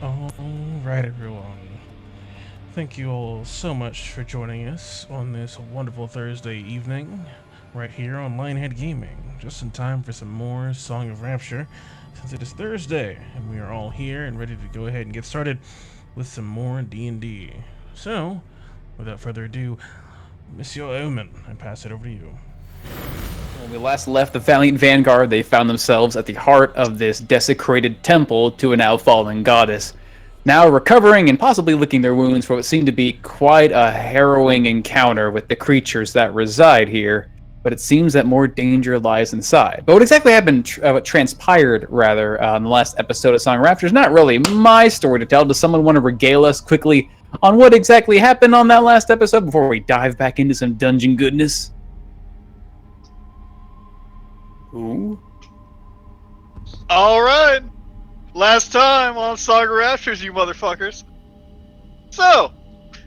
All right, everyone. Thank you all so much for joining us on this wonderful Thursday evening, right here on Lionhead Gaming. Just in time for some more Song of Rapture, since it is Thursday, and we are all here and ready to go ahead and get started with some more D&D. So, without further ado, Monsieur Omen, I pass it over to you. When we last left the Valiant Vanguard, they found themselves at the heart of this desecrated temple to a now fallen goddess. Now recovering and possibly licking their wounds for what seemed to be quite a harrowing encounter with the creatures that reside here, but it seems that more danger lies inside. But what exactly happened, what transpired, rather, in the last episode of Song of Rapture is not really my story to tell. Does someone want to regale us quickly on what exactly happened on that last episode before we dive back into some dungeon goodness? Ooh. All right, last time on Saga Raptures, you motherfuckers. So,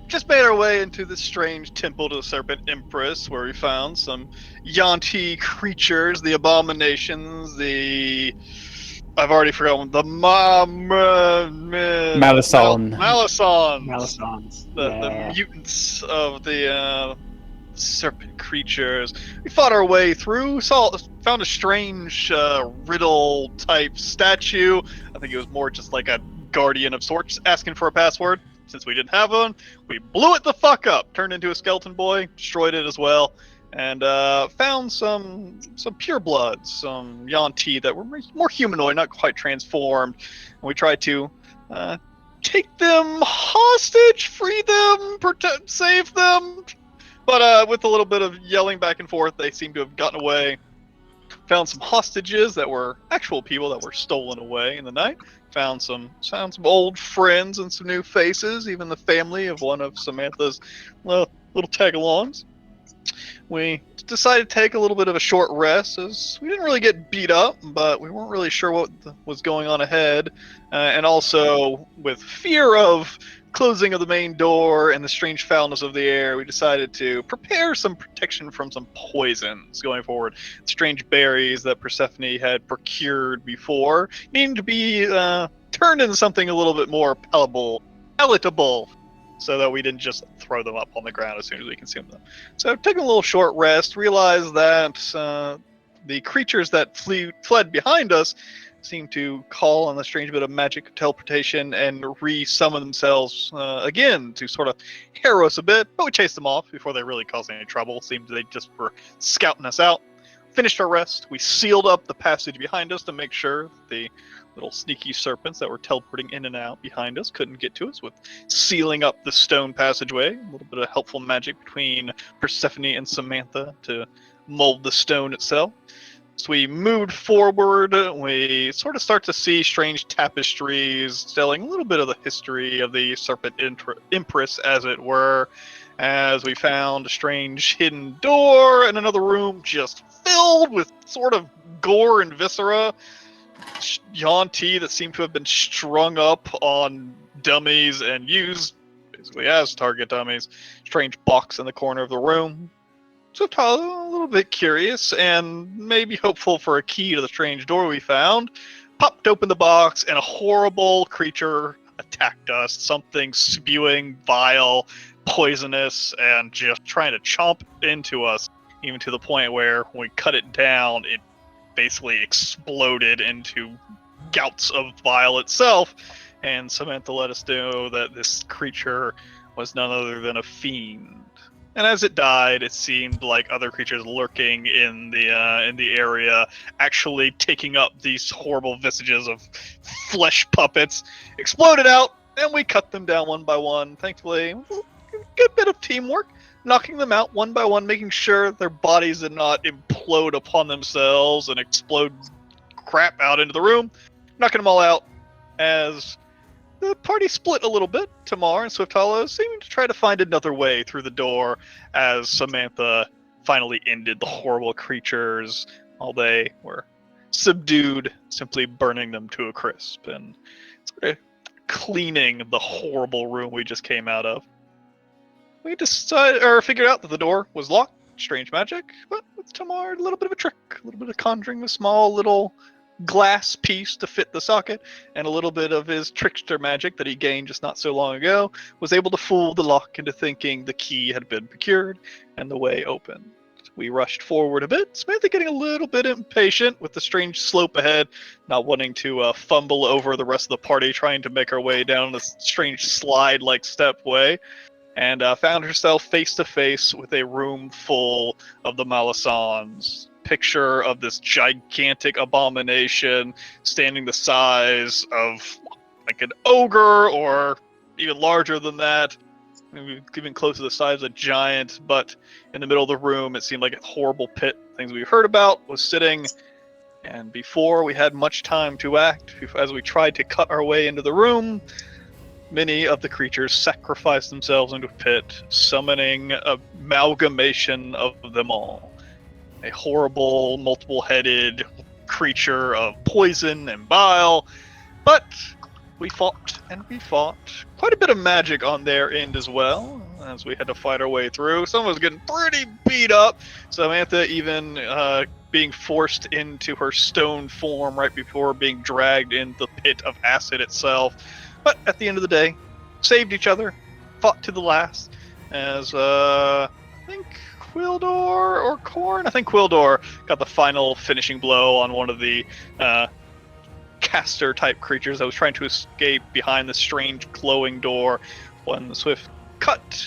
just made our way into this strange temple to the Serpent Empress, where we found some Yanti creatures, the abominations, I've already forgotten the Malison. Malisons, Malisons. the Yeah. mutants of the serpent creatures. We fought our way through, found a strange riddle type statue. I think it was more just like a guardian of sorts asking for a password. Since we didn't have one, we blew it the fuck up, turned into a skeleton boy, destroyed it as well, and found some purebloods, some Yanti that were more humanoid, not quite transformed. And we tried to take them hostage, free them, save them, but with a little bit of yelling back and forth, they seem to have gotten away. Found some hostages that were actual people that were stolen away in the night. Found some old friends and some new faces, even the family of one of Samantha's little tag-alongs. We decided to take a little bit of a short rest, as we didn't really get beat up, but we weren't really sure what was going on ahead, and also with fear of closing of the main door and the strange foulness of the air, we decided to prepare some protection from some poisons going forward. Strange berries that Persephone had procured before needing to be turned into something a little bit more palatable, so that we didn't just throw them up on the ground as soon as we consumed them. So taking a little short rest, realized that the creatures that fled behind us seemed to call on a strange bit of magic teleportation and re-summon themselves again to sort of harrow us a bit, but we chased them off before they really caused any trouble. Seemed they just were scouting us out. Finished our rest. We sealed up the passage behind us to make sure the little sneaky serpents that were teleporting in and out behind us couldn't get to us, with sealing up the stone passageway. A little bit of helpful magic between Persephone and Samantha to mold the stone itself. So we moved forward. We sort of start to see strange tapestries telling a little bit of the history of the Serpent Empress, as it were, as we found a strange hidden door in another room just filled with sort of gore and viscera. Yanti that seem to have been strung up on dummies and used basically as target dummies. Strange box in the corner of the room. So a little bit curious and maybe hopeful for a key to the strange door we found. Popped open the box and a horrible creature attacked us. Something spewing, vile, poisonous, and just trying to chomp into us. Even to the point where when we cut it down, it basically exploded into gouts of bile itself. And Samantha let us know that this creature was none other than a fiend. And as it died, it seemed like other creatures lurking in the area, actually taking up these horrible visages of flesh puppets, exploded out, and we cut them down one by one. Thankfully, a good bit of teamwork, knocking them out one by one, making sure their bodies did not implode upon themselves and explode crap out into the room, knocking them all out as the party split a little bit. Tamar and Swift Hollow seeming to try to find another way through the door as Samantha finally ended the horrible creatures while they were subdued, simply burning them to a crisp and sort of cleaning the horrible room we just came out of. We figured out that the door was locked. Strange magic, but with Tamar, a little bit of a trick, a little bit of conjuring a small little glass piece to fit the socket, and a little bit of his trickster magic that he gained just not so long ago was able to fool the lock into thinking the key had been procured and the way open. We rushed forward a bit, Samantha getting a little bit impatient with the strange slope ahead, not wanting to fumble over the rest of the party, trying to make our way down this strange slide-like stepway, and found herself face to face with a room full of the Malasans. Picture of this gigantic abomination standing the size of like an ogre or even larger than that, maybe even close to the size of a giant, but in the middle of the room it seemed like a horrible pit. Things we heard about was sitting, and before we had much time to act, as we tried to cut our way into the room, many of the creatures sacrificed themselves into a pit, summoning an amalgamation of them all. A horrible, multiple-headed creature of poison and bile, but we fought and we fought. Quite a bit of magic on their end as well, as we had to fight our way through. Someone was getting pretty beat up, Samantha even being forced into her stone form right before being dragged in the pit of acid itself. But at the end of the day, saved each other, fought to the last, as I think Quildor or Korn? I think Quildor got the final finishing blow on one of the caster-type creatures that was trying to escape behind the strange glowing door when the swift cut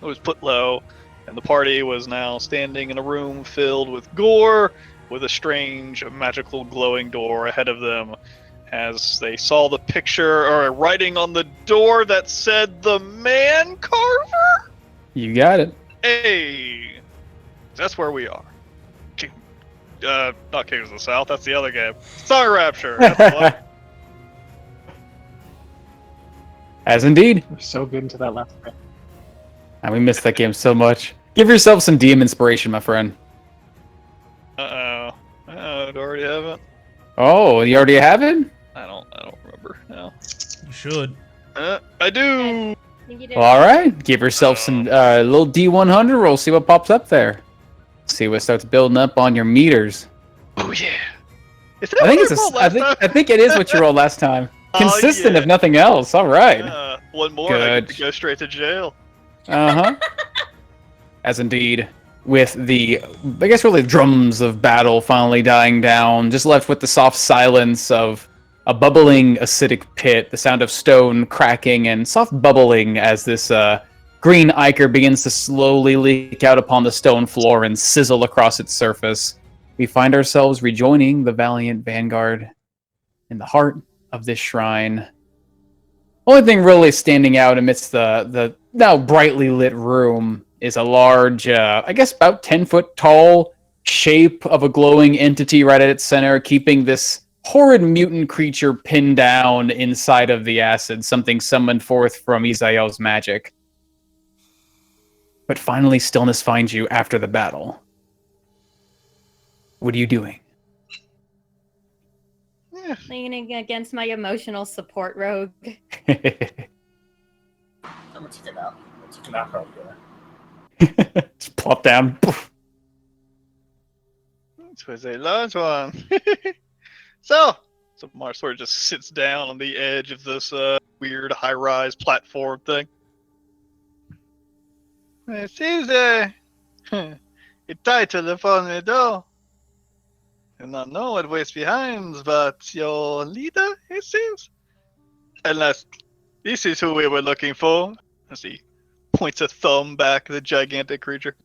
was put low, and the party was now standing in a room filled with gore, with a strange magical glowing door ahead of them, as they saw the picture or a writing on the door that said "The Man Carver." You got it. Hey, that's where we are. Not Kings of the South. That's the other game. Sorry, Rapture. That's the one. As indeed. We're so good into that last bit. And we missed that game so much. Give yourself some DM inspiration, my friend. Uh-oh. Uh-oh, do I already have it? Oh, you already have it? I don't remember now. You should. I do! I think you did. Well, all right. Give yourself some little D100 roll. See what pops up there. See what starts building up on your meters. Oh, yeah. Is that I think what it's I rolled last time? I think it is what you rolled last time. Oh, Consistent, yeah. if nothing else. All right. One more, I get Good. to go straight to jail. Uh-huh. As indeed, with the, I guess really drums of battle finally dying down, just left with the soft silence of a bubbling acidic pit, the sound of stone cracking, and soft bubbling as this green ichor begins to slowly leak out upon the stone floor and sizzle across its surface. We find ourselves rejoining the valiant vanguard in the heart of this shrine. Only thing really standing out amidst the now brightly lit room is a large, I guess about 10-foot tall shape of a glowing entity right at its center, keeping this horrid mutant creature pinned down inside of the acid, something summoned forth from Izael's magic. But finally, stillness finds you after the battle. What are you doing? Yeah. Leaning against my emotional support rogue. I'm gonna take a nap. I'll take a nap out there. Just plop down. This was a large one. So Mar sort of just sits down on the edge of this weird high-rise platform thing. It seems a title upon the door. Do not know what waits behind, but your leader, it seems. Unless this is who we were looking for. As he points a thumb back at the gigantic creature.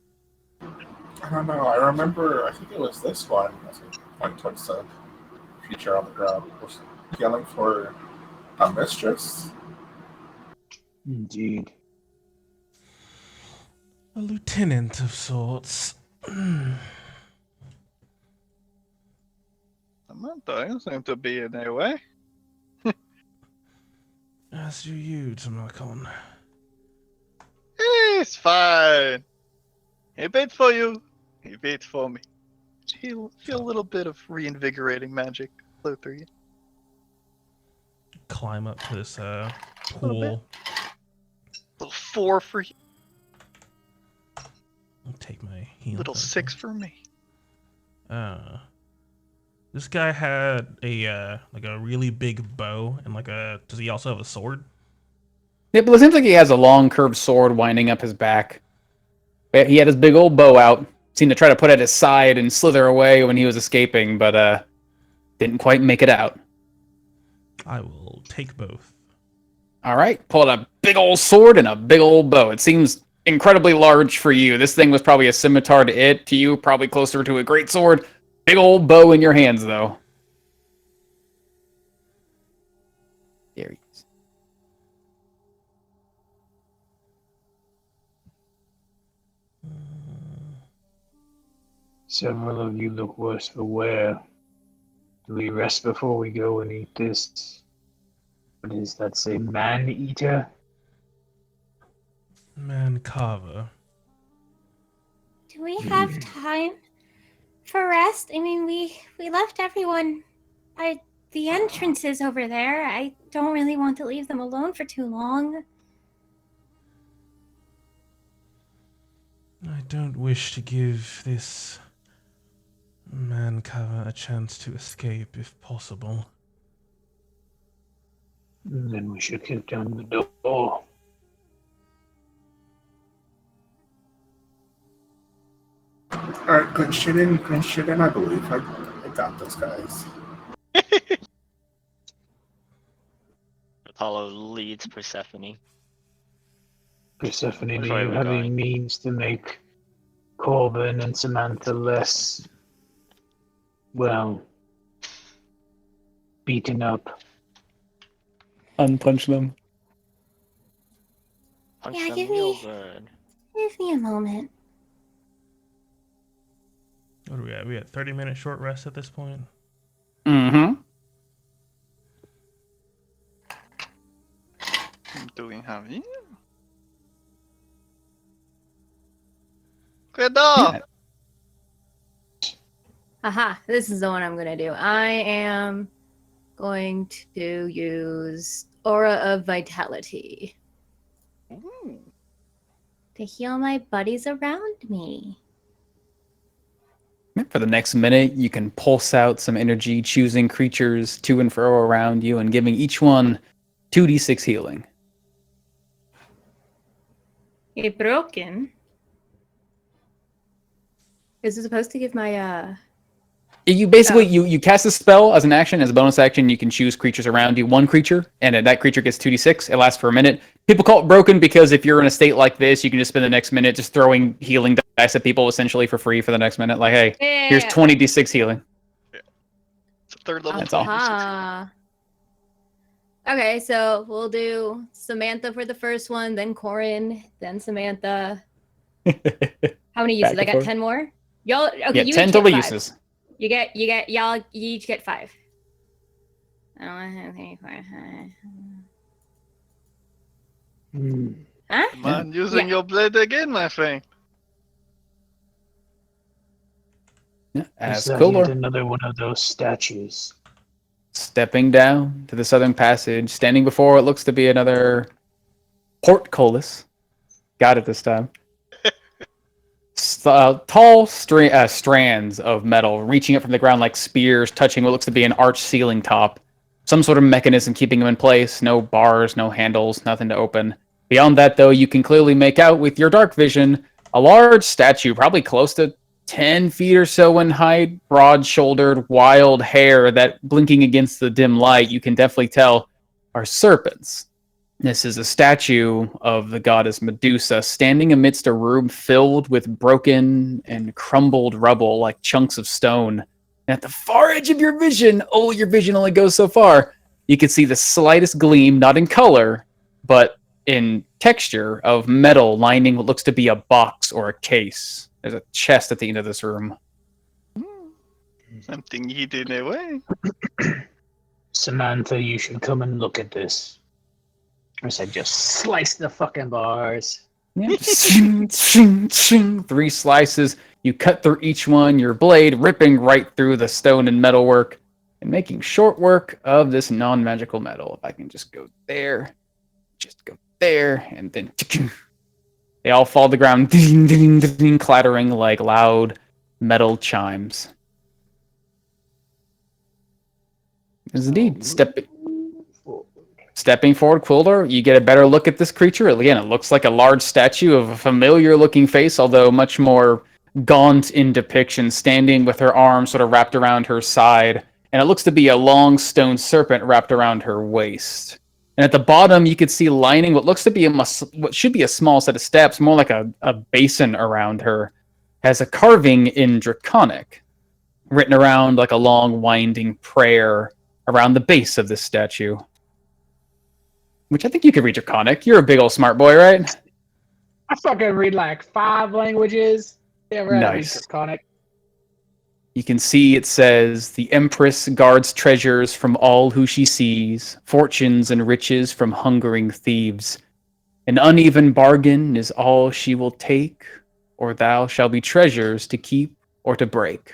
I don't know. I remember. I think it was this one. As we point towards the creature on the ground, was yelling for a mistress. Indeed. A lieutenant of sorts. Samantha, you seem to be in their way. As do you, Tamakon. It's fine. He paid for you. He paid for me. Feel a little bit of reinvigorating magic flow through you. Climb up to this little pool. Little 4 for you. I'll take my healing. Little potion. 6 for me. This guy had like a really big bow and like a. Does he also have a sword? Yeah, but it seems like he has a long curved sword winding up his back. But he had his big old bow out. Seemed to try to put it at his side and slither away when he was escaping, but didn't quite make it out. I will take both. All right, pulled a big old sword and a big old bow. It seems incredibly large for you. This thing was probably a scimitar to it. To you, probably closer to a great sword. Big old bow in your hands, though. There he is. Several of you look worse for wear. Do we rest before we go and eat this? What is that, say, man-eater? Mancava. Do we have time for rest? I mean, we left everyone at the entrances over there. I don't really want to leave them alone for too long. I don't wish to give this Mancava a chance to escape if possible. Then we should kick down the door. Alright, good shit in, I believe. I got those guys. Apollo leads Persephone. Persephone, Which do way are you we have any going? means to make Corbin and Samantha less, well, beaten up? Unpunch them. Punch Yeah, them give real me- good. Give me a moment. What do we at? We at 30-minute short rest at this point? Mm-hmm. Do we have you? Cuidado! Aha, this is the one I'm gonna do. I am going to use Aura of Vitality Ooh. to heal my buddies around me. For the next minute, you can pulse out some energy, choosing creatures to and fro around you and giving each one 2d6 healing. It broken. Is it supposed to give my You basically you cast a spell as an action, as a bonus action. You can choose creatures around you, one creature, and that creature gets 2d6. It lasts for a minute. People call it broken because if you're in a state like this, you can just spend the next minute just throwing healing dice at people essentially for free for the next minute. Like, hey, here's 20d6 healing. It's a third level That's all. 26. Aha. Okay, so we'll do Samantha for the first one, then Corin, then Samantha. How many uses? Back I and got forth. 10 more. Y'all, okay, Yeah, you 10 each total get 5. uses. You each get 5. I don't know, okay, Huh? Come on, using your blade again, my friend. Yeah, Is as that yet Kulor. another one of those statues? Stepping down to the southern passage, standing before what looks to be another portcullis. Got it this time. Tall strands of metal reaching up from the ground like spears, touching what looks to be an arched ceiling top. Some sort of mechanism keeping them in place. No bars, no handles, nothing to open. Beyond that, though, you can clearly make out with your dark vision a large statue, probably close to 10 feet or so in height, broad-shouldered, wild hair that, blinking against the dim light, you can definitely tell are serpents. This is a statue of the goddess Medusa standing amidst a room filled with broken and crumbled rubble like chunks of stone. And at the far edge of your vision, oh, your vision only goes so far, you can see the slightest gleam, not in color, but in texture of metal lining what looks to be a box or a case. There's a chest at the end of this room. Something hidden away. Samantha, you should come and look at this. I said, just slice the fucking bars. Yeah, just 3 slices. You cut through each one, your blade ripping right through the stone and metalwork and making short work of this non-magical metal. If I can just go there, and then they all fall to the ground, ding, ding, ding, ding, clattering like loud metal chimes. Is indeed. Forward. Stepping forward, Quilder, you get a better look at this creature. Again, it looks like a large statue of a familiar-looking face, although much more gaunt in depiction, standing with her arms sort of wrapped around her side, and it looks to be a long stone serpent wrapped around her waist. And at the bottom, you could see lining what looks to be what should be a small set of steps, more like a basin around her, has a carving in Draconic, written around like a long, winding prayer around the base of this statue. Which I think you could read Draconic. You're a big old smart boy, right? I fucking read like 5 languages. Yeah, right. Nice. Draconic. You can see it says, "The Empress guards treasures from all who she sees, fortunes and riches from hungering thieves. An uneven bargain is all she will take, or thou shall be treasures to keep or to break."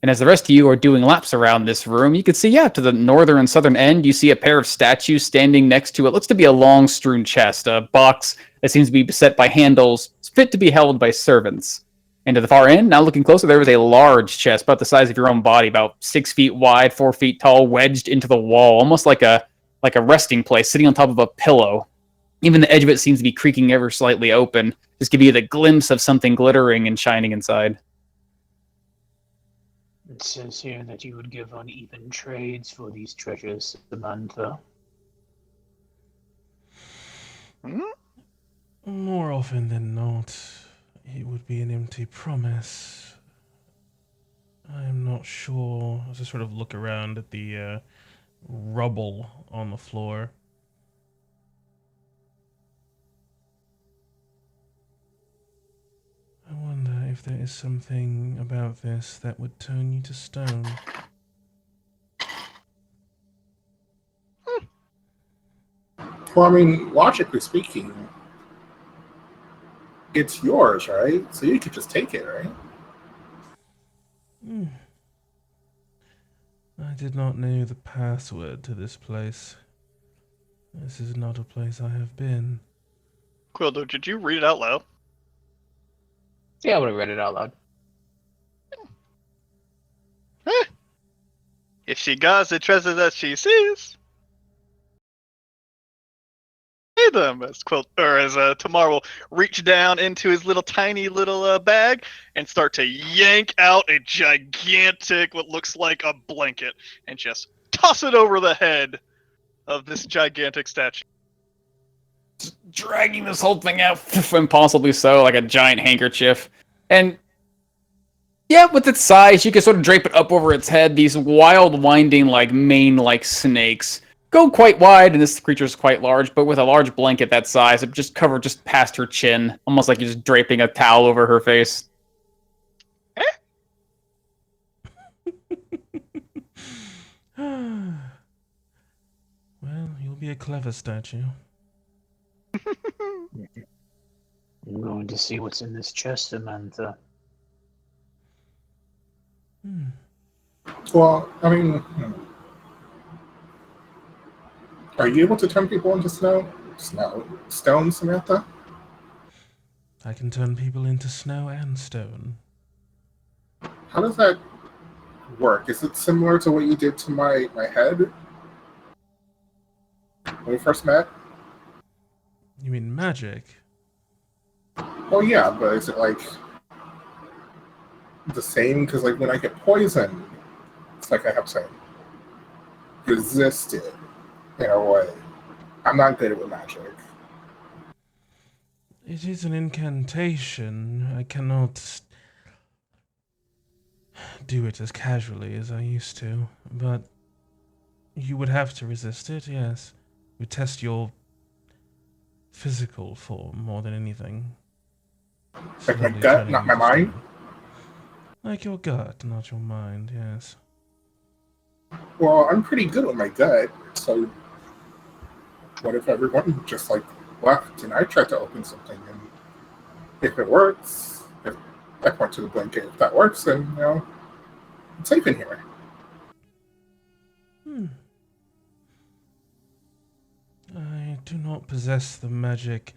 And as the rest of you are doing laps around this room, you can see, to the northern and southern end, you see a pair of statues standing next to it. Looks to be a long strewn chest, a box that seems to be beset by handles, fit to be held by servants. And to the far end, now looking closer, there was a large chest, about the size of your own body, about 6 feet wide, 4 feet tall, wedged into the wall, almost like a resting place, sitting on top of a pillow. Even the edge of it seems to be creaking ever slightly open, just give you the glimpse of something glittering and shining inside. It says here that you would give uneven trades for these treasures, Samantha. More often than not, it would be an empty promise. I'm not sure. I just sort of look around at the rubble on the floor. I wonder if there is something about this that would turn you to stone. Well, I mean, logically speaking, it's yours, right? So you could just take it, right? I did not know the password to this place. This is not a place I have been. Quildo, did you read it out loud? Yeah, I would have read it out loud. If she guards the treasure that she sees, hey them, as Tamar will reach down into his little tiny little bag and start to yank out a gigantic, what looks like a blanket, and just toss it over the head of this gigantic statue. Dragging this whole thing out, impossibly so, like a giant handkerchief. And with its size, you can sort of drape it up over its head. These wild, winding, like mane-like snakes go quite wide, and this creature's quite large, but with a large blanket that size, it just covered just past her chin, almost like you're just draping a towel over her face. Well, you'll be a clever statue. I'm going to see what's in this chest, Samantha. Well, I mean, are you able to turn people into stone, Samantha? I can turn people into snow and stone. How does that work? Is it similar to what you did to my head when we first met? You mean magic? Well, yeah, but is it like the same? Because like when I get poisoned, it's like I have to resist it in a way. I'm not good with magic. It is an incantation. I cannot do it as casually as I used to, but you would have to resist it, yes. It would test your physical form more than anything. Like my Slowly gut, turning not you my to mind? stone. Like your gut, not your mind, yes. Well, I'm pretty good with my gut, so what if everyone just like left and I tried to open something, and if it works, if I point to the blanket, if that works, then it's safe in here. I do not possess the magic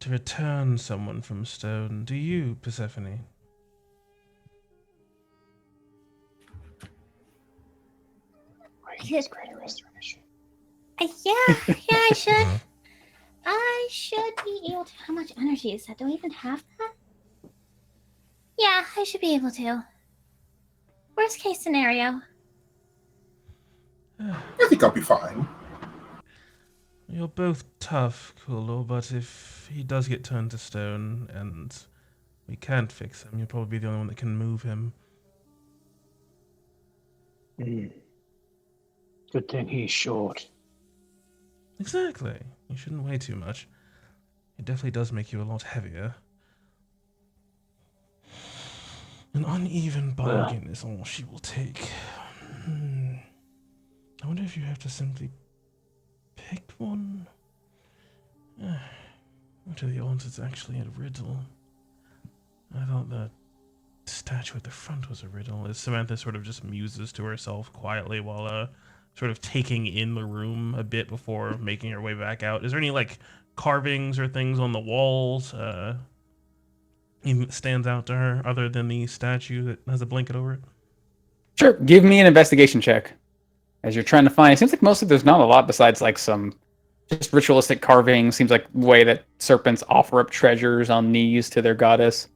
to return someone from stone. Do you, Persephone? I It's greater restoration. Yeah, I should. I should be able to. How much energy is that? Do I even have that? Yeah, I should be able to. Worst case scenario. I think I'll be fine. You're both tough, Kulo, but if he does get turned to stone and we can't fix him, you'll probably be the only one that can move him. Good thing he's short. Exactly. You shouldn't weigh too much. It definitely does make you a lot heavier. An uneven bargain is all she will take. I wonder if you have to simply pick one? What are the odds it's actually a riddle? I thought the statue at the front was a riddle. As Samantha sort of just muses to herself quietly while sort of taking in the room a bit before making her way back out. Is there any like carvings or things on the walls even that stands out to her other than the statue that has a blanket over it? Sure, give me an investigation check. As you're trying to find, it seems like mostly there's not a lot besides like some just ritualistic carving. Seems like the way that serpents offer up treasures on knees to their goddess.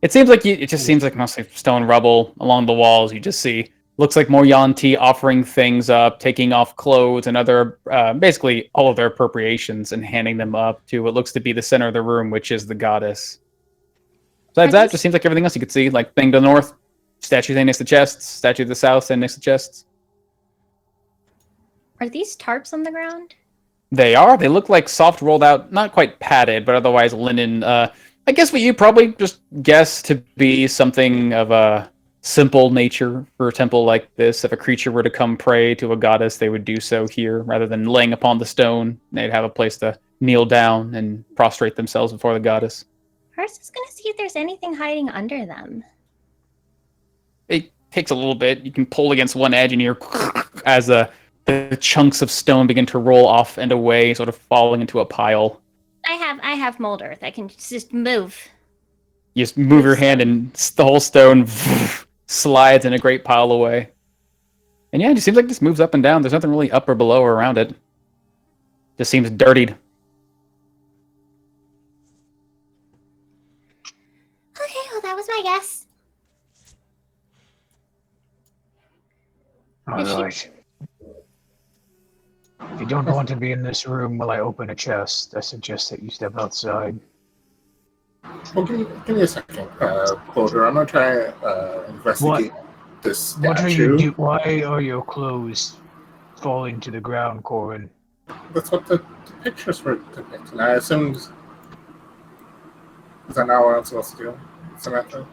It seems like it just seems like mostly stone rubble along the walls. You just see looks like more Yanti offering things up, taking off clothes and other basically all of their appropriations and handing them up to what looks to be the center of the room, which is the goddess. Besides that, just seems like everything else you could see, like thing to the north, statue thing next to chests, statue to the south and next to chests. Are these tarps on the ground? They are. They look like soft rolled out, not quite padded, but otherwise linen. I guess what you probably just guess to be something of a simple nature for a temple like this. If a creature were to come pray to a goddess, they would do so here rather than laying upon the stone. They'd have a place to kneel down and prostrate themselves before the goddess. First, is gonna see if there's anything hiding under them. It takes a little bit. You can pull against one edge and you hear as the chunks of stone begin to roll off and away, sort of falling into a pile. I have mold earth. I can just move. You just move your hand and the whole stone slides in a great pile away. And yeah, it just seems like this moves up and down. There's nothing really up or below or around it. Just seems dirtied. Okay, well that was my guess. Alright. If you don't want to be in this room while I open a chest, I suggest that you step outside. Well, give me a second, Cloder. I'm gonna try investigate this statue. What are you do? Why are your clothes falling to the ground, Corin? That's what the pictures were depicting. I assumed. Is that not what I'm supposed to do, Samantha?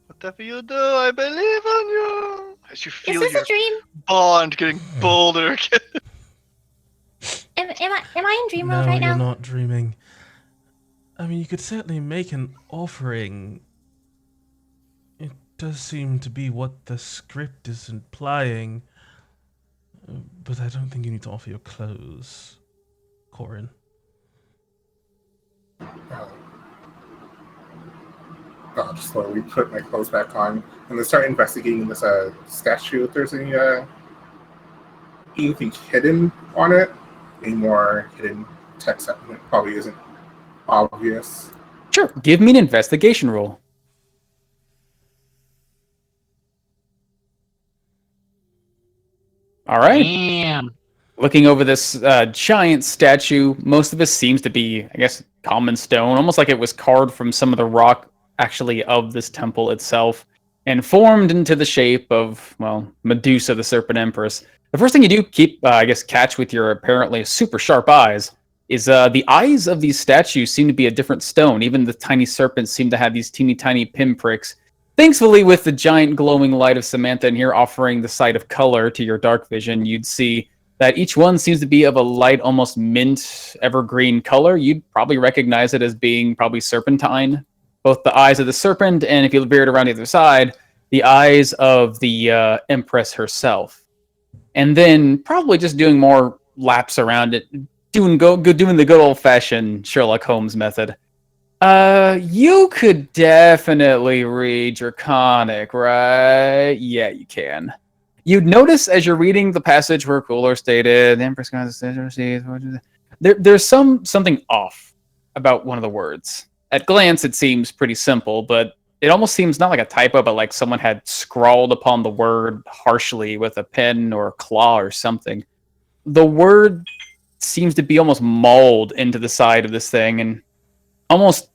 Whatever you do, I believe on you. As you feel Is your this a dream? bond getting bolder again. Am I in dream world No, right now? you're not dreaming. I mean, you could certainly make an offering. It does seem to be what the script is implying. But I don't think you need to offer your clothes, Corin. I'll just slowly put my clothes back on and then start investigating this statue. If there's anything hidden on it, any more hidden text that probably isn't obvious. Sure, give me an investigation roll. All right. Damn. Looking over this giant statue, most of it seems to be, I guess, common stone, almost like it was carved from some of the rock actually of this temple itself and formed into the shape of, well, Medusa, the Serpent Empress. The first thing you do catch with your apparently super sharp eyes is the eyes of these statues seem to be a different stone. Even the tiny serpents seem to have these teeny tiny pinpricks. Thankfully, with the giant glowing light of Samantha in here offering the sight of color to your dark vision, you'd see that each one seems to be of a light, almost mint, evergreen color. You'd probably recognize it as being probably serpentine. Both the eyes of the serpent, and if you veer it around the other side, the eyes of the Empress herself. And then probably just doing more laps around it, doing the good old-fashioned Sherlock Holmes method. You could definitely read Draconic, right? Yeah, you can. You'd notice as you're reading the passage where Cooler stated, the Empress there's something off about one of the words. At glance, it seems pretty simple, but it almost seems not like a typo, but like someone had scrawled upon the word harshly with a pen or a claw or something. The word seems to be almost mauled into the side of this thing, and almost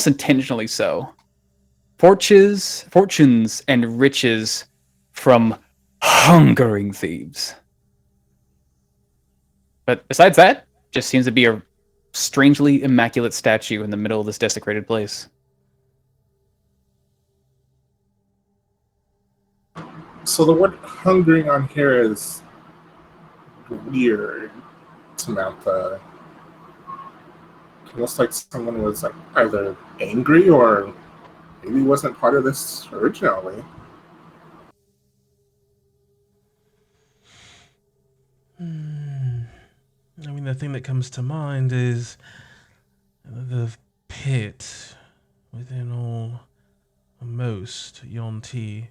intentionally so. Fortunes and riches from hungering thieves. But besides that, just seems to be a strangely immaculate statue in the middle of this desecrated place. So the word hungering on here is weird, Samantha. It looks like someone was like either angry or maybe wasn't part of this originally. I mean, the thing that comes to mind is the pit within all most Yonti.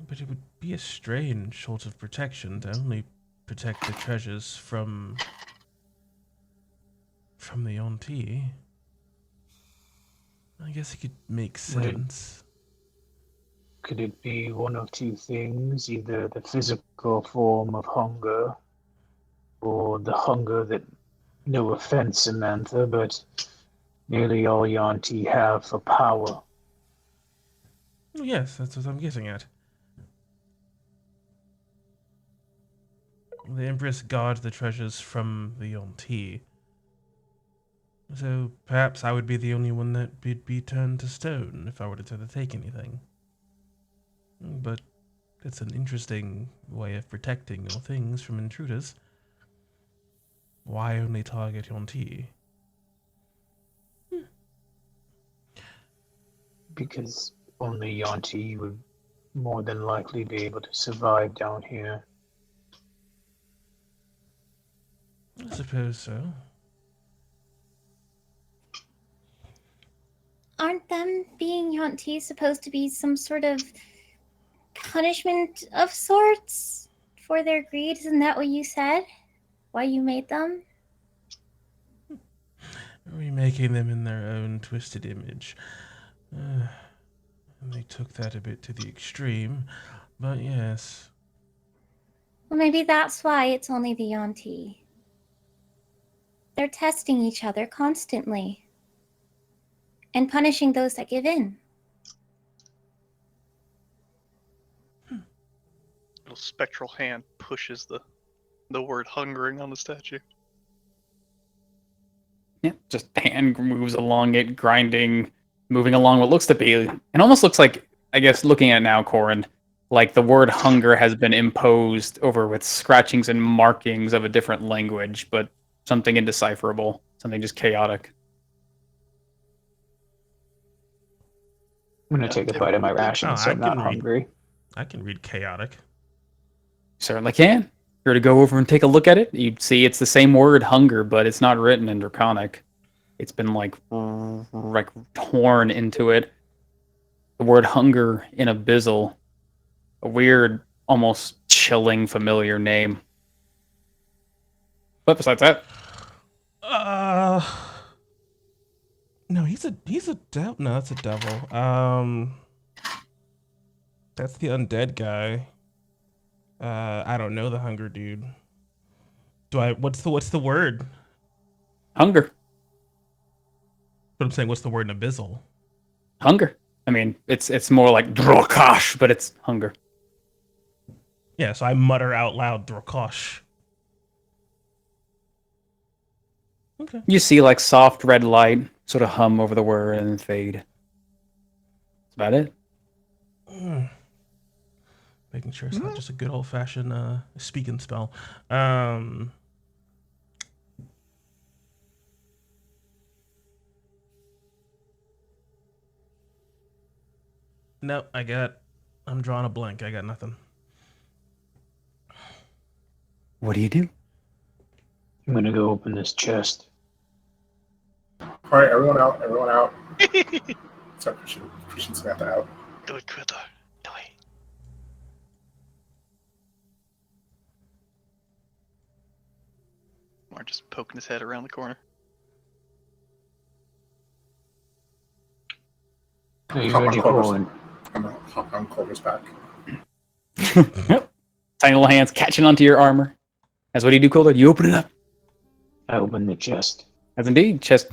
But it would be a strange sort of protection to only protect the treasures from the Yonti. I guess it could make sense. Could it be one of two things? Either the physical form of hunger, or the hunger that, no offense, Samantha, but nearly all Yanti have for power. Oh, yes, that's what I'm getting at. The Empress guards the treasures from the Yonti. So perhaps I would be the only one that would be turned to stone if I were to try to take anything. But it's an interesting way of protecting your things from intruders. Why only target Yonti? Because only Yanti would more than likely be able to survive down here. I suppose so. Aren't them being Yonti supposed to be some sort of punishment of sorts for their greed? Isn't that what you said? Why you made them? Remaking them in their own twisted image. And they took that a bit to the extreme, but yes. Well, maybe that's why it's only the Yonti. They're testing each other constantly and punishing those that give in. Little spectral hand pushes the word hungering on the statue. Yeah, just hand moves along it, grinding, moving along what looks to be. It almost looks like, I guess, looking at it now, Corin, like the word hunger has been imposed over with scratchings and markings of a different language, but something indecipherable, something just chaotic. I'm gonna take a bite of my ration, so I'm not hungry. I can read chaotic. Certainly can. If you were to go over and take a look at it, you'd see it's the same word, hunger, but it's not written in Draconic. It's been like torn into it. The word hunger in Abyssal. A weird, almost chilling, familiar name. But besides that, no, he's a devil. No, that's a devil. That's the undead guy. I don't know the hunger dude. What's the word? hunger. But I'm saying, what's the word in Abyssal? Hunger. I mean, it's more like drokash, but it's hunger. Yeah, so I mutter out loud, Drokosh. Okay. You see like soft red light sort of hum over the word and then fade. That's about it. Making sure it's not just a good old fashioned speaking spell. No, I'm drawing a blank. I got nothing. What do you do? I'm gonna go open this chest. All right, everyone out. Everyone out. Start pushing Samantha out. Do it, Quitter. Do it. Or just poking his head around the corner. Are you Hop on ready, Culver's. Colin? I'm gonna hop on Culver's back. Yep. Tiny little hands catching onto your armor. As what do you do, Coulter? You open it up. I open the chest. As indeed, chest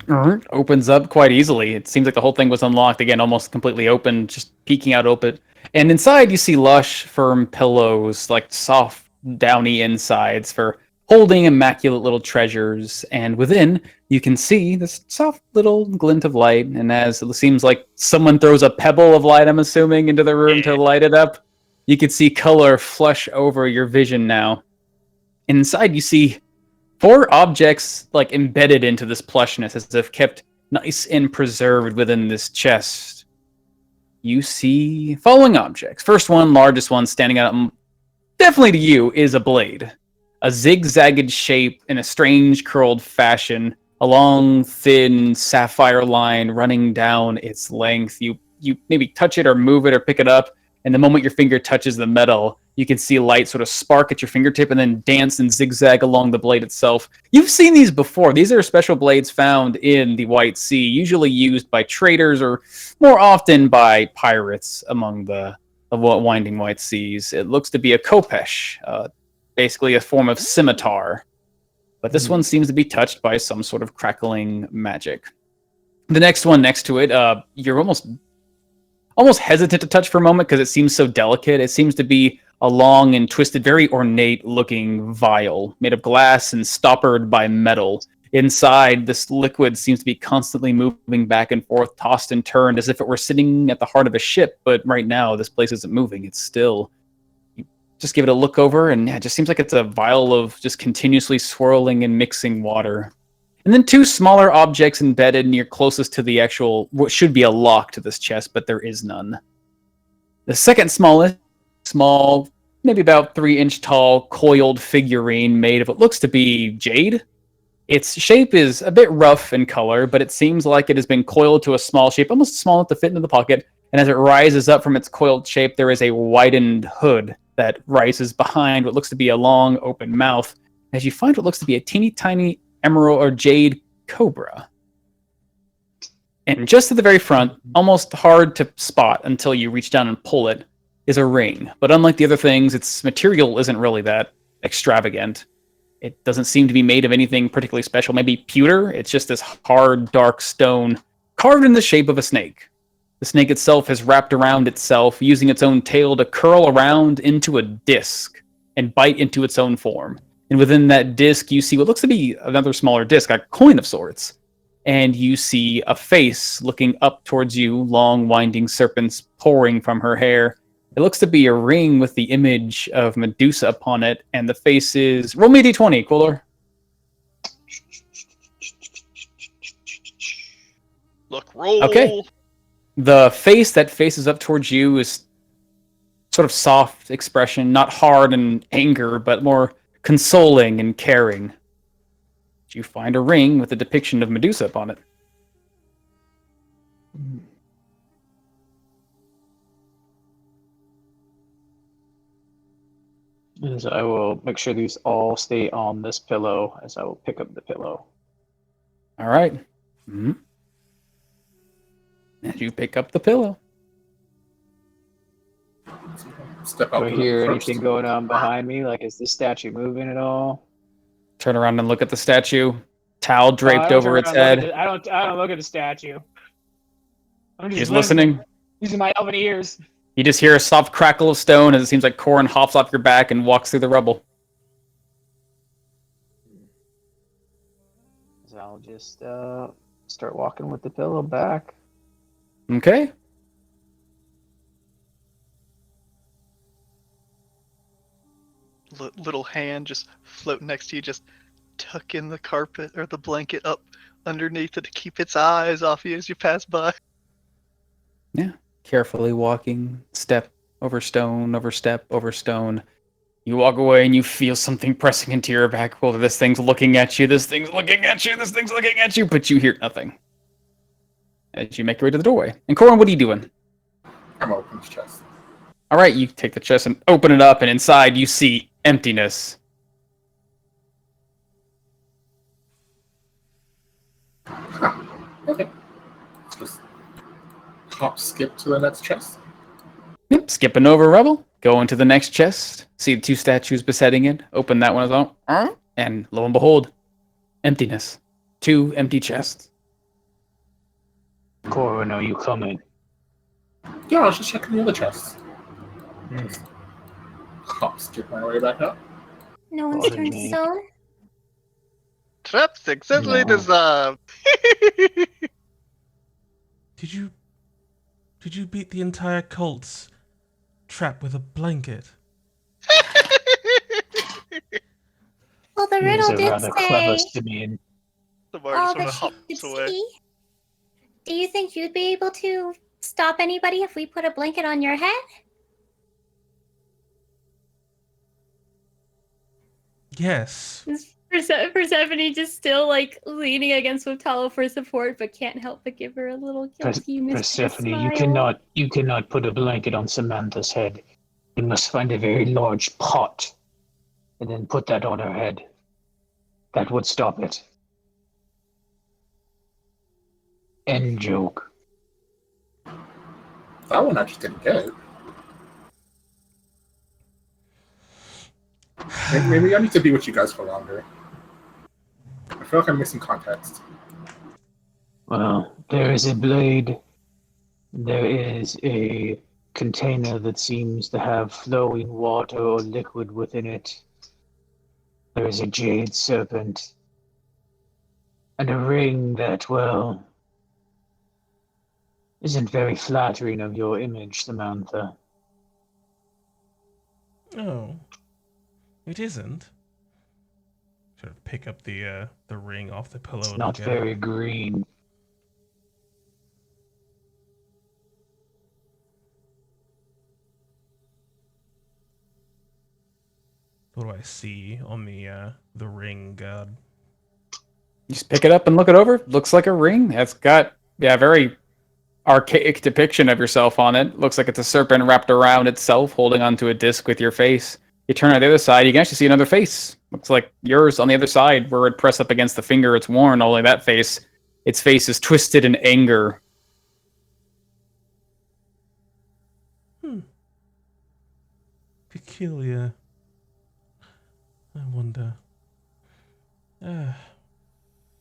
opens up quite easily. It seems like the whole thing was unlocked again, almost completely open, just peeking out open. And inside, you see lush, firm pillows, like soft, downy insides for holding immaculate little treasures. And within, you can see this soft little glint of light. And as it seems like someone throws a pebble of light, I'm assuming, into the room to light it up, you can see color flush over your vision now. And inside, you see 4 objects like embedded into this plushness, as if kept nice and preserved within this chest. You see following objects. First one, largest one, standing out definitely to you, is a blade. A zigzagged shape in a strange curled fashion, a long, thin sapphire line running down its length. You maybe touch it or move it or pick it up, and the moment your finger touches the metal, you can see light sort of spark at your fingertip and then dance and zigzag along the blade itself. You've seen these before. These are special blades found in the White Sea, usually used by traders or more often by pirates among the winding White Seas. It looks to be a khopesh, basically a form of scimitar. But this one seems to be touched by some sort of crackling magic. The next one next to it, you're almost hesitant to touch for a moment because it seems so delicate. It seems to be a long and twisted, very ornate-looking vial made of glass and stoppered by metal. Inside, this liquid seems to be constantly moving back and forth, tossed and turned, as if it were sitting at the heart of a ship. But right now, this place isn't moving. It's still. You just give it a look over, and yeah, it just seems like it's a vial of just continuously swirling and mixing water. And then 2 smaller objects embedded near closest to the actual, what should be a lock to this chest, but there is none. The second smallest, small, maybe about 3-inch tall, coiled figurine made of what looks to be jade. Its shape is a bit rough in color, but it seems like it has been coiled to a small shape, almost small enough to fit into the pocket. And as it rises up from its coiled shape, there is a widened hood that rises behind what looks to be a long, open mouth. As you find what looks to be a teeny tiny emerald or jade cobra. And just at the very front, almost hard to spot until you reach down and pull it, is a ring. But unlike the other things, its material isn't really that extravagant. It doesn't seem to be made of anything particularly special. Maybe pewter? It's just this hard, dark stone carved in the shape of a snake. The snake itself has wrapped around itself, using its own tail to curl around into a disc and bite into its own form. And within that disc, you see what looks to be another smaller disc, a coin of sorts. And you see a face looking up towards you, long, winding serpents pouring from her hair. It looks to be a ring with the image of Medusa upon it, and the face is... Roll me a d20, Cooler. Look, roll. Okay. The face that faces up towards you is sort of soft expression, not hard and anger, but more consoling and caring. You find a ring with a depiction of Medusa upon it. As I will make sure these all stay on this pillow as I will pick up the pillow. All right. Mm-hmm. And you pick up the pillow. Step Do out. I the hear first. anything going on behind me? Like, is this statue moving at all? Turn around and look at the statue. Towel draped over its head. I don't look at the statue. I'm just He's listening. using my elven ears. You just hear a soft crackle of stone as it seems like Corin hops off your back and walks through the rubble. So I'll just start walking with the pillow back. Okay. Little hand just floating next to you, just tuck in the carpet or the blanket up underneath it to keep its eyes off you as you pass by. Yeah. Carefully walking, step over stone, over step, over stone. You walk away and you feel something pressing into your back. Well, this thing's looking at you, this thing's looking at you, this thing's looking at you, but you hear nothing. as you make your way to the doorway. And Corin, what are you doing? I'm opening his chest. All right, you take the chest and open it up, and inside you see emptiness. Huh. Okay. Let's just hop skip to the next chest. Yep, skipping over rubble, go into the next chest, see the two statues besetting it, open that one as well, and lo and behold, emptiness. Two empty chests. Corin, are you coming? Yeah, I was just checking the other chests. Hmm. Hop skip my way back up. No one's Pardon turned to me. stone. Trap successfully No. designed. Did you beat the entire cult's trap with a blanket? Well, the He was riddle a did rather clever say simian. The Mark all just sort that of she could hops away. see. Do you think you'd be able to stop anybody if we put a blanket on your head? Yes. Persephone just still like leaning against Wotalo for support, but can't help but give her a little guilty, mischievous Persephone, smile. you cannot put a blanket on Samantha's head. You must find a very large pot, and then put that on her head. That would stop it. End joke. That one I just didn't get. Maybe I need to be with you guys for longer. I feel like I'm missing context. Well, there is a blade. There is a container that seems to have flowing water or liquid within it. There is a jade serpent. And a ring that, well, isn't very flattering of your image, Samantha. Oh. It isn't. Sort of pick up the ring off the pillow It's and not look at it. very green. What do I see on the ring, God? You just pick it up and look it over. Looks like a ring. It's got, yeah, very archaic depiction of yourself on it. Looks like it's a serpent wrapped around itself, holding onto a disc with your face. You turn on the other side, you can actually see another face. Looks like yours on the other side, where it pressed up against the finger it's worn, only that face. Its face is twisted in anger. Peculiar. I wonder.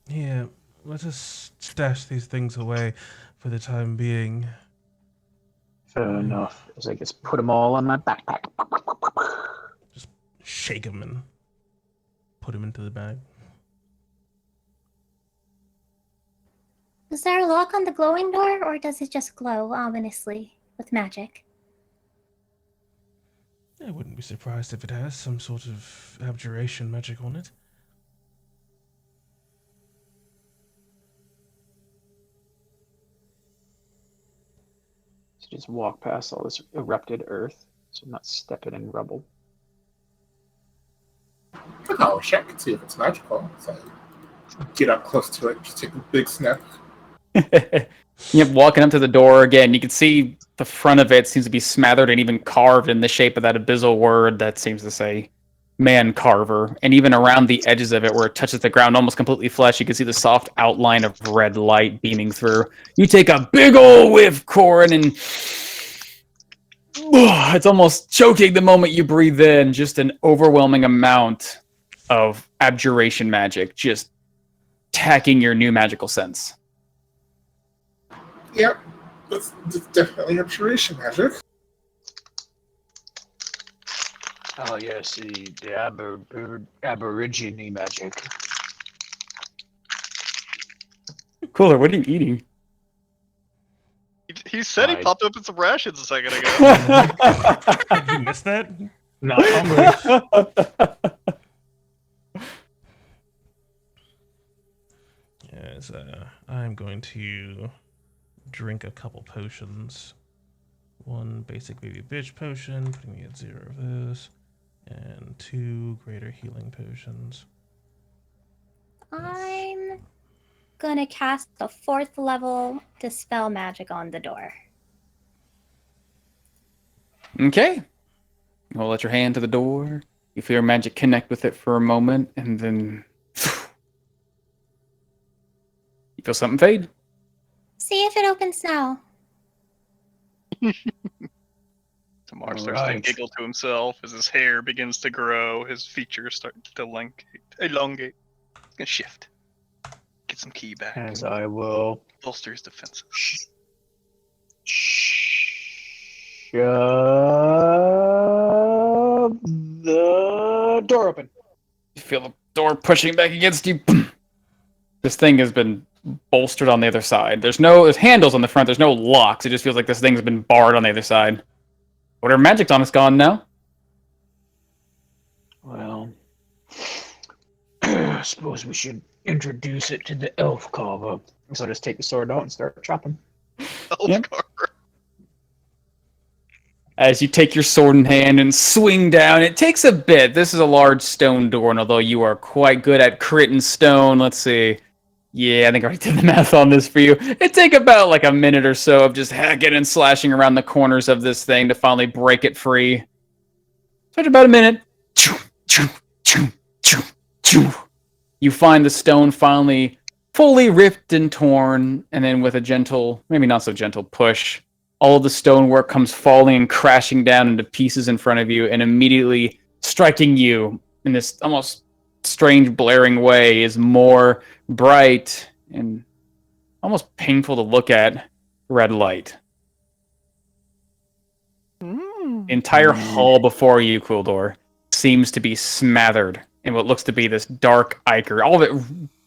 Here, let us stash these things away for the time being. Fair enough. As I just put them all on my backpack. Just shake them and put them into the bag. Is there a lock on the glowing door, or does it just glow ominously with magic? I wouldn't be surprised if it has some sort of abjuration magic on it. So just walk past all this erupted earth, so I'm not stepping in rubble. I'll check and see if it's magical. So I get up close to it, just take a big sniff. Yep, walking up to the door again, you can see the front of it seems to be smothered and even carved in the shape of that abyssal word that seems to say man carver. And even around the edges of it, where it touches the ground, almost completely flesh, you can see the soft outline of red light beaming through. You take a big ol' whiff, Corin, and it's almost choking the moment you breathe in. Just an overwhelming amount of abjuration magic, just tacking your new magical sense. Yep, that's definitely abjuration magic. Oh yes, the aborigine magic. Cooler, what are you eating? He said he Right. popped up in some rations a second ago. Did you miss that? Not Yes, I'm going to drink a couple potions. One basic baby bitch potion, putting me at 0 of those, and 2 greater healing potions. I'm gonna cast a 4th level Dispel Magic on the door. Okay. We'll let your hand to the door. You feel your magic connect with it for a moment, and then you feel something fade. See if it opens now. Tamar starts to Alright. giggle to himself as his hair begins to grow, his features start to elongate. He's gonna shift. Get some key back. As I will Bolster his defenses. shove the door open. You feel the door pushing back against you. This thing has been bolstered on the other side. There's handles on the front. There's no locks. It just feels like this thing's been barred on the other side. Whatever magic's on it's gone now. Well, I suppose we should introduce it to the elf carver. So just take the sword out and start chopping. Yep. As you take your sword in hand and swing down, it takes a bit. This is a large stone door, and although you are quite good at critting stone, let's see. Yeah, I think I already did the math on this for you. It'd take about like a minute or so of just hacking and slashing around the corners of this thing to finally break it free. So about a minute. You find the stone finally fully ripped and torn, and then with a gentle, maybe not so gentle push, all of the stonework comes falling and crashing down into pieces in front of you, and immediately striking you in this almost strange blaring way is more bright and almost painful to look at red light. The entire hall before you, Quildor, seems to be smothered in what looks to be this dark ichor. All of it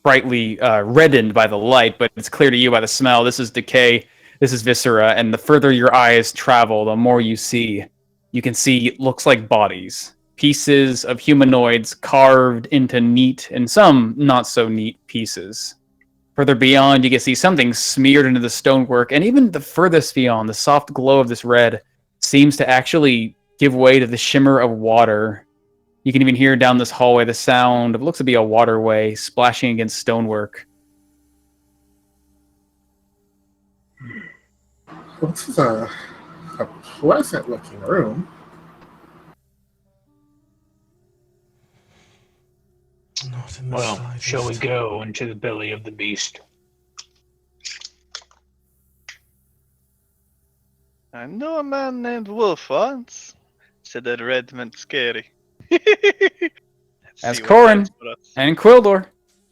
brightly reddened by the light, but it's clear to you by the smell. This is decay. This is viscera, and the further your eyes travel, the more you see. You can see it looks like bodies. Pieces of humanoids carved into neat and some not so neat pieces. Further beyond, you can see something smeared into the stonework, and even the furthest beyond, the soft glow of this red seems to actually give way to the shimmer of water. You can even hear down this hallway the sound of what looks to be a waterway splashing against stonework. Well, this is a pleasant looking room. Not in the Well, slightest. shall we go into the belly of the beast? I know a man named Wolf once. Said that red meant scary. As Corin and Quildor,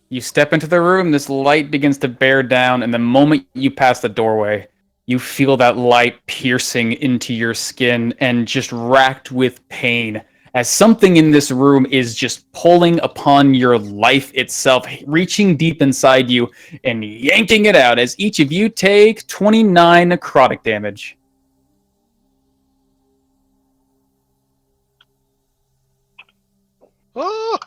you step into the room, this light begins to bear down, and the moment you pass the doorway, you feel that light piercing into your skin and just racked with pain, as something in this room is just pulling upon your life itself, reaching deep inside you and yanking it out, as each of you take 29 necrotic damage. Oh!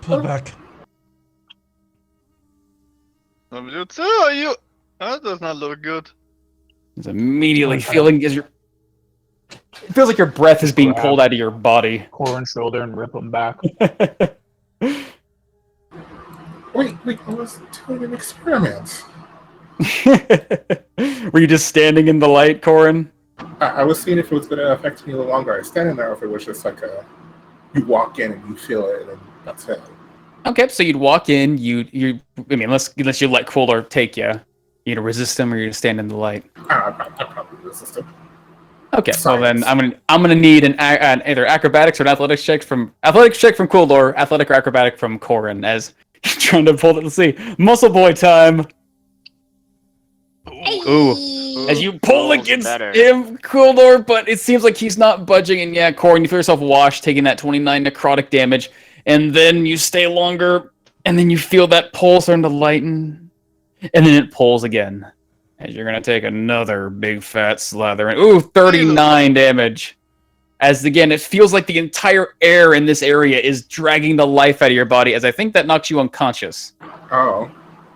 Pull back. You. That does not look good. It's immediately feeling as your... It feels like your breath is being pulled out of your body. Corin shoulder and rip him back. Wait, I was doing an experiment. Were you just standing in the light, Corin? I was seeing if it was going to affect me the longer I stand in there, or if it was just like you walk in and you feel it, and that's it. Okay, so you'd walk in, I mean, unless you let Quildor take you, you gonna resist him or you gonna stand in the light? I probably resist him. Okay, well then I'm gonna need an either acrobatics or an athletics check from Quildor, athletic or acrobatic from Corin, as he's trying to pull it. Let's see, muscle boy time. Ooh. As you pull against him, Quildor, but it seems like he's not budging, and yeah, Corin, you feel yourself washed, taking that 29 necrotic damage, and then you stay longer, and then you feel that pull starting to lighten, and then it pulls again, as you're gonna take another big fat slather, and ooh, 39 damage. As again, it feels like the entire air in this area is dragging the life out of your body, as I think that knocks you unconscious. Oh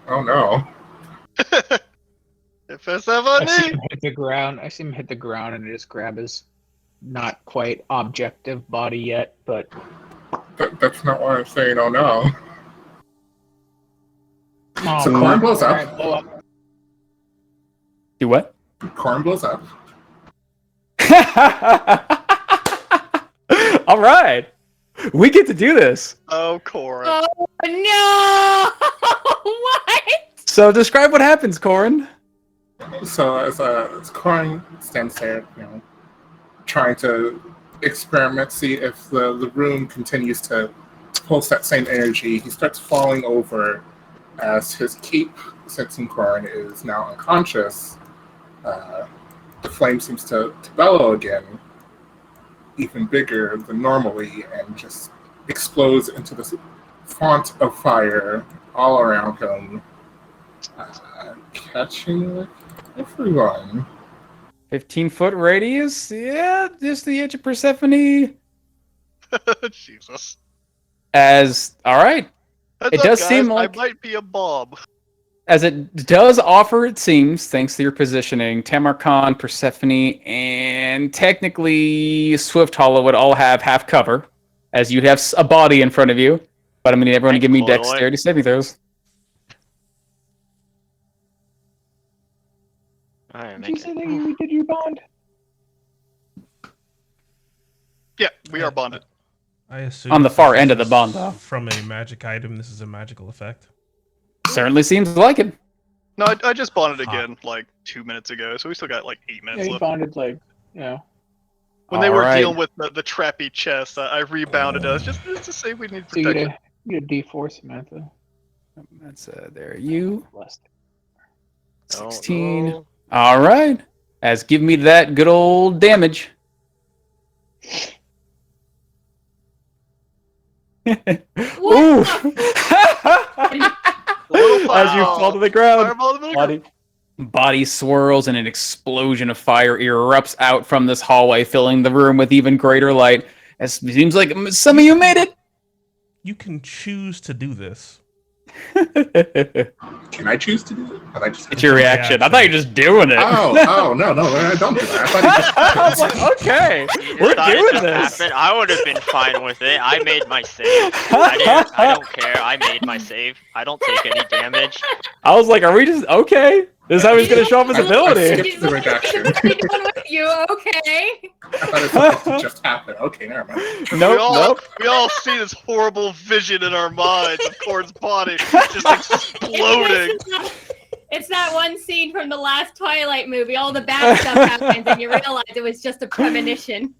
no. If it's ever I see him hit the ground and just grab his not quite objective body yet, but That's not why I'm saying oh no. Oh, So man. corn blows up. Alright, blow up. Do what? Corn blows up. All right. We get to do this. Oh, Corin. Oh no! What? So describe what happens, Corin. So as Corn stands there, trying to experiment, see if the room continues to pulse that same energy, he starts falling over as his cape, sensing Corn is now unconscious. The flame seems to bellow again, even bigger than normally, and just explodes into this font of fire all around him, catching everyone. 15-foot radius? Yeah, just the edge of Persephone. Jesus. All right. Heads It up, does guys, seem like- I might be a bomb. As it does offer, it seems, thanks to your positioning, Tamarcon, Persephone, and technically Swift Hollow would all have half cover, as you'd have a body in front of you. But I'm going to need everyone to give me Thankfully. dexterity saving throws. Alright, Did you make say it. that you redid your bond? Yeah, we are bonded. I assume On the since far this end of the is bond, though. From a magic item, this is a magical effect. Certainly seems like it. No, I just bonded again like 2 minutes ago, so we still got like 8 Yeah, minutes you left. bonded when When they were Alright. dealing with the trappy chest, I rebounded us just to say we need so you protection. get a D4, Samantha. That's there. You Blessed. 16. Oh, All right. As give me that good old damage. Ooh. Little As you fireball. fall to the ground. Fireball in the middle. Body swirls and an explosion of fire erupts out from this hallway, filling the room with even greater light. It seems like some of you made it. You can choose to do this. Can I choose to do it? But I just It's your reaction. I thought you were just doing it. Oh, no, I don't do that. I thought he just I was like, okay, You we're decided doing to this. happen. I would have been fine with it. I made my save. I don't care. I made my save. I don't take any damage. I was like, are we just okay? This is how he's gonna show off his I ability. skipped the redaction. What's going on with you? Okay. I thought it was supposed to just happen. Okay, never mind. Nope. We all see this horrible vision in our minds of Corn's body just exploding. It's that one scene from the last Twilight movie. All the bad stuff happens, and you realize it was just a premonition.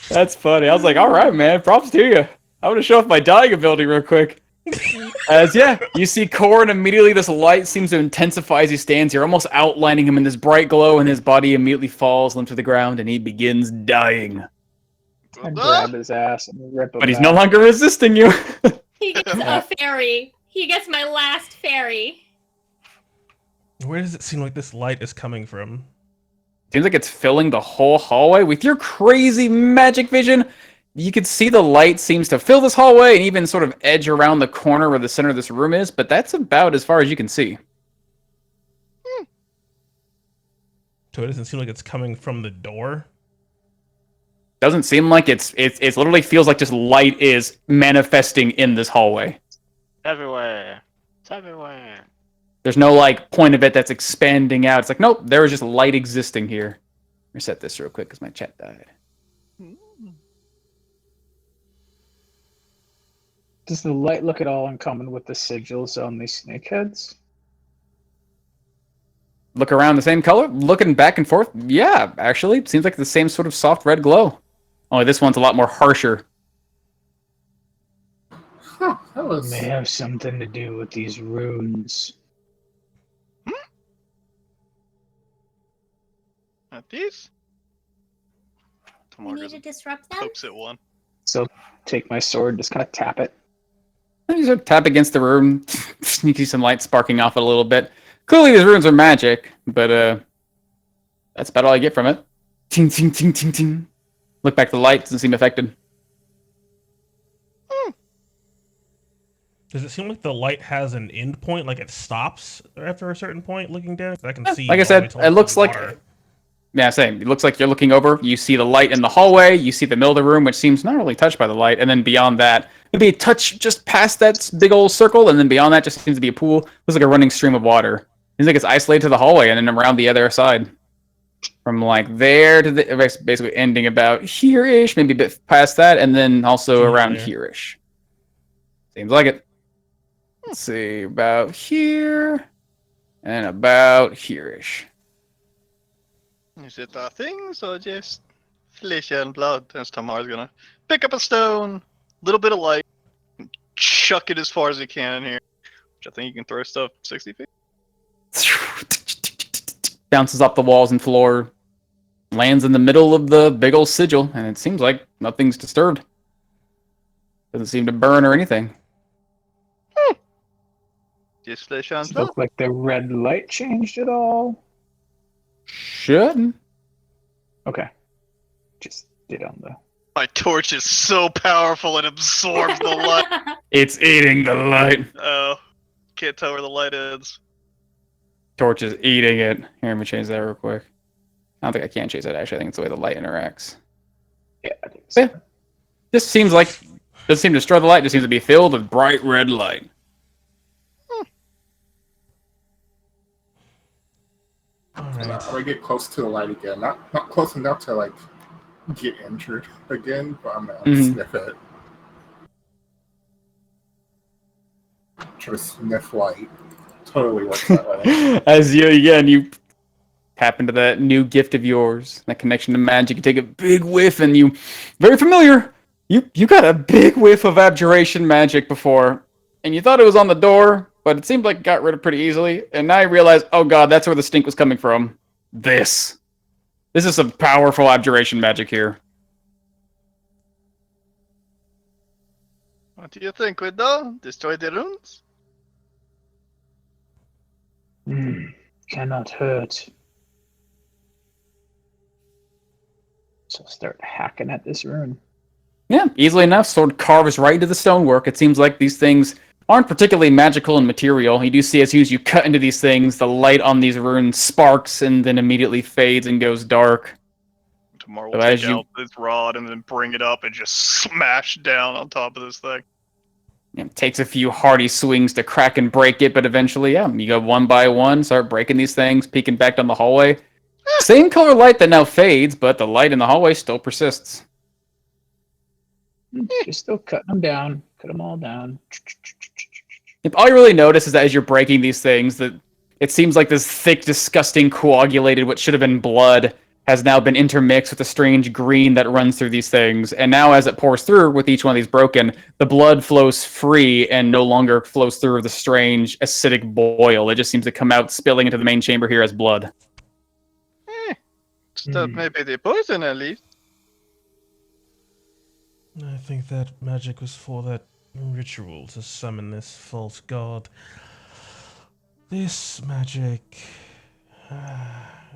That's funny. I was like, all right, man. Props to you. I want to show off my dying ability real quick. You see Corn immediately. This light seems to intensify as he stands here, almost outlining him in this bright glow, and his body immediately falls limp to the ground, and he begins dying. I grab his ass and rip him But he's back. no longer resisting you. He gets a fairy. He gets my last fairy. Where does it seem like this light is coming from? Seems like it's filling the whole hallway. With your crazy magic vision, you can see the light seems to fill this hallway and even sort of edge around the corner where the center of this room is, but that's about as far as you can see. So it doesn't seem like it's coming from the door. Doesn't seem like it's literally feels like just light is manifesting in this hallway. Everywhere. It's everywhere. There's no like point of it that's expanding out. It's like, nope, there is just light existing here. Reset this real quick because my chat died. Does the light look at all in common with the sigils on these snakeheads? Look around the same color, looking back and forth. Yeah, actually, it seems like the same sort of soft red glow. Only this one's a lot more harsher. Huh, that was... May have something to do with these runes. At these? We need Tamarga's to disrupt them. pokes at one. So take my sword, just kind of tap it. You sort of tap against the room, you see some light sparking off it a little bit. Clearly these runes are magic, but that's about all I get from it. Ting, ting, ting, ting, ting. Look back, the light doesn't seem affected. Does it seem like the light has an end point, like it stops after a certain point? Looking down, 'cause I can see. Like I all the said, way till it looks the like water. Yeah, same. It looks like you're looking over. You see the light in the hallway. You see the middle of the room, which seems not really touched by the light. And then beyond that, maybe a touch just past that big old circle. And then beyond that, just seems to be a pool. Looks like a running stream of water. Seems like it's isolated to the hallway and then around the other side. From like there to the basically ending about here-ish, maybe a bit past that, and then also around here-ish. Seems like it. Let's see, about here and about here-ish. Is it things or just flesh and blood? As Tamar's gonna pick up a stone, little bit of light, and chuck it as far as he can in here. Which I think you can throw stuff 60 feet. Bounces off the walls and floor, lands in the middle of the big old sigil, and it seems like nothing's disturbed. Doesn't seem to burn or anything. Just flesh and Does it blood. look like the red light changed at all? Shouldn't. Okay. Just did on the... My torch is so powerful it absorbs the light. It's eating the light. Oh, can't tell where the light is. Torch is eating it. Here, let me change that real quick. I don't think I can change that, actually. I think it's the way the light interacts. Yeah, I think so. Yeah. Just seems like... Doesn't seem to destroy the light. Just seems to be filled with bright red light. And I get close to the light again. Not close enough to like get injured again, but I'm gonna sniff it. Try to sniff light. Totally works that way. As you tap into that new gift of yours, that connection to magic, you take a big whiff, and you very familiar. You got a big whiff of abjuration magic before, and you thought it was on the door, but it seemed like it got rid of pretty easily. And now you realize, oh god, that's where the stink was coming from. This is some powerful abjuration magic here. What do you think, Widow? Destroy the runes? Cannot hurt. So start hacking at this rune. Yeah, easily enough. Sword carves right into the stonework. It seems like these things aren't particularly magical in material. You do see as soon as you cut into these things, the light on these runes sparks and then immediately fades and goes dark. Tomorrow we'll take out this rod and then bring it up and just smash down on top of this thing. It takes a few hearty swings to crack and break it, but eventually, yeah, you go one by one, start breaking these things, peeking back down the hallway. Same color light that now fades, but the light in the hallway still persists. You're still cutting them down. Cut them all down. All you really notice is that as you're breaking these things, that it seems like this thick, disgusting, coagulated, what should have been blood, has now been intermixed with a strange green that runs through these things. And now as it pours through with each one of these broken, the blood flows free and no longer flows through the strange acidic boil. It just seems to come out spilling into the main chamber here as blood. Stop maybe the poison at least. I think that magic was for that ritual to summon this false god. This magic...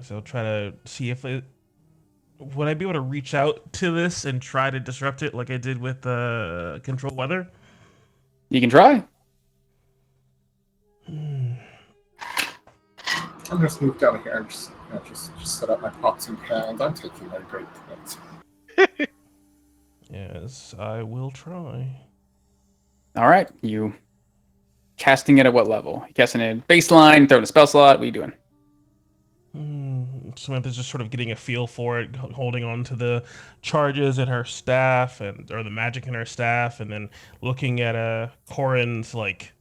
So I'll try to see if it... Would I be able to reach out to this and try to disrupt it like I did with Control Weather? You can try. I'm just moved down here and just set up my pots and pans. I'm taking my great points. Yes, I will try. Alright, you casting it at what level? You casting it baseline, throwing a spell slot, what are you doing? Samantha's just sort of getting a feel for it, holding on to the charges in her staff or the magic in her staff, and then looking at Corin's like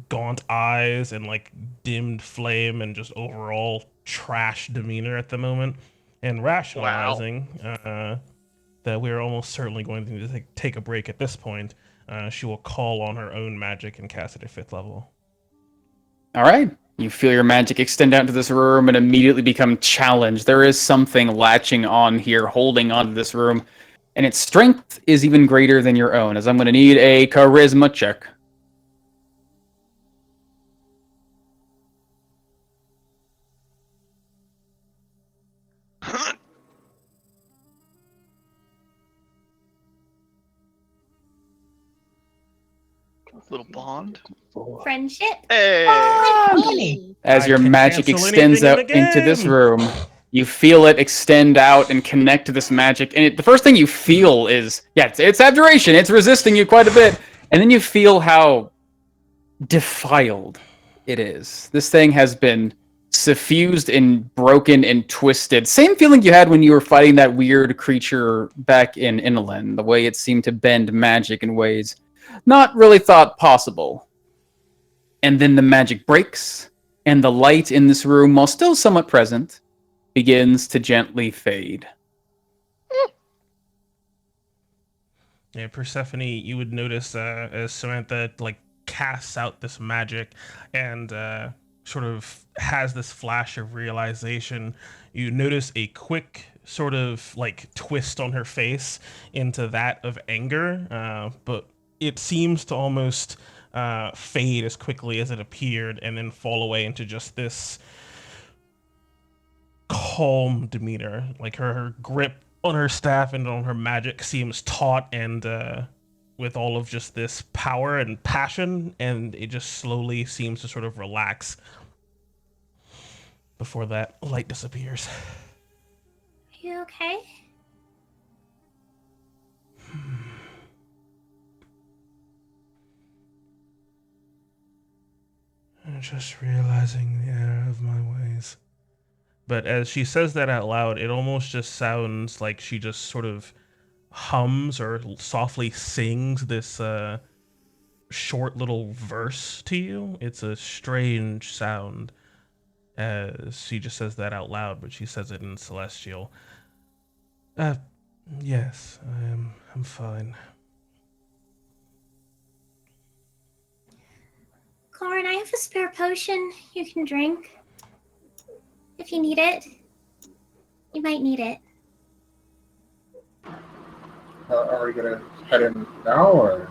gaunt eyes and like dimmed flame and just overall trash demeanor at the moment, and rationalizing that we're almost certainly going to take a break at this point. She will call on her own magic and cast it at 5th level. Alright. You feel your magic extend out into this room and immediately become challenged. There is something latching on here, holding onto this room, and its strength is even greater than your own, as I'm going to need a charisma check. Little bond. Friendship. Hey! As your magic extends out into this room, You feel it extend out and connect to this magic, and the first thing you feel is, it's abjuration. It's resisting you quite a bit, and then you feel how defiled it is. This thing has been suffused and broken and twisted. Same feeling you had when you were fighting that weird creature back in Inland, the way it seemed to bend magic in ways not really thought possible. And then the magic breaks, and the light in this room, while still somewhat present, begins to gently fade. Yeah, Persephone, you would notice as Samantha like casts out this magic and sort of has this flash of realization. You notice a quick sort of like twist on her face into that of anger, but it seems to almost fade as quickly as it appeared and then fall away into just this calm demeanor. Like her grip on her staff and on her magic seems taut and with all of just this power and passion, and it just slowly seems to sort of relax before that light disappears. Are you okay? I'm just realizing the error of my ways. But as she says that out loud, it almost just sounds like she just sort of hums or softly sings this short little verse to you. It's a strange sound as she just says that out loud, but she says it in Celestial. Yes, I'm fine. Corin, I have a spare potion you can drink. If you need it. You might need it. Are we gonna head in now, or?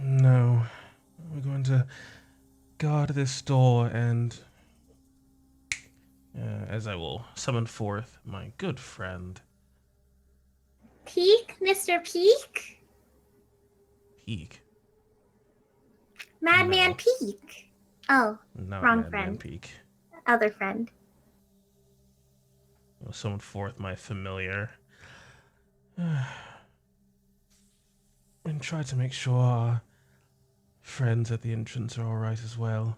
No. We're going to guard this door and as I will summon forth my good friend. Peak? Mr. Peak? Peak. Madman No. Peak. Oh, Not wrong Madman friend. Peak. Other friend. I will summon forth my familiar. And try to make sure our friends at the entrance are alright as well.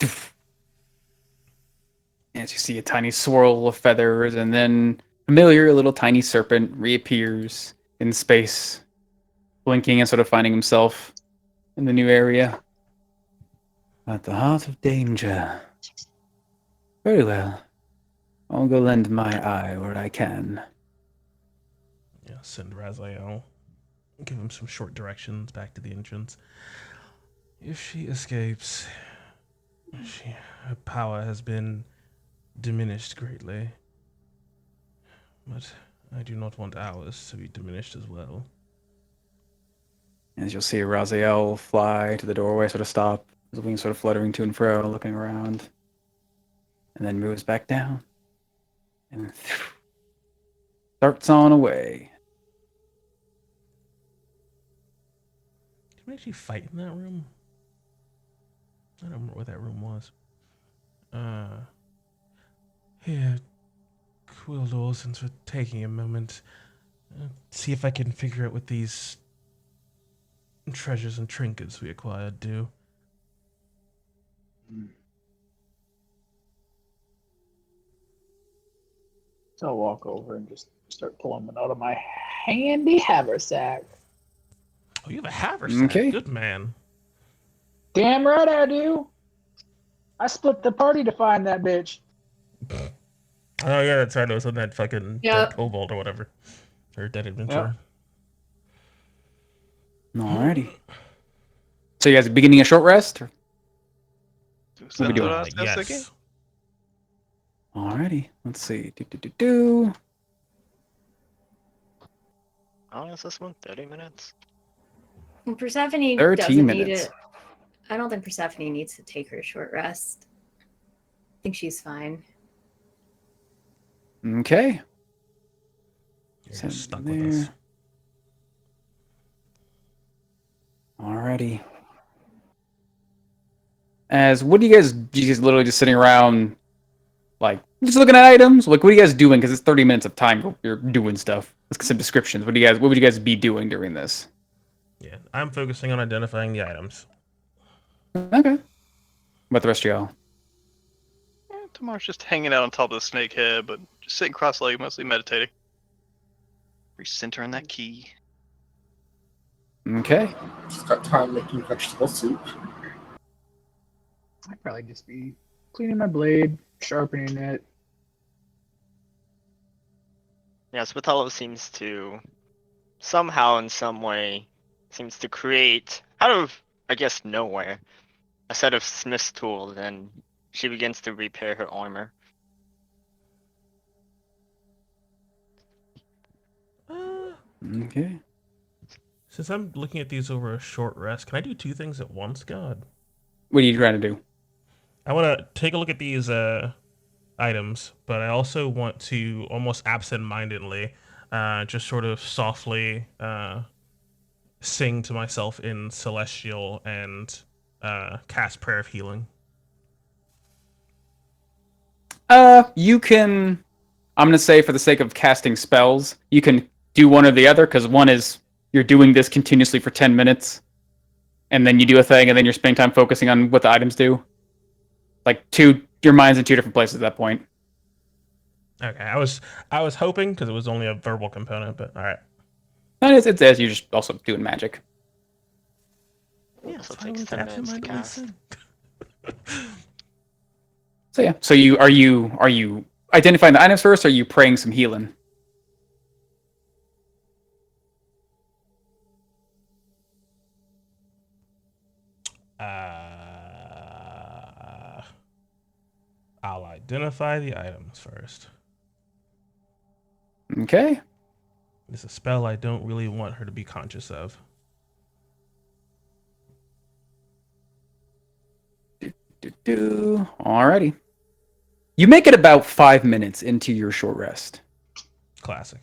As you see a tiny swirl of feathers, and then familiar little tiny serpent reappears in space, blinking and sort of finding himself in the new area. At the heart of danger. Very well. I'll go lend my eye where I can. Yeah, send Raziel. Give him some short directions back to the entrance. If she escapes, her power has been diminished greatly. But I do not want ours to be diminished as well. As you'll see Raziel fly to the doorway, sort of stop, his wings sort of fluttering to and fro, looking around, and then moves back down, and starts on away. Did we actually fight in that room? I don't remember what that room was. Here, Quildor, since we're taking a moment, see if I can figure out what these treasures and trinkets we acquired do. So I'll walk over and just start pulling one out of my handy haversack. Oh, you have a haversack. Okay. Good man. Damn right I do. I split the party to find that bitch. Oh yeah, that's right. It was on that fucking Yep. dead kobold or whatever, or dead adventurer. Alrighty. So you guys are beginning a short rest? Or? Is What are we that doing? what I was gonna say again? Yes. Alrighty. Let's see. Do. How long is this one? 30 minutes? And Persephone 13 doesn't minutes. need it. I don't think Persephone needs to take her short rest. I think she's fine. Okay. You're Send just stuck them with us. there. Alrighty. As what do you guys literally just sitting around Like, just looking at items? Like, what are you guys doing? Because it's 30 minutes of time you're doing stuff. Let's get some descriptions. What would you guys be doing during this? Yeah, I'm focusing on identifying the items. Okay. What about the rest of y'all? Tamar's just hanging out on top of the snake head, but just sitting cross-legged, mostly meditating. Recentering that key. Okay. Just got time making vegetable soup. I'd probably just be cleaning my blade, sharpening it. Yeah, Spitalo seems to somehow in some way seems to create out of I guess nowhere a set of smith's tools, and she begins to repair her armor. Okay. Since I'm looking at these over a short rest, can I do two things at once, God? What are you trying to do? I want to take a look at these items, but I also want to almost absent-mindedly just sort of softly sing to myself in Celestial and cast Prayer of Healing. You can... I'm going to say for the sake of casting spells, you can do one or the other, because one is you're doing this continuously for 10 minutes, and then you do a thing, and then you're spending time focusing on what the items do. Like, your mind's in two different places at that point. Okay, I was hoping, because it was only a verbal component, but all right. And it's as you just also doing magic. Yeah, So it so takes 10 minutes to cast. So yeah. So are you identifying the items first, or are you praying some healing? I'll identify the items first. Okay. It's a spell I don't really want her to be conscious of. Alrighty. You make it about 5 minutes into your short rest Classic.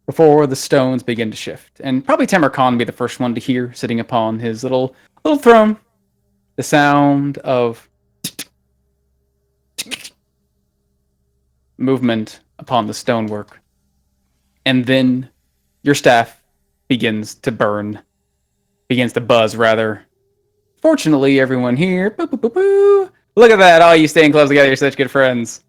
before the stones begin to shift, and probably Tamarkan will be the first one to hear, sitting upon his little throne, the sound of movement upon the stonework, and then your staff begins to buzz rather. Fortunately, everyone here, look at that, all you staying close together, you're such good friends.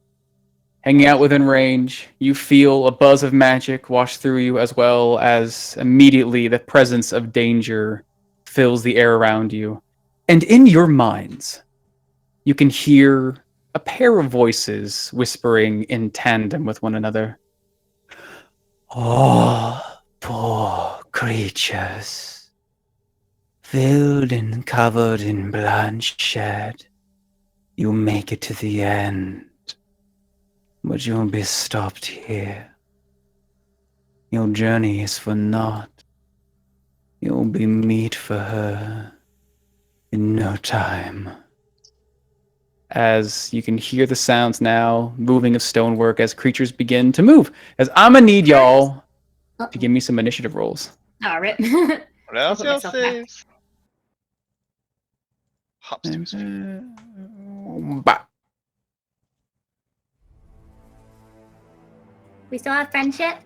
Hanging out within range, you feel a buzz of magic wash through you, as well as immediately the presence of danger fills the air around you. And in your minds, you can hear a pair of voices whispering in tandem with one another. Oh, poor creatures, filled and covered in bloodshed. You make it to the end, but you'll be stopped here. Your journey is for naught. You'll be meat for her in no time. As you can hear the sounds now, moving of stonework as creatures begin to move. As I'm gonna need y'all to give me some initiative rolls. All right. What else put y'all myself back. saves? Hops to his feet. Bah. We still have friendship?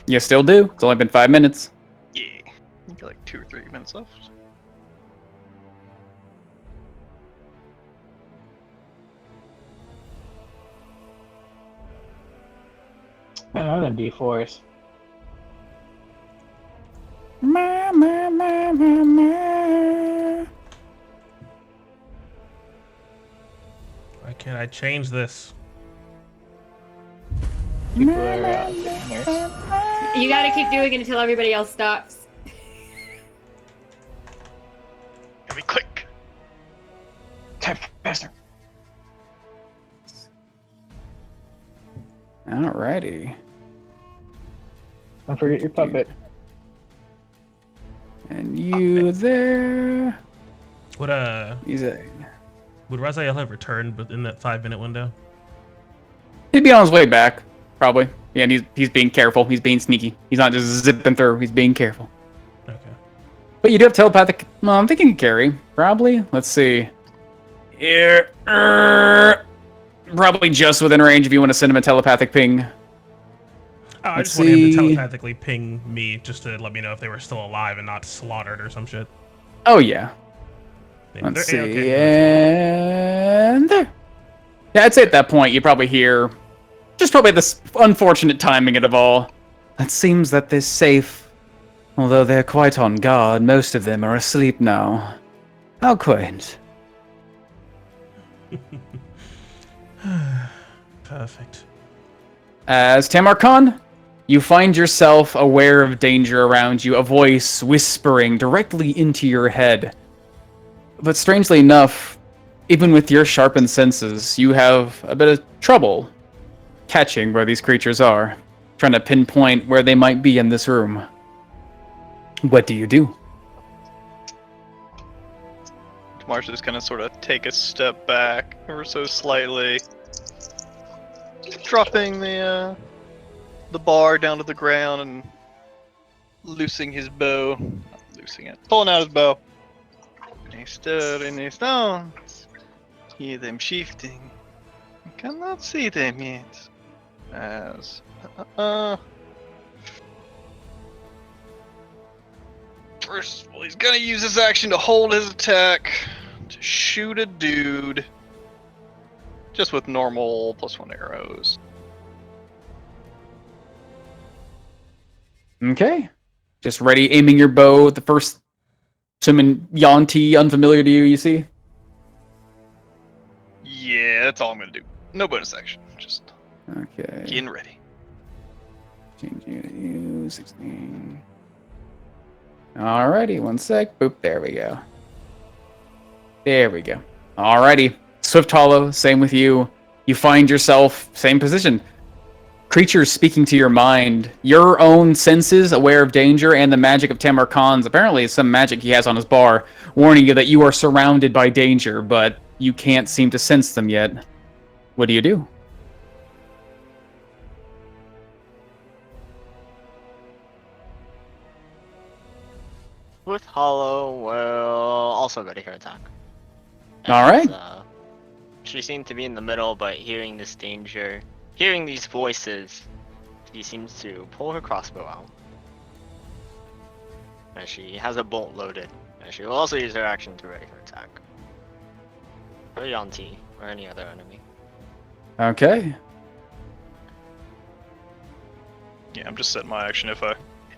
You still do. It's only been 5 minutes. Yeah. You got like 2 or 3 minutes left. Another D4s. Why can't I change this? People are getting there. You gotta keep doing it until everybody else stops. Gotta be quick. Type faster. Alrighty. Don't forget your puppet. And you there. Would Raziel have returned within that 5-minute window? He'd be on his way back, probably. Yeah, and he's being careful. He's being sneaky. He's not just zipping through. He's being careful. Okay. But you do have telepathic. Well, I'm thinking carry, probably. Let's see. Here. probably just within range if you want to send him a telepathic ping. I Let's just wanted him to see. telepathically ping me just to let me know if they were still alive and not slaughtered or some shit. Oh, yeah. Yeah, Let's they're- see. okay, that's And there. Yeah, I'd say at that point you probably hear just probably this unfortunate timing of it all. It seems that they're safe. Although they're quite on guard, most of them are asleep now. How quaint. Perfect. As Tamarkan, you find yourself aware of danger around you, a voice whispering directly into your head. But strangely enough, even with your sharpened senses, you have a bit of trouble catching where these creatures are, trying to pinpoint where they might be in this room. What do you do? Marsha's gonna sort of take a step back, ever so slightly, dropping the bar down to the ground and loosing his bow. Not loosing it. Pulling out his bow. They stood in their stones. Hear them shifting. I cannot see them yet. As first, well, he's gonna use his action to hold his attack to shoot a dude. Just with normal +1 arrows. Okay. Just ready, aiming your bow at the first, assuming Yanti, unfamiliar to you, you see? Yeah, that's all I'm gonna do. No bonus action. Just Okay. getting ready. Change you to you, 16. Alrighty, one sec. Boop, there we go. There we go. Alrighty. Swift Hollow, same with you. You find yourself, same position. Creatures speaking to your mind, your own senses aware of danger, and the magic of Tamarkan's, apparently some magic he has on his bar, warning you that you are surrounded by danger, but you can't seem to sense them yet. What do you do? With Hollow will also go to her attack. Alright. She seemed to be in the middle, but hearing this danger, hearing these voices, she seems to pull her crossbow out. And she has a bolt loaded. And she will also use her action to ready her attack. For Yanti, or any other enemy. Okay. Yeah, I'm just setting my action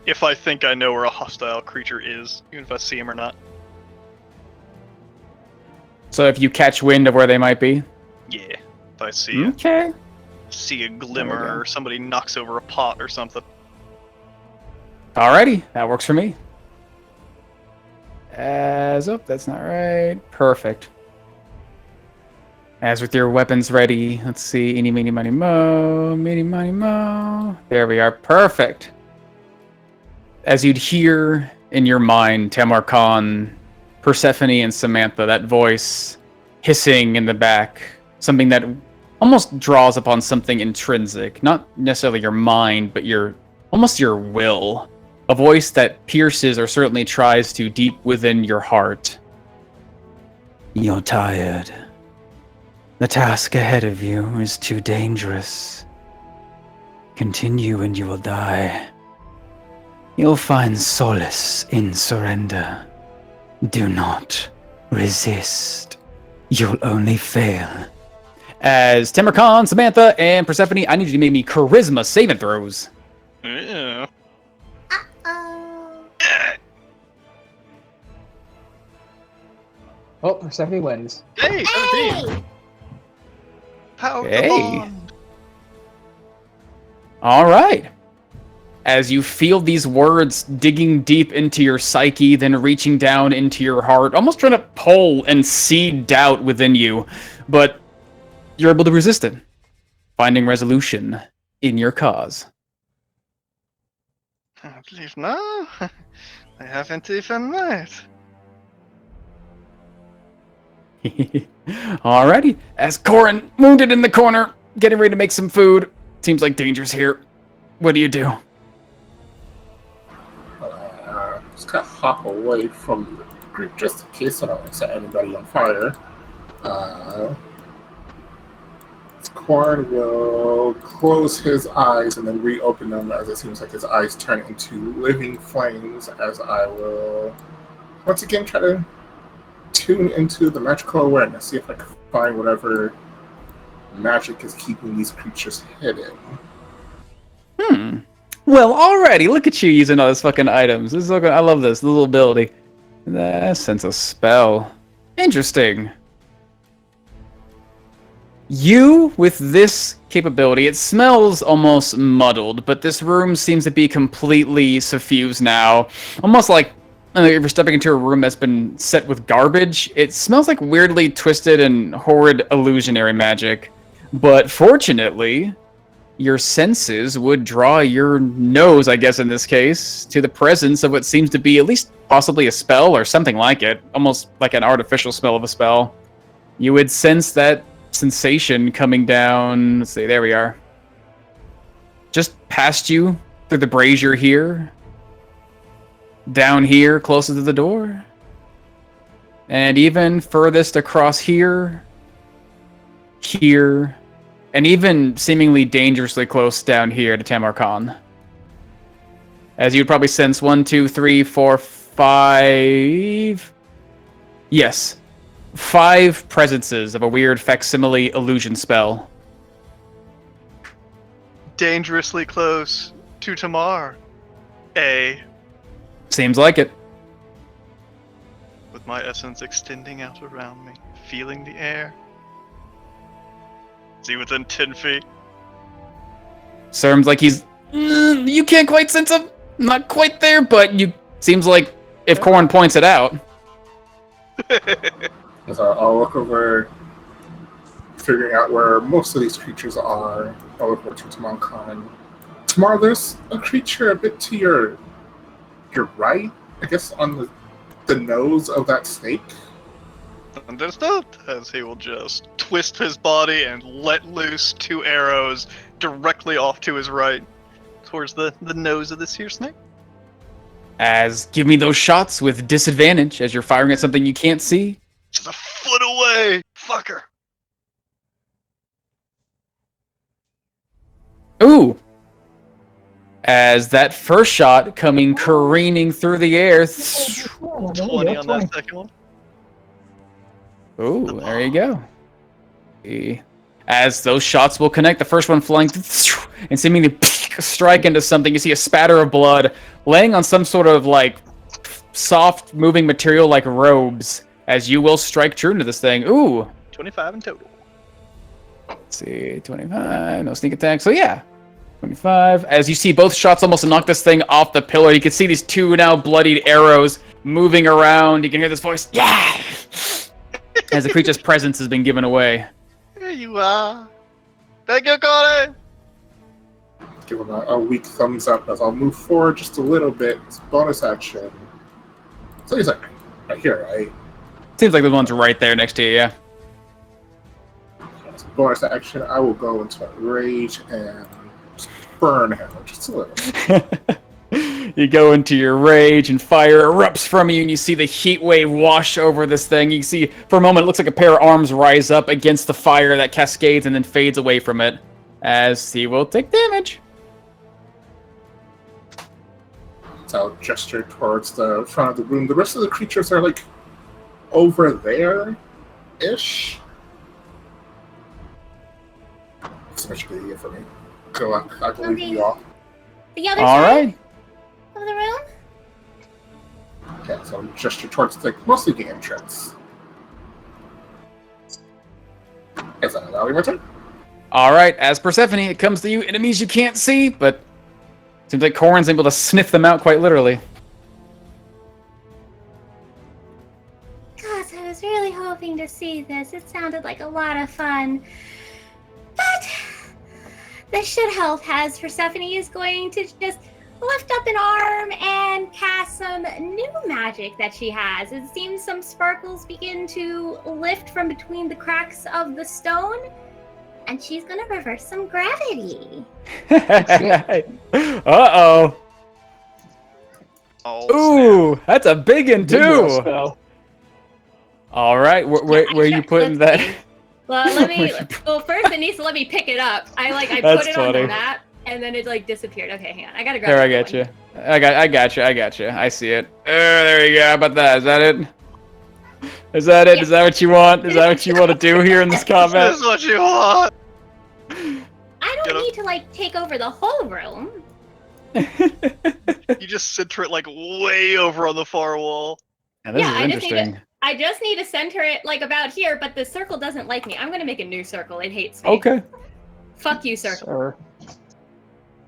if I think I know where a hostile creature is, even if I see him or not. So if you catch wind of where they might be? Yeah, if I see Okay. see a There we glimmer go. or somebody knocks over a pot or something. Alrighty, that works for me. That's not right. Perfect. As with your weapons ready, let's see. Eeny, meeny, miny, mo. Meeny, miny, mo. There we are. Perfect. As you'd hear in your mind, Tamarkan, Persephone, and Samantha, that voice hissing in the back, something that almost draws upon something intrinsic, not necessarily your mind, but almost your will. A voice that pierces or certainly tries to deep within your heart. You're tired. The task ahead of you is too dangerous. Continue and you will die. You'll find solace in surrender. Do not resist. You'll only fail. As Tamarkan, Samantha, and Persephone, I need you to make me charisma saving throws. Yeah. Oh. Oh, Persephone wins. Hey, 17! Hey! Power Hey. the bond! All right. As you feel these words digging deep into your psyche, then reaching down into your heart, almost trying to pull and seed doubt within you, but you're able to resist it, finding resolution in your cause. I believe no. I haven't even met. Alrighty. As Corin, wounded in the corner, getting ready to make some food. Seems like danger's here. What do you do? Just kind of hop away from the group just in case I don't set anybody on fire. Corn will close his eyes and then reopen them as it seems like his eyes turn into living flames. As I will once again try to tune into the magical awareness, see if I can find whatever magic is keeping these creatures hidden. Well, alrighty, look at you using all these fucking items. This is looking, I love this little ability. Sense of spell. Interesting. You, with this capability, it smells almost muddled, but this room seems to be completely suffused now. Almost like if you're stepping into a room that's been set with garbage, it smells like weirdly twisted and horrid illusionary magic. But fortunately, your senses would draw your nose, I guess in this case, to the presence of what seems to be at least possibly a spell or something like it, almost like an artificial smell of a spell. You would sense that sensation coming down. Let's see, there we are. Just past you, through the brazier here. Down here, closer to the door. And even furthest across here. Here. And even seemingly dangerously close down here to Tamarkan. As you'd probably sense 1, 2, 3, 4, 5... Yes. 5 presences of a weird facsimile illusion spell. Dangerously close to Tamar. Seems like it. With my essence extending out around me, feeling the air. Is he within 10 feet? Seems like he's... you can't quite sense him. Not quite there, but you... Seems like if Corn points it out. So I'll look over, figuring out where most of these creatures are. I'll look over to Tamarkan. Tamar, there's a creature a bit to your right, I guess, on the nose of that snake. Understood. As he will just twist his body and let loose 2 arrows directly off to his right, towards the nose of this here snake. As give me those shots with disadvantage as you're firing at something you can't see. Just a foot away, fucker. Ooh. As that first shot coming careening through the air. 20 on that second one. Ooh, there you go. As those shots will connect, the first one flying and seemingly strike into something. You see a spatter of blood laying on some sort of like soft moving material like robes as you will strike true into this thing. Ooh. 25 in total. Let's see, 25, no sneak attack. So yeah, 25. As you see both shots almost knock this thing off the pillar. You can see these 2 now bloodied arrows moving around. You can hear this voice, yeah! As the creature's presence has been given away. Here you are. Thank you, Cody. Give him a weak thumbs up as I'll move forward just a little bit. It's bonus action. So he's like, right here, right? Seems like the one's right there next to you, yeah. As bonus action, I will go into a rage and burn him just a little. You go into your rage and fire erupts from you and you see the heat wave wash over this thing. You see, for a moment, it looks like a pair of arms rise up against the fire that cascades and then fades away from it as he will take damage. So I'll gesture towards the front of the room. The rest of the creatures are like over there-ish. It's much easier for me. So I will leave you all. The other All side right. of the room? Yeah, so I'll gesture towards mostly the entrance. Is that my turn? All right, as Persephone, it comes to you. Enemies you can't see, but seems like Corrin's able to sniff them out quite literally. Gosh, I was really hoping to see this. It sounded like a lot of fun. But this should help, as Persephone is going to just lift up an arm and cast some new magic that she has. It seems some sparkles begin to lift from between the cracks of the stone, and she's gonna reverse some gravity. Uh-oh. Ooh, that's a big one, too. All right, where are you putting that? Well, let me. Well, first it needs to let me pick it up. I That's put it on funny. the map, and then it like disappeared. Okay, hang on. I gotta grab. There, I another got one. you. I got you. I see it. There you go. How about that? Is that it? Is that it? Yeah. Is that what you want? Is that what you want to do here in this combat? This is what you want. I don't Get up. need to like take over the whole room. You just center it like way over on the far wall. Yeah, this Yeah, is I just need interesting. I just need to center it like about here, but the circle doesn't like me. I'm gonna make a new circle. It hates me. Okay. Fuck you, circle. Sir.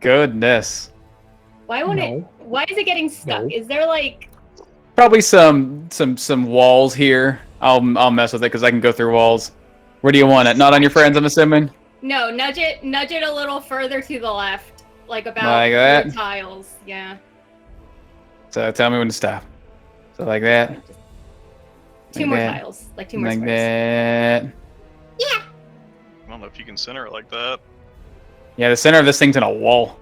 Goodness. Why won't it? No. Why is it getting stuck? No. Is there like? Probably some walls here. I'll mess with it because I can go through walls. Where do you want it? Not on your friends, I'm assuming. No, nudge it a little further to the left, like about Like that? 4 tiles. Yeah. So tell me when to stop. So like that. Just 2 Like more that. tiles, like 2 more Like squares. that. I don't know if you can center it like that. Yeah, the center of this thing's in a wall.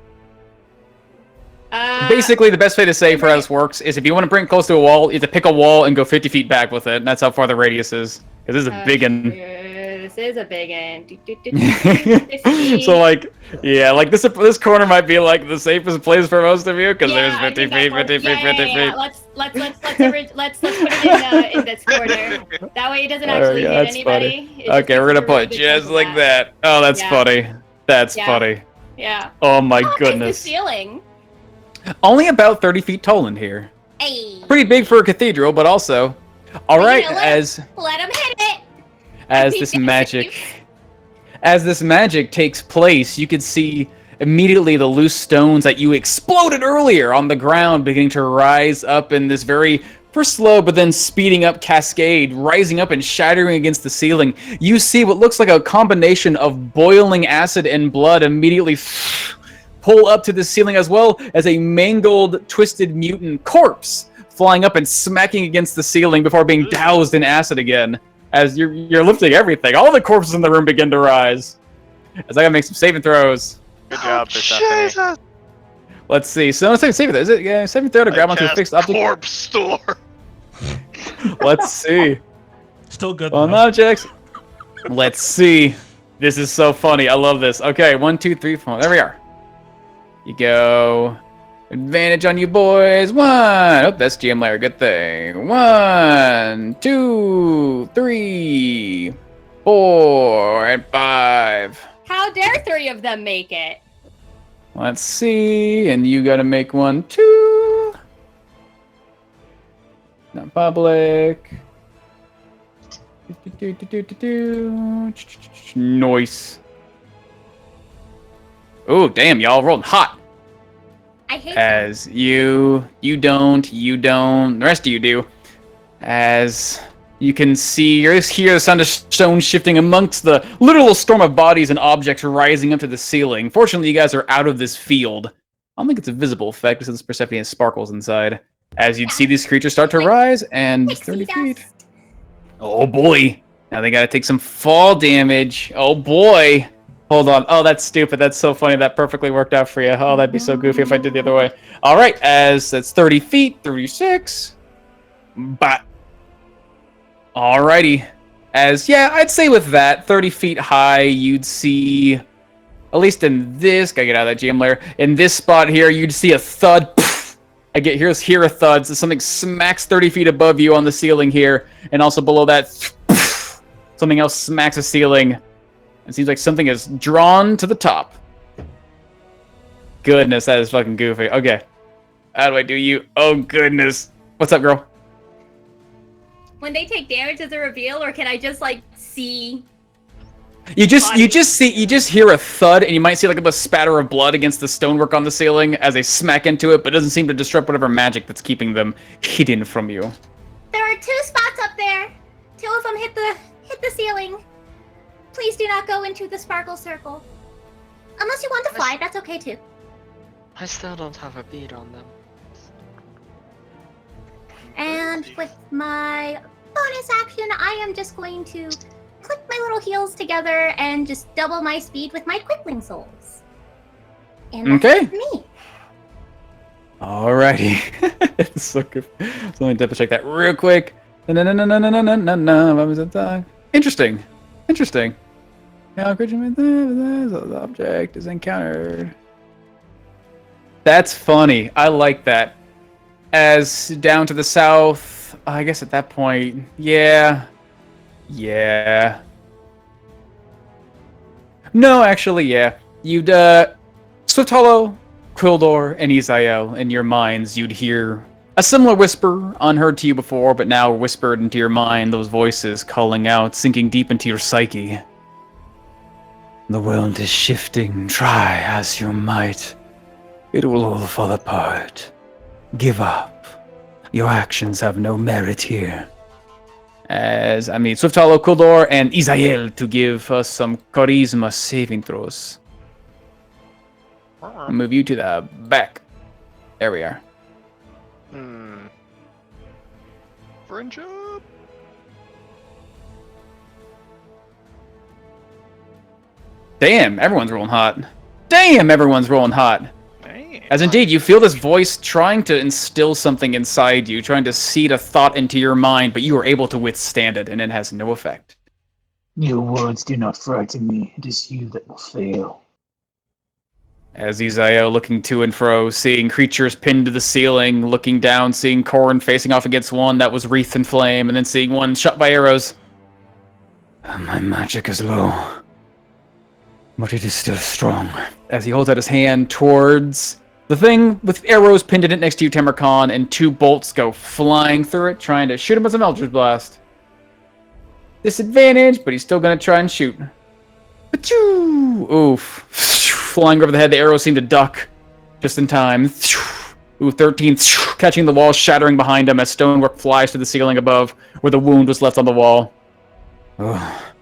Uh, Basically, the best way to say for how this works is if you want to bring it close to a wall, you have to pick a wall and go 50 feet back with it. And that's how far the radius is. Because this is a big one. This is a big one. 50. So like, yeah, like this corner might be like the safest place for most of you because Yeah, I there's 50 think feet, that 50 feet, works. 50 feet. Let's put it in this corner. That way it doesn't actually yeah, hit that's anybody. funny. It just Okay, we're gives gonna us a really put good just chunk of like that. Oh, that's Yeah. funny. That's Yeah. funny. Yeah. Oh my Oh, goodness. it's the ceiling. Only about 30 feet tall in here. Hey. Pretty big for a cathedral, but also. All You right, know, as Let him hit it. this magic takes place, you can see immediately the loose stones that you exploded earlier on the ground beginning to rise up in this very first slow but then speeding up cascade, rising up and shattering against the ceiling. You see what looks like a combination of boiling acid and blood immediately pull up to the ceiling, as well as a mangled, twisted mutant corpse flying up and smacking against the ceiling before being doused in acid again. As you're lifting everything, all the corpses in the room begin to rise. As I gotta make some saving throws. Good job, Persephone. Let's see. So no saving throw. Is it? Yeah, saving throw to grab onto a Cast fixed object. corpse store. Let's see. Still good. On though. objects. Let's see. This is so funny. I love this. Okay, 1, 2, 3, 4. There we are. You go. Advantage on you boys. 1. Oh, that's GM layer. Good thing. 1, 2, 3, 4, and 5. How dare 3 of them make it? Let's see. And you gotta make 1, 2. Not public. Nice. Oh, damn, y'all rolling hot. I hate As you don't, the rest of you do. As you can see, you hear the sound of stone shifting amongst the literal storm of bodies and objects rising up to the ceiling. Fortunately, you guys are out of this field. I don't think it's a visible effect since Persephone has sparkles inside. As you'd see these creatures start to rise, and pixie 30 feet. dust. Oh boy. Now they gotta take some fall damage. Oh boy. Hold on. Oh, that's stupid. That's so funny. That perfectly worked out for you. Oh, that'd be so goofy if I did the other way. All right, as that's 30 feet, 36. But. Alrighty. As, yeah, I'd say with that, 30 feet high, you'd see, at least in this, gotta get out of that GM layer, in this spot here, you'd see a thud. Hear a thud, so something smacks 30 feet above you on the ceiling here, and also below that, something else smacks the ceiling. It seems like something is drawn to the top. Goodness, that is fucking goofy. Okay. How do I do you? Oh, goodness. What's up, girl? When they take damage as a reveal, or can I just like see? You just hear a thud, and you might see like a spatter of blood against the stonework on the ceiling as they smack into it, but it doesn't seem to disrupt whatever magic that's keeping them hidden from you. There are 2 spots up there. 2 of them hit the ceiling. Please do not go into the sparkle circle. Unless you want to fly, that's okay too. I still don't have a bead on them. And with my bonus action, I am just going to click my little heels together and just double my speed with my Quickling Souls. And that's Okay. it for me. Alrighty. It's so good. So let me double check that real quick. No. What was that? Interesting. Interesting. Now, the object is encountered. That's funny. I like that. As down to the south, I guess at that point, yeah. No, actually, yeah. You'd, Swift Hollow, Quildor, and Isael, in your minds, you'd hear a similar whisper, unheard to you before, but now whispered into your mind, those voices calling out, sinking deep into your psyche. The world is shifting, try as you might. It will all fall apart. Give up. Your actions have no merit here. Swift Hollow, Quildor, and Isael to give us some charisma saving throws. I'll move you to the back. There we are. Friendship. Damn, everyone's rolling hot. As indeed, you feel this voice trying to instill something inside you, trying to seed a thought into your mind, but you are able to withstand it, and it has no effect. Your words do not frighten me. It is you that will fail. As Isael looking to and fro, seeing creatures pinned to the ceiling, looking down, seeing Korn facing off against one that was wreathed in flame, and then seeing one shot by arrows. My magic is low, but it is still strong. As he holds out his hand towards the thing with arrows pinned in it next to you, Tamarkan, and 2 bolts go flying through it, trying to shoot him with an Eldritch Blast. Disadvantage, but he's still going to try and shoot. Achoo! Oof. Flying over the head, the arrows seem to duck just in time. Ooh, 13, catching the wall, shattering behind him as stonework flies to the ceiling above, where the wound was left on the wall. Oh.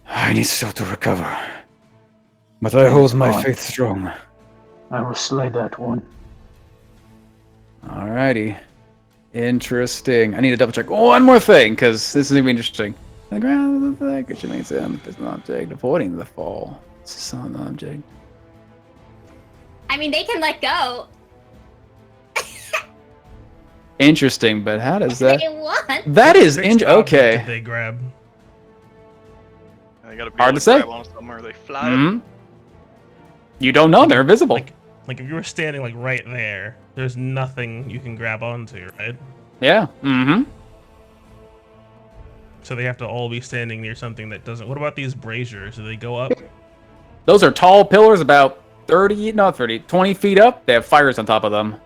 I need still to recover. But I hold my faith strong. I will slay that one. Alrighty. Interesting. I need to double check one more thing, because this is going to be interesting. The ground of the thing, which means an object, avoiding the fall. It's a an object. I mean, they can let go. Interesting, but how does that... They want. That is... Which object okay. did they grab? They gotta be Hard able to say. grab on somewhere they fly. Mm-hmm. You don't know, they're invisible. Like if you were standing like right there, there's nothing you can grab onto, right? Yeah. Mm-hmm. So they have to all be standing near something that doesn't. What about these braziers? Do they go up? Those are tall pillars about 20 feet up. They have fires on top of them.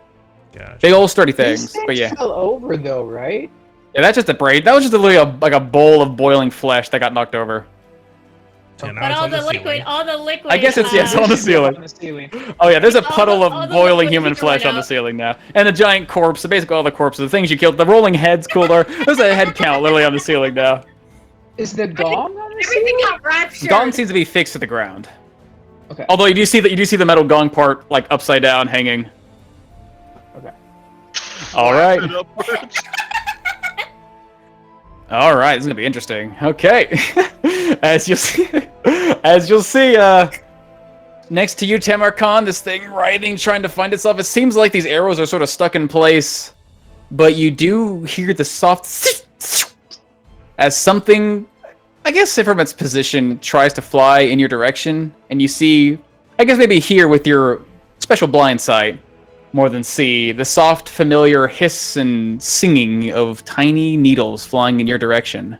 Gotcha. Big old sturdy These things. But yeah. fell over though, right? Yeah, that's just a braid. That was just literally like a bowl of boiling flesh that got knocked over. Yeah, now But it's all on the ceiling. liquid, all the liquid. I guess it's yes on the On ceiling. the ceiling. Oh yeah, there's a All puddle the- all of the boiling liquid human keep going flesh on the up. ceiling now, and a giant corpse. So basically, all the corpses, the things you killed, the rolling heads, cooler. There's a head count literally on the ceiling now. Is the gong on the Everything ceiling? got raptured. Gong seems to be fixed to the ground. Okay. Although you do see the metal gong part like upside down, hanging. Okay. All right. Blast it upwards. All right, this is gonna be interesting. Okay, as you'll see, next to you, Tamarkan, this thing writhing, trying to find itself. It seems like these arrows are sort of stuck in place, but you do hear the soft as something, I guess, from its position, tries to fly in your direction, and you see, I guess maybe here with your special blind sight, more than see, the soft, familiar hiss and singing of tiny needles flying in your direction.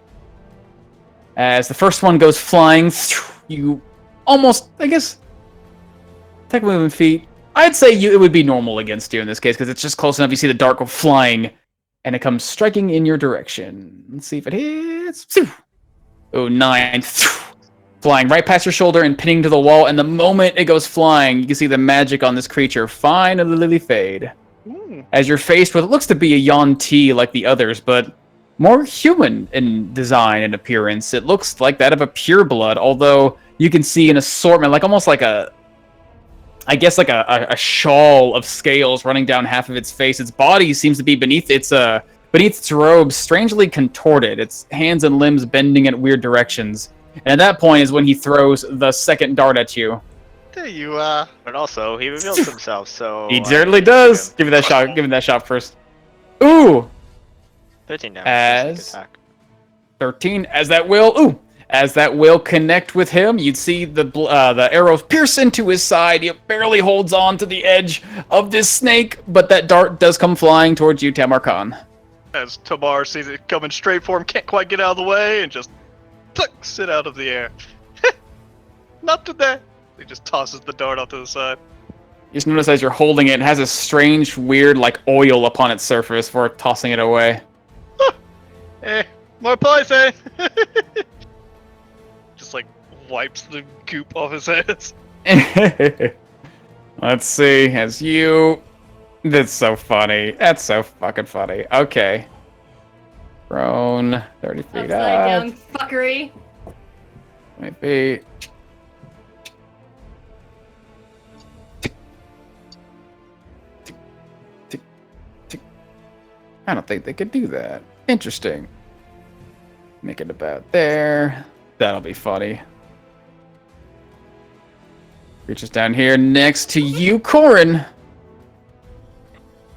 As the first one goes flying, you almost, I guess, technically moving feet. I'd say it would be normal against you in this case, because it's just close enough. You see the dart go flying, and it comes striking in your direction. Let's see if it hits. Oh, 9. Flying right past your shoulder and pinning to the wall, and the moment it goes flying, you can see the magic on this creature finally fade. As you're faced with what looks to be a Yuan-Ti like the others, but more human in design and appearance. It looks like that of a pureblood, although you can see an assortment, like almost like a shawl of scales running down half of its face. Its body seems to be beneath its robe, strangely contorted, its hands and limbs bending at weird directions. And at that point is when he throws the second dart at you. There you But also, he reveals himself, so... He I certainly can does! shoot him. Give me that shot. Give me that shot first. Ooh! 13 damage. As- Attack. 13, as that will. Ooh! As that will connect with him, you'd see the arrows pierce into his side. He barely holds on to the edge of this snake, but that dart does come flying towards you, Tamarkan. As Tamar sees it coming straight for him, can't quite get out of the way, and just plucks it out of the air. Not today. He just tosses the dart off to the side. You just notice as you're holding it, it has a strange, weird, like, oil upon its surface for tossing it away. More poison! Just, like, wipes the goop off his hands. Let's see, as you... That's so funny. That's so fucking funny. Okay. Prone, 30 feet Upside up. down fuckery. Maybe. I don't think they could do that. Interesting. Make it about there. That'll be funny. Reaches down here next to you, Corin.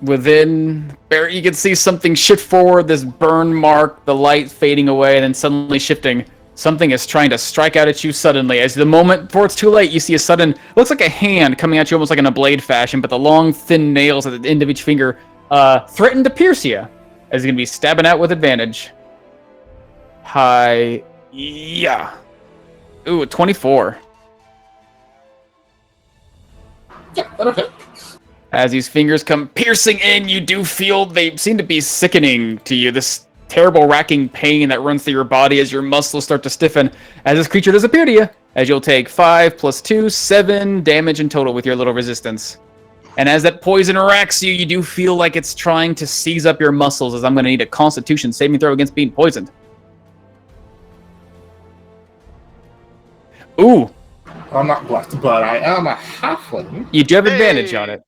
Within, you can see something shift forward, this burn mark, the light fading away, and then suddenly shifting. Something is trying to strike out at you suddenly. As the moment before it's too late, you see a sudden, looks like a hand coming at you almost like in a blade fashion, but the long, thin nails at the end of each finger threaten to pierce you. As he's going to be stabbing out with advantage. Hi. Yeah. Ooh, a 24. Yeah, that'll hit. As these fingers come piercing in, you do feel they seem to be sickening to you. This terrible racking pain that runs through your body as your muscles start to stiffen. As this creature does appear to you, as you'll take 5 + 2, 7 damage in total with your little resistance. And as that poison racks you, you do feel like it's trying to seize up your muscles, as I'm going to need a Constitution saving throw against being poisoned. Ooh. I'm not blessed, but I am a halfling. You do have advantage on it.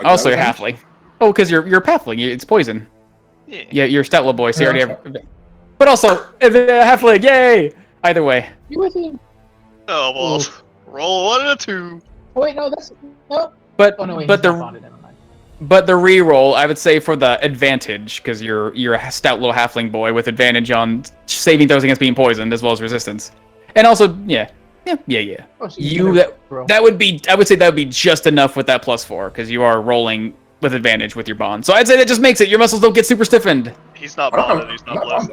Also, you're halfling. Oh, because you're a halfling. It's poison. Yeah, you're a stout little boy, so you already have... But also, halfling, yay! Either way. You with him? Oh, well, roll 1 and a 2. Oh, wait, no, that's... No. But, Oh, no, wait, but he's not the... bonded, never mind. But the re-roll, I would say for the advantage, because you're a stout little halfling boy with advantage on saving throws against being poisoned as well as resistance, and also Oh, so that would be, I would say that would be just enough with that +4 because you are rolling with advantage with your bond. So I'd say that just makes it. Your muscles don't get super stiffened. He's not bonded. He's not blessed.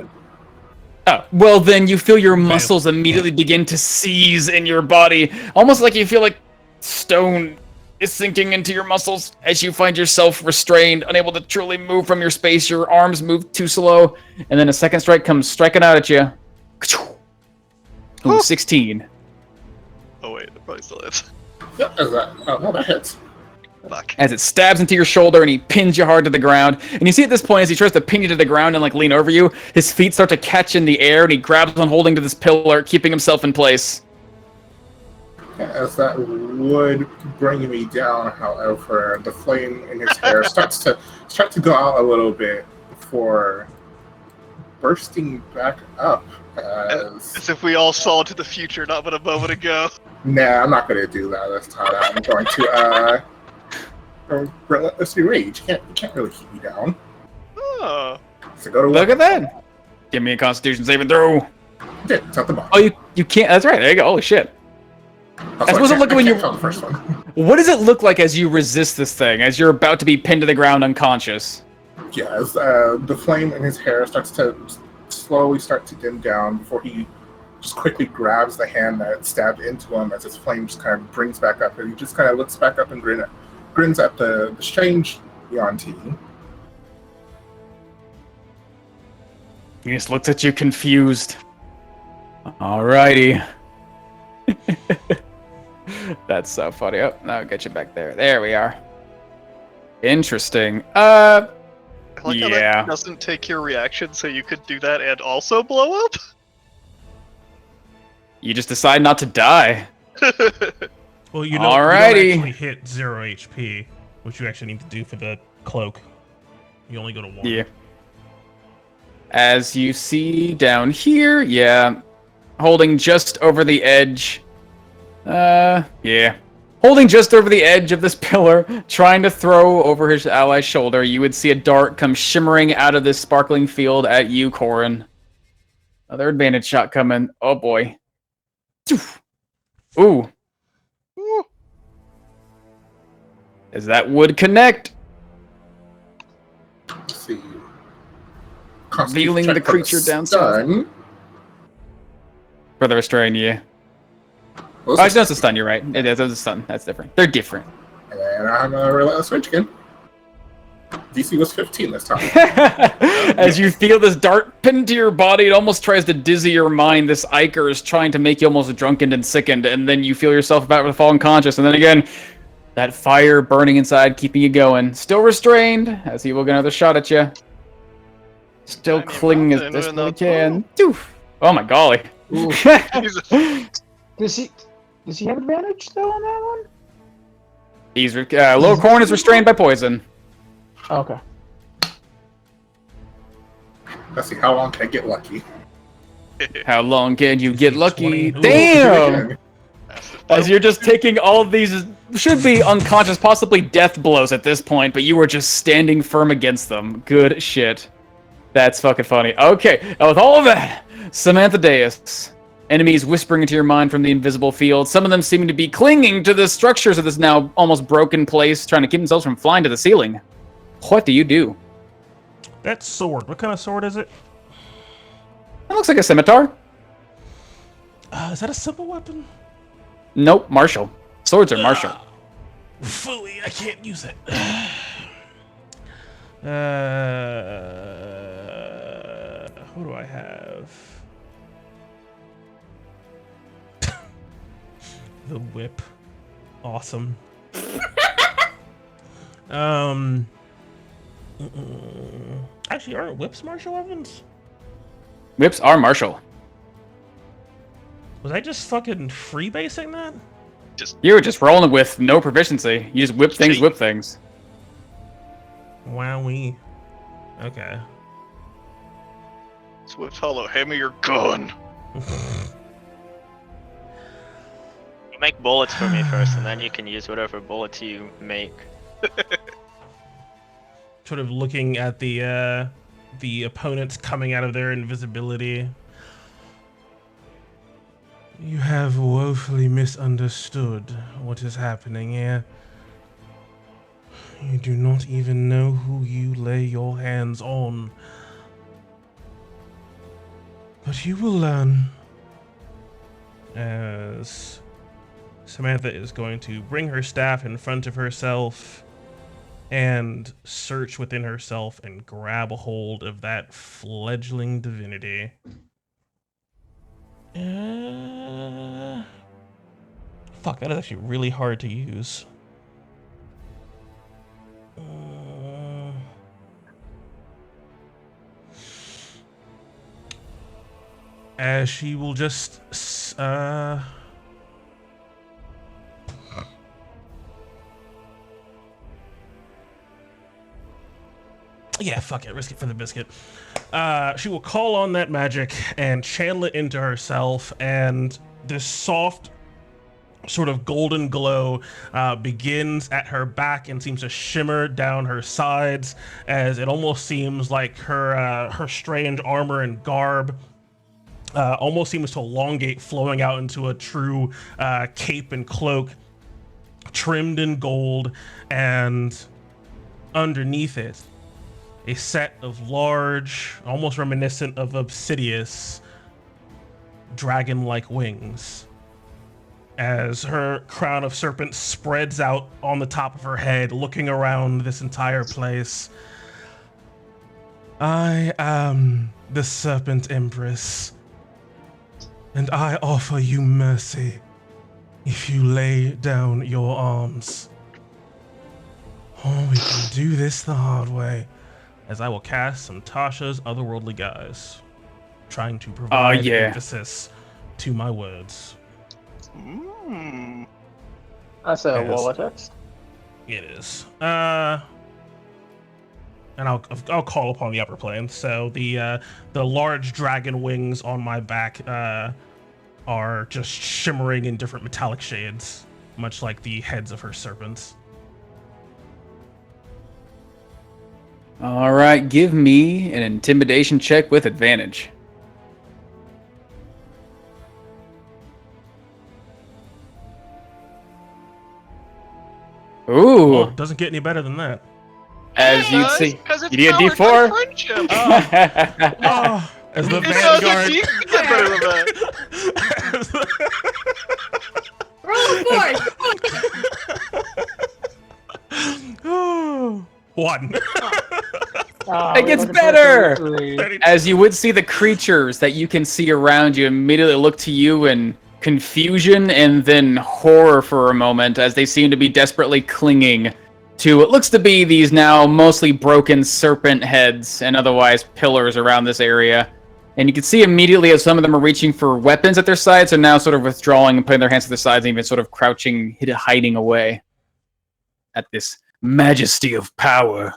Oh, well then you feel your muscles immediately begin to seize in your body, almost like you feel like stone is sinking into your muscles as you find yourself restrained, unable to truly move from your space. Your arms move too slow, and then a second strike comes striking out at you. Ooh, 16. Oh wait, that probably still hits. Yep, that hits. Fuck. As it stabs into your shoulder and he pins you hard to the ground. And you see at this point, as he tries to pin you to the ground and like lean over you, his feet start to catch in the air and he grabs on holding to this pillar, keeping himself in place. As that would bring me down, however, the flame in his hair starts to go out a little bit before bursting back up. As if we all saw into the future not but a moment ago. Nah, I'm not going to do that this time. I'm going to relentlessly rage. You can't really keep me down. Oh. So go to Look at that. Give me a Constitution saving throw. Yeah, it's at the bottom. Oh, you can't. That's right. There you go. Holy shit. That's What does it look when you? the first one. What does it look like as you resist this thing? As you're about to be pinned to the ground unconscious? Yeah, as the flame in his hair starts to slowly start to dim down before he just quickly grabs the hand that stabbed into him as his flame just kind of brings back up, and he just kind of looks back up and grins at the strange Yanti. He just looks at you confused. Alrighty. That's so funny. Oh, now I'll get you back there. There we are. Interesting. I like how Yeah. that doesn't take your reaction, so you could do that and also blow up? You just decide not to die. Well, you don't Alrighty. actually hit 0 HP, which you actually need to do for the cloak. You only go to 1. Yeah. As you see down here, yeah. Holding just over the edge. Yeah. Holding just over the edge of this pillar, trying to throw over his ally's shoulder, you would see a dart come shimmering out of this sparkling field at you, Corin. Another advantage shot coming. Oh boy. Ooh. Ooh. As that would connect, Let's see. revealing the Check for creature down south. stun. For the restrain, yeah. Oh, Those actually, are that's a stun, you're right. It is a stun. That's different. They're different. And I'm a relentless switch again. DC was 15 this time. As you feel this dart pin to your body, it almost tries to dizzy your mind. This Iker is trying to make you almost drunken and sickened, and then you feel yourself about to fall unconscious, and then again, that fire burning inside, keeping you going. Still restrained, as he will get another shot at you. Still Tiny clinging as mountain best with he a can. Doof. Oh my golly. Ooh. Jesus. Does he have advantage though on that one? He's low corn is restrained by poison. Okay. Let's see, how long can I get lucky? How long can you get lucky? 20. Ooh. Damn! As you're just taking all of these, should be unconscious, possibly death blows at this point, but you were just standing firm against them. Good shit. That's fucking funny. Okay, now with all of that, Samantha Deus. Enemies whispering into your mind from the invisible field. Some of them seeming to be clinging to the structures of this now almost broken place, trying to keep themselves from flying to the ceiling. What do you do? That sword. What kind of sword is it? That looks like a scimitar. Is that a simple weapon? Nope, martial. Swords are martial. Fully, I can't use it. What do I have? The whip. Awesome. Actually, aren't whips martial weapons? Whips are martial. Was I just fucking freebasing that? You were just rolling with no proficiency. You just whip things, whip things. Wowee. Okay. Swift Hollow, hand me your gun. Make bullets for me first, and then you can use whatever bullets you make. Sort of looking at the opponents coming out of their invisibility. You have woefully misunderstood what is happening here. You do not even know who you lay your hands on. But you will learn. As Samantha is going to bring her staff in front of herself and search within herself and grab a hold of that fledgling divinity. Fuck, that is actually really hard to use. As she will just yeah, fuck it, risk it for the biscuit. She will call on that magic and channel it into herself, and this soft sort of golden glow begins at her back and seems to shimmer down her sides, as it almost seems like her strange armor and garb almost seems to elongate, flowing out into a true cape and cloak, trimmed in gold, and underneath it, a set of large, almost reminiscent of Obsidius, dragon-like wings. As her crown of serpent spreads out on the top of her head, looking around this entire place. I am the Serpent Empress, and I offer you mercy if you lay down your arms. Or we can do this the hard way, as I will cast some Tasha's Otherworldly Guise, trying to provide emphasis to my words. That's a wall of text. It is. And I'll call upon the upper plane. So the large dragon wings on my back are just shimmering in different metallic shades, much like the heads of her serpents. All right, give me an intimidation check with advantage. Ooh. Well, it doesn't get any better than that. As you'd see. Because it's You need a powered by D4? friendship. Oh, as the It doesn't Vanguard. get better than that. Roll a 4. Oh, 1. It gets better! As you would see the creatures that you can see around you immediately look to you in confusion and then horror for a moment as they seem to be desperately clinging to what looks to be these now mostly broken serpent heads and otherwise pillars around this area. And you can see immediately as some of them are reaching for weapons at their sides are now sort of withdrawing and putting their hands to their sides and even sort of crouching, hiding away at this majesty of power.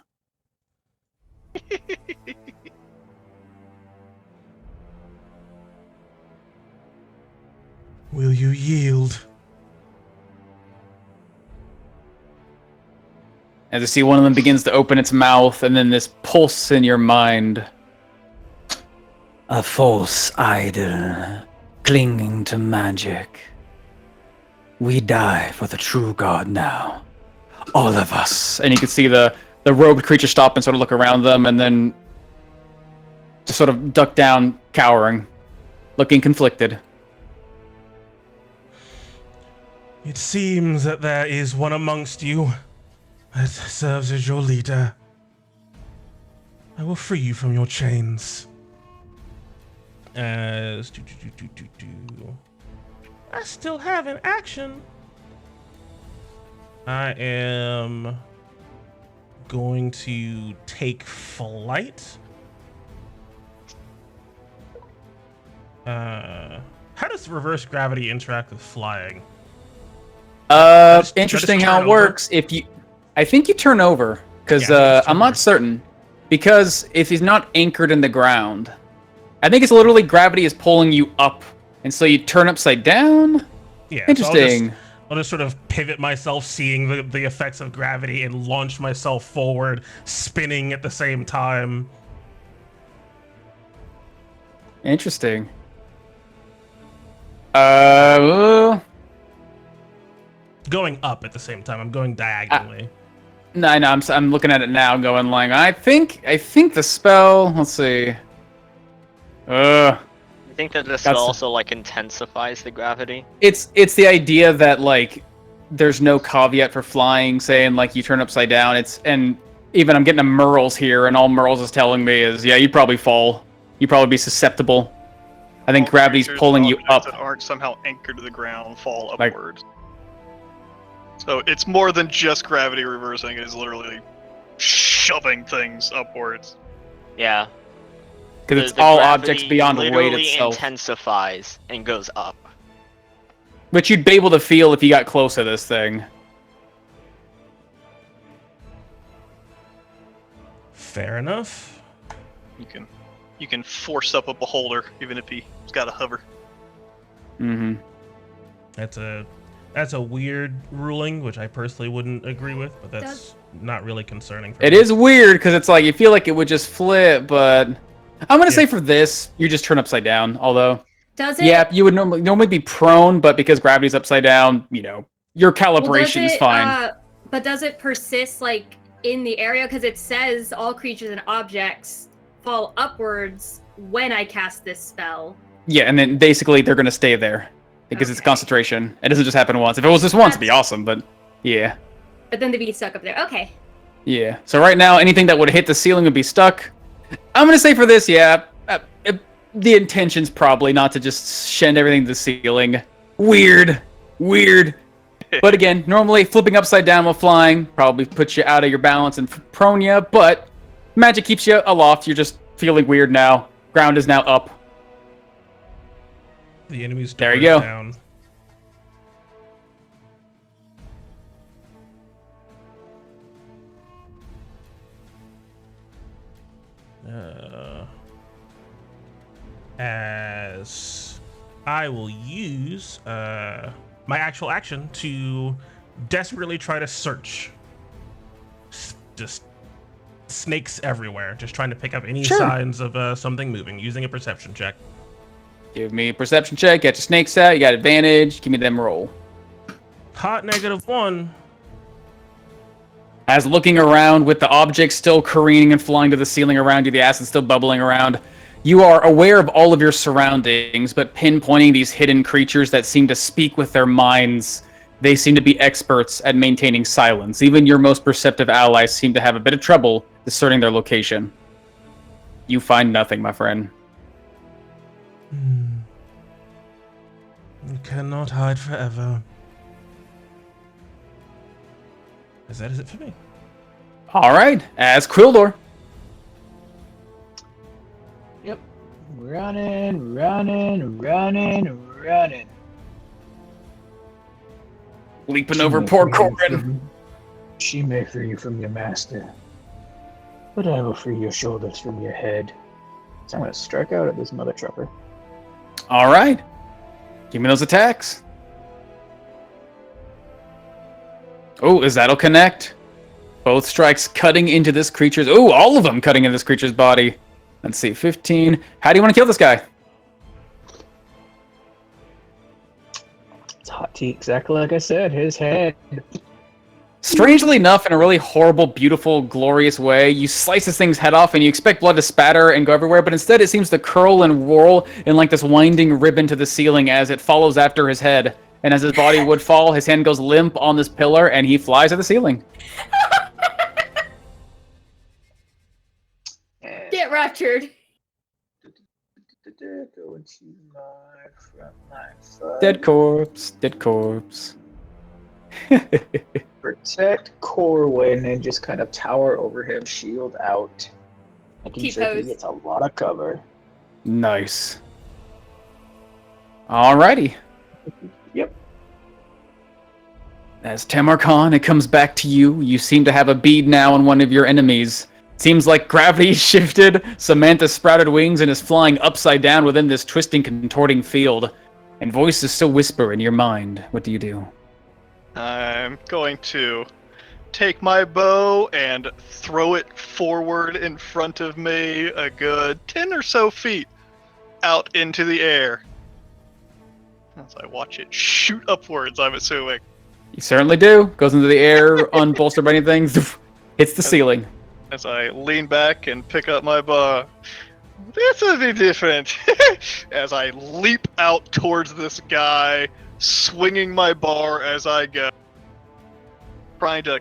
Will you yield? As you see one of them begins to open its mouth, and then this pulse in your mind. A false idol, clinging to magic. We die for the true god now. All of us. And you can see the robed creature stop and sort of look around them, and then just sort of duck down, cowering, looking conflicted. It seems that there is one amongst you that serves as your leader. I will free you from your chains. I still have an action. I am going to take flight. How does reverse gravity interact with flying? Interesting how it works. I think you turn over, because I'm not certain. Because if he's not anchored in the ground, I think it's literally gravity is pulling you up, and so you turn upside down. Yeah, interesting. So I'll just sort of pivot myself, seeing the effects of gravity, and launch myself forward, spinning at the same time. Interesting. Going up at the same time. I'm going diagonally. No, I'm looking at it now, going like, I think the spell. Let's see. I think that this also like intensifies the gravity. It's the idea that like there's no caveat for flying, saying like you turn upside down. And even I'm getting a Merle's here, and all Merle's is telling me is, yeah, you'd probably fall. You'd probably be susceptible. I think gravity's pulling you up. That aren't somehow anchored to the ground fall upwards. So it's more than just gravity reversing. It is literally shoving things upwards. Yeah. Because it's all objects beyond weight literally itself. Intensifies and goes up. Which you'd be able to feel if you got close to this thing. Fair enough. You can force up a beholder even if he's got to hover. Mm-hmm. That's a weird ruling, which I personally wouldn't agree with, but that's not really concerning for me. It is weird because it's like you feel like it would just flip, but I'm gonna say for this, you just turn upside down. Although, does it? Yeah, you would normally be prone, but because gravity's upside down, your calibration is fine. But does it persist like in the area? Because it says all creatures and objects fall upwards when I cast this spell. Yeah, and then basically they're gonna stay there. Because it's concentration. It doesn't just happen once. If it was just once, it'd be awesome, but yeah. But then they'd be stuck up there. Okay. Yeah. So right now, anything that would hit the ceiling would be stuck. I'm going to say for this, yeah, the intention's probably not to just send everything to the ceiling. Weird. But again, normally flipping upside down while flying probably puts you out of your balance and prone you, but magic keeps you aloft. You're just feeling weird now. Ground is now up. The enemy's there you go. Down. As I will use my actual action to desperately try to search. Just snakes everywhere, just trying to pick up any signs of something moving, using a perception check. Give me a perception check. Get your snakes out. You got advantage. Give me them roll. Hot -1. As looking around with the objects still careening and flying to the ceiling around you, the acid still bubbling around, you are aware of all of your surroundings, but pinpointing these hidden creatures that seem to speak with their minds, they seem to be experts at maintaining silence. Even your most perceptive allies seem to have a bit of trouble discerning their location. You find nothing, my friend. You cannot hide forever. Is it for me? All right, as Quildor. Yep. Running. Leaping over poor Corin. She may free you from your master, but I will free your shoulders from your head. So I'm going to strike out at this mother trucker. All right. Give me those attacks. Oh, is that'll connect? Both strikes cutting into this creature's... Oh, all of them cutting into this creature's body. Let's see, 15. How do you want to kill this guy? It's hot tea, exactly like I said. His head. Strangely enough, in a really horrible, beautiful, glorious way, you slice this thing's head off and you expect blood to spatter and go everywhere, but instead it seems to curl and whirl in like this winding ribbon to the ceiling as it follows after his head. And as his body would fall, his hand goes limp on this pillar and he flies to the ceiling. Get raptured. Dead corpse, dead corpse. Protect Corwin and just kind of tower over him, shield out. Making sure he T-pose. gets a lot of cover. Nice. Alrighty. Yep. As Tamarkan, it comes back to you. You seem to have a bead now on one of your enemies. Seems like gravity shifted, Samantha sprouted wings and is flying upside down within this twisting, contorting field. And voices still whisper in your mind. What do you do? I'm going to take my bow and throw it forward in front of me a good 10 or so feet out into the air. As I watch it shoot upwards, I'm assuming. You certainly do. Goes into the air, unbolstered by anything, hits the ceiling. As I lean back and pick up my bow. This will be different. As I leap out towards this guy, swinging my bar as I go. Trying to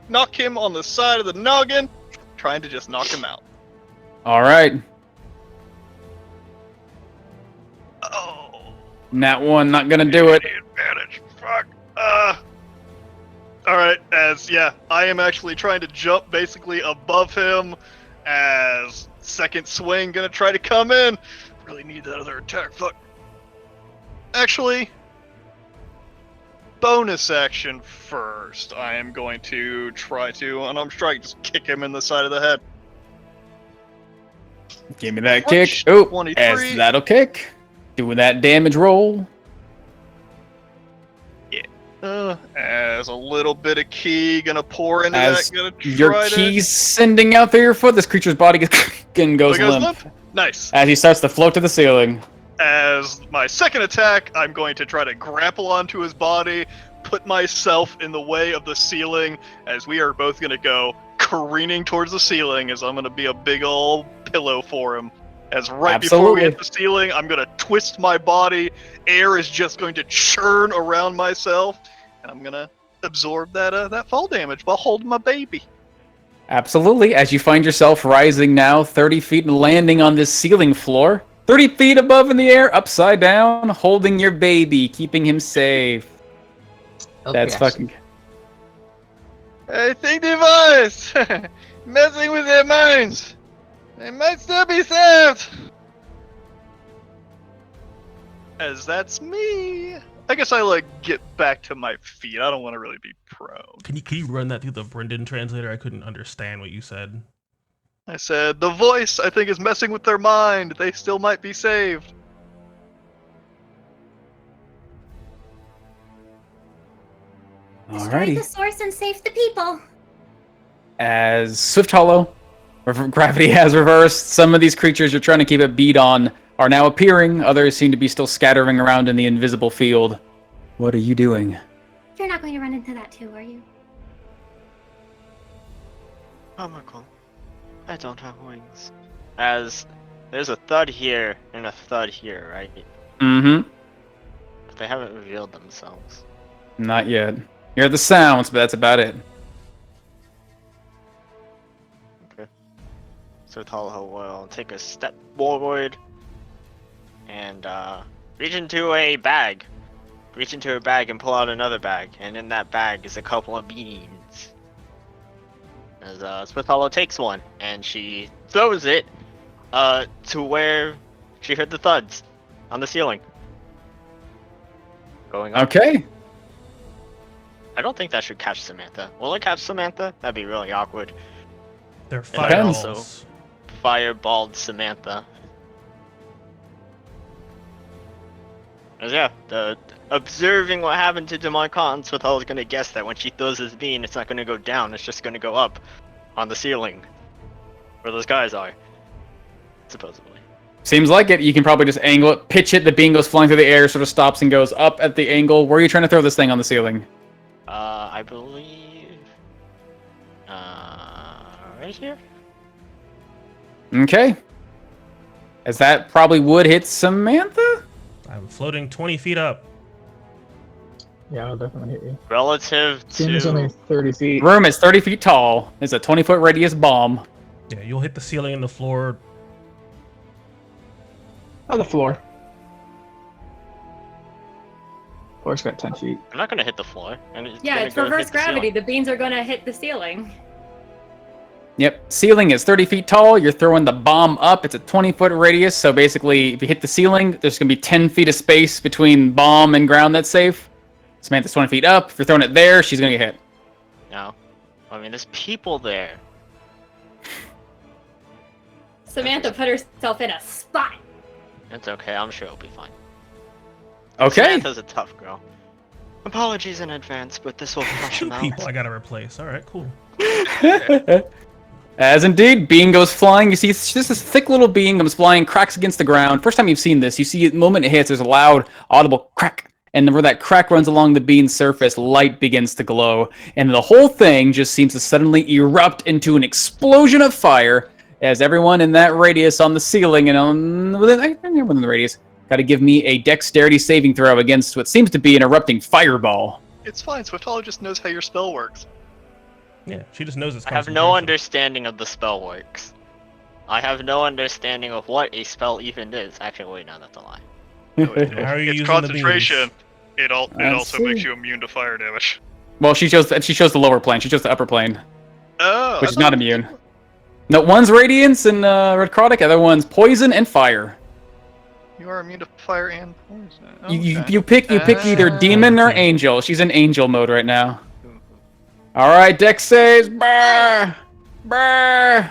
knock him on the side of the noggin. Trying to just knock him out. Alright. Oh. Nat 1, not gonna do it. Advantage. Fuck. Alright, I am actually trying to jump basically above him as second swing gonna try to come in. Really need that other attack. Fuck. Actually, bonus action first. I am going to try to, and I'm trying to just kick him in the side of the head. Give me that kick. Oh, as that'll kick. Doing that damage roll. As a little bit of key gonna pour into as that. Gonna try your key's sending out through your foot, this creature's body goes limp. Nice. As he starts to float to the ceiling. As my second attack, I'm going to try to grapple onto his body, put myself in the way of the ceiling, as we are both gonna go careening towards the ceiling, as I'm gonna be a big old pillow for him. As before we hit the ceiling, I'm gonna twist my body. Air is just going to churn around myself, and I'm gonna absorb that fall damage while holding my baby. Absolutely. As you find yourself rising now 30 feet and landing on this ceiling floor, 30 feet above in the air, upside down, holding your baby, keeping him safe. Okay. That's fucking. I think device messing with their minds. They might still be saved. As that's me. I guess I get back to my feet. I don't want to really be prone. Can you run that through the Brendan translator? I couldn't understand what you said. I said the voice I think is messing with their mind. They still might be saved. Destroy Alrighty. the source and save the people. As Swift Hollow, gravity has reversed. Some of these creatures you're trying to keep a bead on are now appearing. Others seem to be still scattering around in the invisible field. What are you doing? You're not going to run into that too, are you? comical. I don't have wings. As there's a thud here and a thud here, right? Mm-hmm. But they haven't revealed themselves. Not yet. You hear the sounds, but that's about it. Okay. So Talha will take a step forward and reach into a bag. Reach into a bag and pull out another bag, and in that bag is a couple of beans. As Smith takes one, and she throws it to where she heard the thuds on the ceiling. Going up. Okay. I don't think that should catch Samantha. Will it catch Samantha? That'd be really awkward. They're And I Depends. fireballs. also fireballed Samantha. 'Cause yeah, observing what happened to Demarcon, Swithal is gonna guess that when she throws this bean, it's not gonna go down, it's just gonna go up on the ceiling. Where those guys are. Supposedly. Seems like it. You can probably just angle it, pitch it, the bean goes flying through the air, sort of stops and goes up at the angle. Where are you trying to throw this thing on the ceiling? I believe... right here? Okay. As that probably would hit Samantha? I'm floating 20 feet up. Yeah, I'll definitely hit you. Relative Seeing it's only to... 30 feet. Room is 30 feet tall. It's a 20-foot radius bomb. Yeah, you'll hit the ceiling and the floor. Oh, the floor. Floor's got 10 feet. I'm not gonna hit the floor. Yeah, it's reverse gravity. The beans are gonna hit the ceiling. Yep, ceiling is 30 feet tall. You're throwing the bomb up. It's a 20-foot radius, so basically, if you hit the ceiling, there's going to be 10 feet of space between bomb and ground that's safe. Samantha's 20 feet up. If you're throwing it there, she's going to get hit. No. I mean, there's people there. Samantha put herself in a spot. It's okay, I'm sure it'll be fine. Okay. Samantha's a tough girl. Apologies in advance, but this will flush Two them out. people I gotta replace. Alright, cool. As indeed, bean goes flying. You see just this thick little bean comes flying, cracks against the ground. First time you've seen this, you see the moment it hits, there's a loud, audible crack. And where that crack runs along the bean's surface, light begins to glow. And the whole thing just seems to suddenly erupt into an explosion of fire as everyone in that radius on the ceiling and within the radius got to give me a dexterity saving throw against what seems to be an erupting fireball. It's fine. Swiftologist just knows how your spell works. Yeah, she just knows it's I have no understanding of the spell works. I have no understanding of what a spell even is. Actually, wait, no, that's a lie. How are you It's using concentration. The It also makes you immune to fire damage. Well, she chose the lower plane. She chose the upper plane, Oh, which is not immune. No, one's radiance and red necrotic, the other one's poison and fire. You are immune to fire and poison. You pick either demon or angel. She's in angel mode right now. All right, Dex saves. Brr, brr.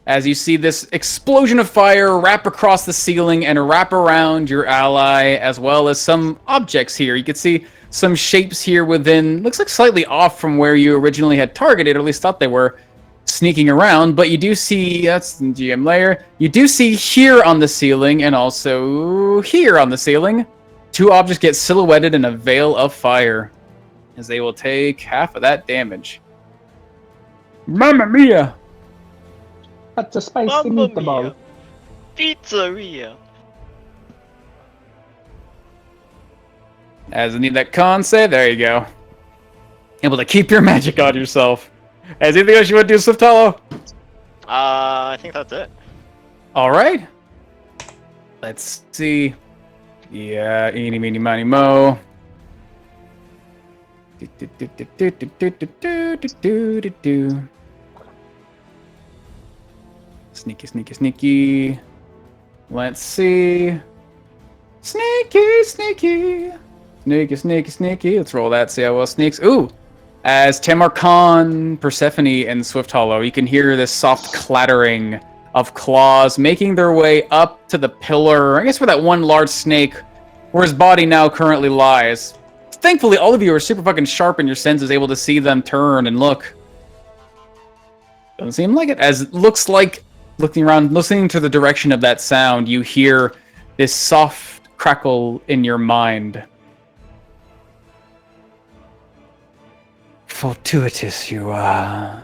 As you see this explosion of fire wrap across the ceiling and wrap around your ally, as well as some objects here. You can see some shapes here within. Looks like slightly off from where you originally had targeted, or at least thought they were sneaking around. But you do see, that's the GM layer. You do see here on the ceiling and also here on the ceiling, two objects get silhouetted in a veil of fire, as they will take half of that damage. Mamma mia! That's a spicy Mamma meatball. mia. Pizzeria. As I need that con save, there you go. Able to keep your magic on yourself. As anything else you want to do, Swift Hollow? I think that's it. Alright. Let's see. Yeah, eeny, meeny, miny, mo. Sneaky, sneaky, sneaky. Let's see. Sneaky, sneaky. Sneaky, sneaky, sneaky. Let's roll that, see how well sneaks. Ooh! As Tamarcon, Persephone, and Swift Hollow, you can hear this soft clattering of claws making their way up to the pillar, I guess where that one large snake, where his body now currently lies. Thankfully, all of you are super fucking sharp in your senses, able to see them turn and look. Doesn't seem like it. As it looks like, looking around, listening to the direction of that sound, you hear this soft crackle in your mind. Fortuitous you are.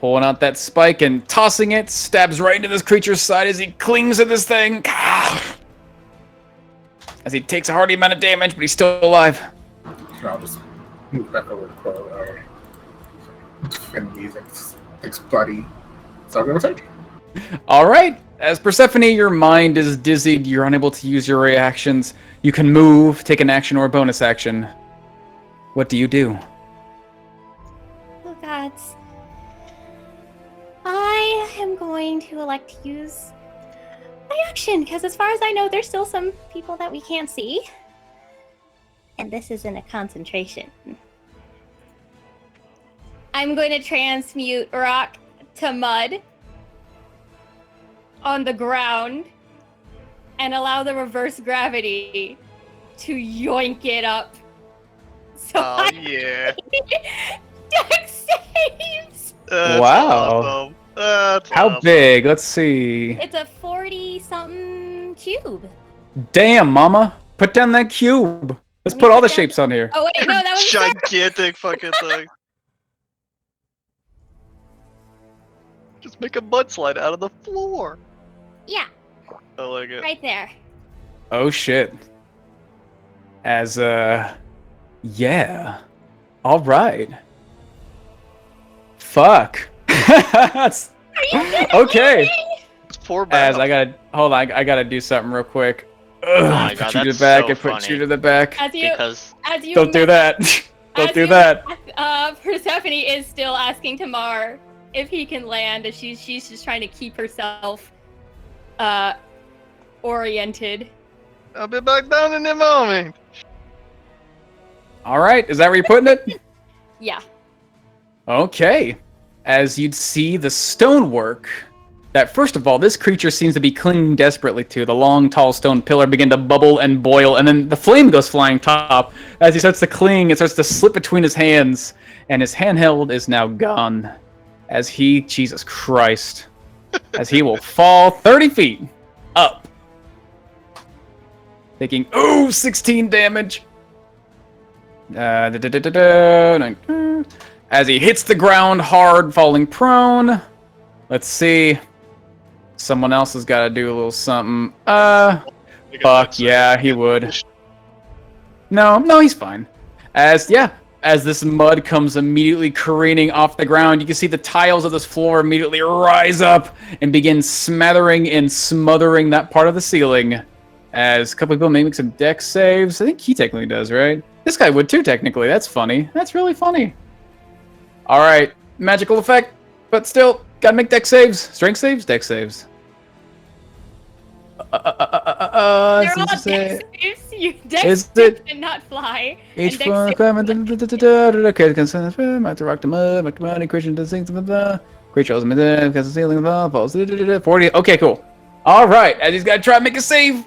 Pulling out that spike and tossing it, stabs right into this creature's side as he clings to this thing. As he takes a hearty amount of damage, but he's still alive. So I'll just move back over to Crow. Defend me. Thanks, buddy. So I'm going to take. All right. As Persephone, your mind is dizzied. You're unable to use your reactions. You can move, take an action, or a bonus action. What do you do? Oh, gods. I am going to elect to use my action, because as far as I know, there's still some people that we can't see. And this isn't a concentration. I'm going to transmute rock to mud on the ground and allow the reverse gravity to yoink it up. So Oh, yeah. Dex saves! That's Wow. awesome. That's How awesome. big? Let's see. It's a 40-something cube. Damn, mama. Put down that cube. Let's put all the shapes on here. Oh, wait, no, that was Gigantic fucking thing. Just make a mudslide out of the floor. Yeah, I like it. right there. Oh, shit. Yeah. All right. Fuck. That's- Are you kidding Okay. me? It's poor As Bob. I gotta do something real quick. my Put God, you to the that's back so and put funny. you to the back. As you, Because as you Don't do that. Don't as do you- that. Persephone is still asking Tamar if he can land, as she's just trying to keep herself oriented. I'll be back down in a moment. All right. Is that where you're putting it? Yeah. Okay. As you'd see the stonework that, first of all, this creature seems to be clinging desperately to. The long, tall stone pillar begin to bubble and boil, and then the flame goes flying top. As he starts to cling, it starts to slip between his hands, and his handheld is now gone. As he, Jesus Christ, as he will fall 30 feet up. Taking, 16 damage. As he hits the ground hard, falling prone. Let's see. Someone else has got to do a little something. Fuck yeah, he would. No, he's fine. As this mud comes immediately careening off the ground, you can see the tiles of this floor immediately rise up and begin smattering and smothering that part of the ceiling. As a couple people may make some dex saves. I think he technically does, right? This guy would too, technically. That's funny. That's really funny. All right, magical effect, but still, gotta make dex saves. Strength saves, dex saves. They're all dex saves. You dex cannot fly. Each and one, dex okay, to rock the mud, make the money, creature does things, creature also because the ceiling falls. 40. Okay, cool. All right, as he's got to try and make a save.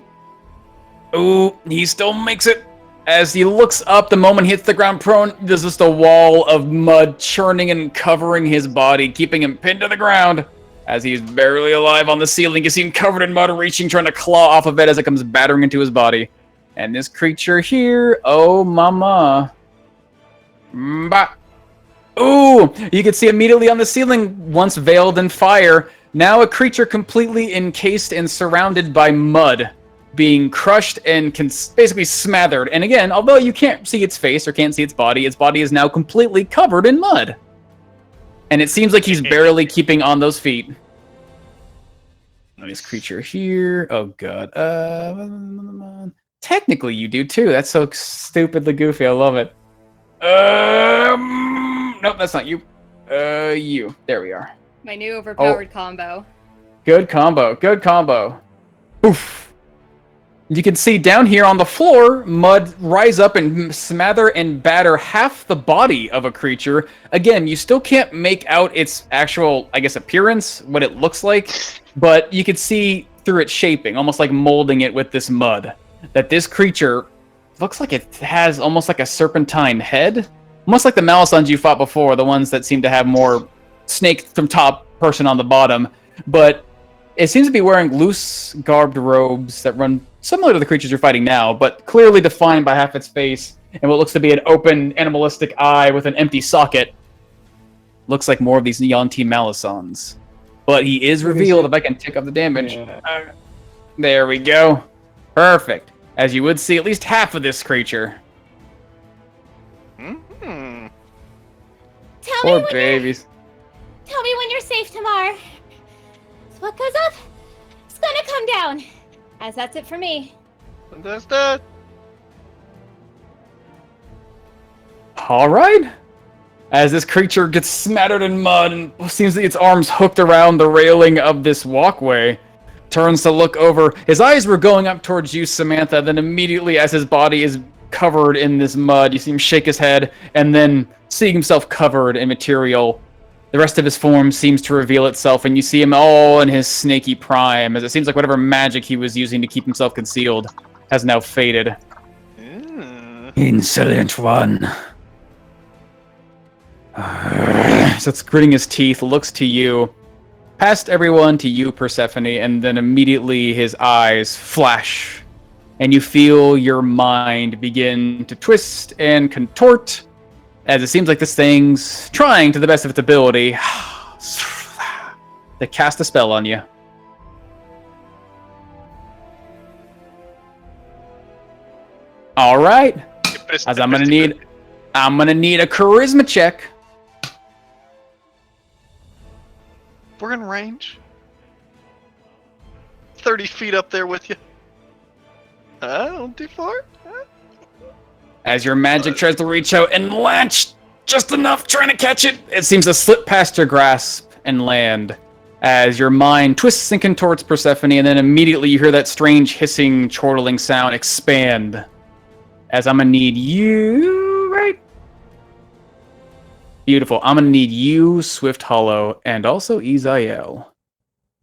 Ooh, he still makes it. As he looks up, the moment he hits the ground prone, there's just a wall of mud churning and covering his body, keeping him pinned to the ground. As he's barely alive on the ceiling, you see him covered in mud, reaching, trying to claw off of it as it comes battering into his body. And this creature here, oh mama. Bah. Ooh, you can see immediately on the ceiling, once veiled in fire, now a creature completely encased and surrounded by mud, being crushed and basically smothered. And again, although you can't see its face or can't see its body is now completely covered in mud. And it seems like he's barely keeping on those feet. This creature here, oh god. Technically you do too. That's so stupidly goofy. I love it. Nope, that's not you. You. There we are. My new overpowered combo. Good combo. Good combo. Oof. You can see down here on the floor, mud rise up and smother and batter half the body of a creature. Again, you still can't make out its actual, I guess, appearance, what it looks like, but you can see through its shaping, almost like molding it with this mud, that this creature looks like it has almost like a serpentine head. Almost like the Malisons you fought before, the ones that seem to have more snake from top, person on the bottom, but it seems to be wearing loose, garbed robes that run similar to the creatures you're fighting now, but clearly defined by half its face and what looks to be an open, animalistic eye with an empty socket. looks like more of these Yuan-Ti Malisons. But he is What is revealed it? if I can tick up the damage. Yeah. There we go. Perfect. As you would see, at least half of this creature. Mm-hmm. Poor babies. Tell me when you're safe, Tamar. What goes up, it's gonna come down. As that's it for me. That's that. All right. As this creature gets smattered in mud and seems that its arms hooked around the railing of this walkway, turns to look over. His eyes were going up towards you, Samantha. Then immediately, as his body is covered in this mud, you see him shake his head, and then seeing himself covered in material, the rest of his form seems to reveal itself, and you see him all in his snaky prime, as it seems like whatever magic he was using to keep himself concealed has now faded. Insolent one. So it's gritting his teeth, looks to you, past everyone to you, Persephone, and then immediately his eyes flash, and you feel your mind begin to twist and contort, as it seems like this thing's trying to the best of its ability to cast a spell on you. All right, as I'm gonna need a charisma check. We're in range. 30 feet up there with you. Don't do far. As your magic tries to reach out and latch just enough, trying to catch it, it seems to slip past your grasp and land. As your mind twists and contorts Persephone, and then immediately you hear that strange hissing, chortling sound expand. As I'm gonna need you, right? Beautiful. I'm gonna need you, Swift Hollow, and also Izael,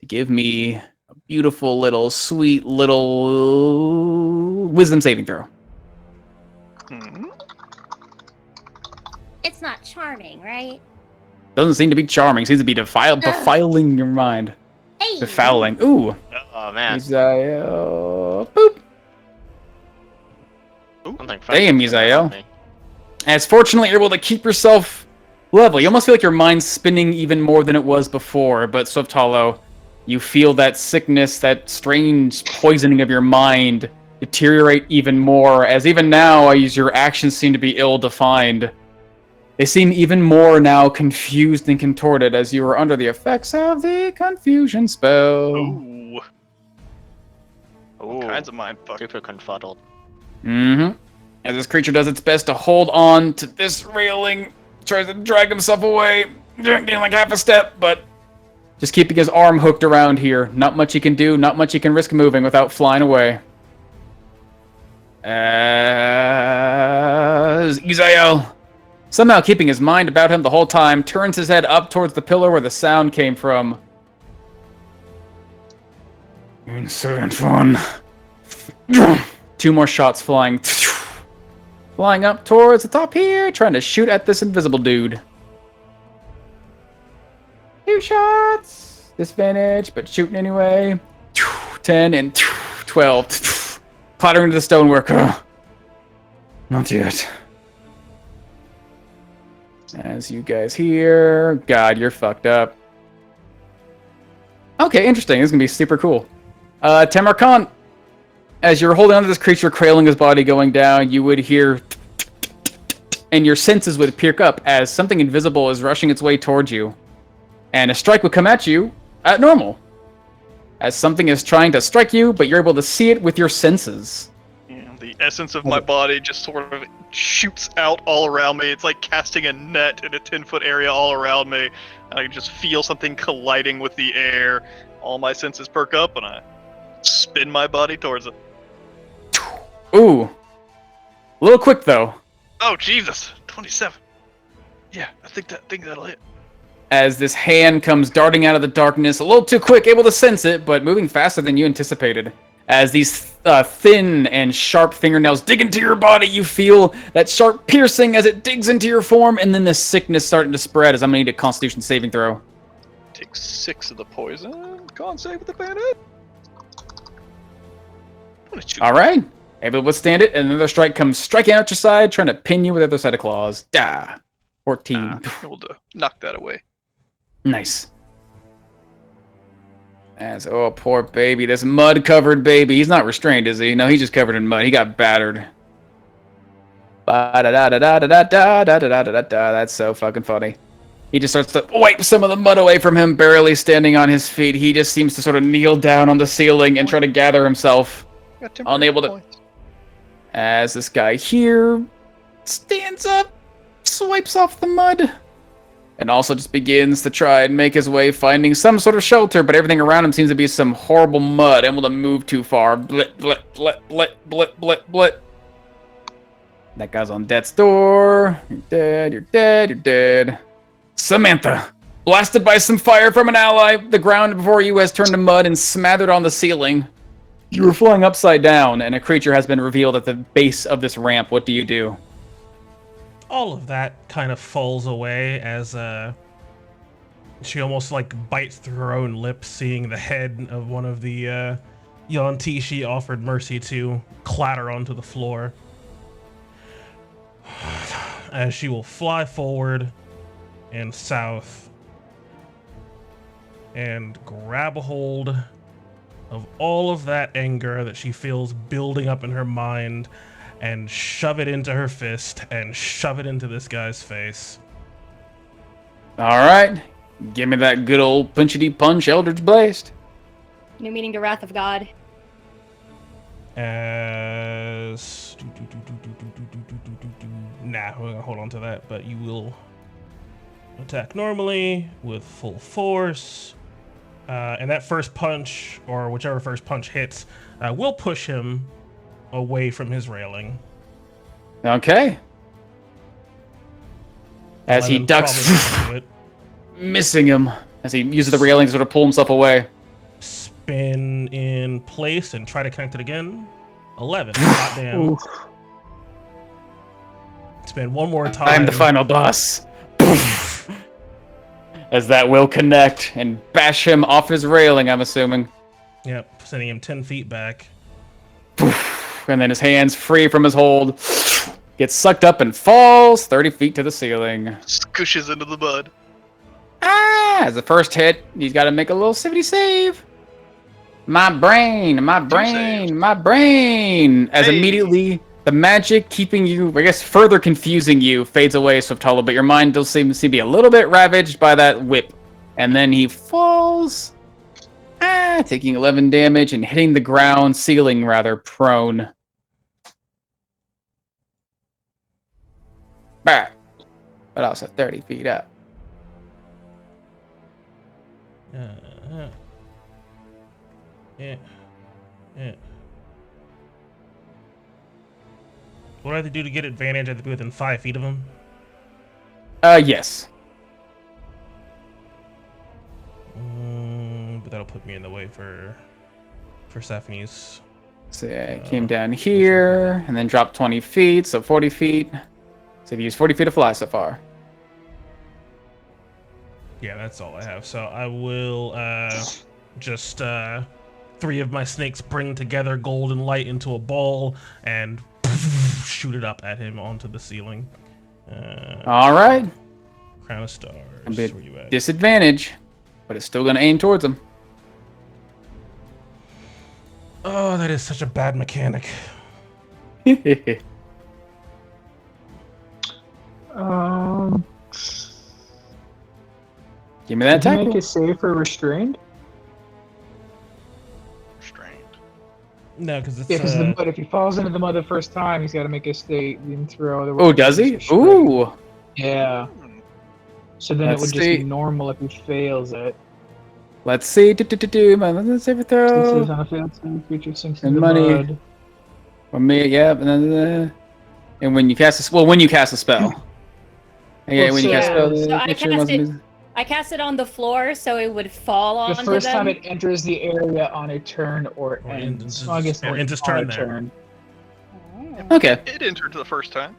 to give me a beautiful little, sweet little wisdom saving throw. It's not charming, right? Doesn't seem to be charming. Seems to be befiling your mind. Hey! Befouling. Ooh. Oh man. Izael. Boop. Something Damn, funny Misael. happened to me. As fortunately you're able to keep yourself level. You almost feel like your mind's spinning even more than it was before, but Swift Hollow, you feel that sickness, that strange poisoning of your mind deteriorate even more, as even now, as your actions seem to be ill-defined. They seem even more now confused and contorted as you are under the effects of the confusion spell. Ooh. All Ooh, kinds of mind fuck. super confuddled. Mm-hmm. As this creature does its best to hold on to this railing, tries to drag himself away, getting like half a step, but just keeping his arm hooked around here. Not much he can do, not much he can risk moving without flying away. As Izael, somehow keeping his mind about him the whole time, turns his head up towards the pillar where the sound came from. Insolent one. 2 more shots flying. Flying up towards the top here, trying to shoot at this invisible dude. 2 shots. Disadvantage, but shooting anyway. 10 and 12. Clattering to the stonework. Not yet. As you guys hear, God, you're fucked up. Okay, interesting. This is gonna be super cool. Tamarkan, as you're holding onto this creature, crailing his body going down, you would hear, and your senses would perk up as something invisible is rushing its way towards you, and a strike would come at you at normal, as something is trying to strike you, but you're able to see it with your senses. The essence of my body just sort of shoots out all around me. It's like casting a net in a 10-foot area all around me. And I can just feel something colliding with the air. All my senses perk up, and I spin my body towards it. Ooh. A little quick, though. Oh, Jesus. 27. Yeah, I think that'll hit. As this hand comes darting out of the darkness, a little too quick, able to sense it, but moving faster than you anticipated. As these thin and sharp fingernails dig into your body, you feel that sharp piercing as it digs into your form, and then the sickness starting to spread as I'm going to need a Constitution saving throw. Take 6 of the poison. Con save with advantage. Alright. Able to withstand it, and another strike comes striking out your side, trying to pin you with the other side of claws. Da. 14. Able to knock that away. Nice. As oh, poor baby, this mud-covered baby. He's not restrained, is he? No, he's just covered in mud. He got battered. Ba-da-da-da-da-da-da-da-da-da-da-da-da. That's so fucking funny. He just starts to wipe some of the mud away from him, barely standing on his feet. He just seems to sort of kneel down on the ceiling and try to gather himself. Unable to. As this guy here stands up, swipes off the mud, and also just begins to try and make his way, finding some sort of shelter, but everything around him seems to be some horrible mud, able to move too far. Blip, blip, blip, blip, blip, blip, blip. That guy's on death's door. You're dead, you're dead, you're dead. Samantha, blasted by some fire from an ally, the ground before you has turned to mud and smothered on the ceiling. You were flying upside down, and a creature has been revealed at the base of this ramp. What do you do? All of that kind of falls away as she almost like bites through her own lips, seeing the head of one of the Yuan-Ti she offered mercy to clatter onto the floor. As she will fly forward and south and grab a hold of all of that anger that she feels building up in her mind and shove it into her fist and shove it into this guy's face. All right. Give me that good old punchity punch, Eldritch Blast. New meaning to Wrath of God. As... Nah, we're gonna hold on to that, but you will attack normally with full force. And that first punch, or whichever first punch hits, will push him away from his railing. Okay. As he ducks, missing him, as he uses the railing to sort of pull himself away. Spin in place and try to connect it again. 11. Goddamn. Spin one more time. I'm the final boss. As that will connect and bash him off his railing, I'm assuming. Yep, sending him 10 feet back. And then his hands free from his hold, gets sucked up and falls 30 feet to the ceiling. Scooshes into the mud. Ah! As the first hit, he's got to make a little city save. My brain, my brain, my brain. As immediately the magic keeping you, I guess, further confusing you fades away, Swifthollow, but your mind does seem to be a little bit ravaged by that whip. And then he falls, taking 11 damage and hitting the ground, ceiling rather, prone. But also 30 feet up. Yeah. What do I have to do to get advantage? I have to be within 5 feet of him? Yes. But that'll put me in the way for Stephanie's. So yeah, I came down here and then dropped 20 feet, so 40 feet. So you've used 40 feet to fly so far. Yeah, that's all I have. So I will just 3 of my snakes bring together golden light into a ball and shoot it up at him onto the ceiling. All right. Crown of Stars. A bit Where you at? disadvantage, but it's still going to aim towards him. Oh, that is such a bad mechanic. Give me that Did you tackle. make a save for restrained? Restrained. No, because it's Yeah, because if he falls into the mud the first time, he's got to make a state and throw. Oh, does he? Ooh. Yeah. So then Let's it would just see. be normal if he fails it. Let's see. Let's save a This throw. is on a failed save, creature sinks And into money. mud. Or me, yeah. And when you cast when you cast a spell. Yeah, when you cast a spell. So I creature cast must it. be- I cast it on the floor so it would fall The onto first them. time it enters the area on a turn or ends. Well, I guess or ends its on turn a there. turn. Okay. It entered the first time.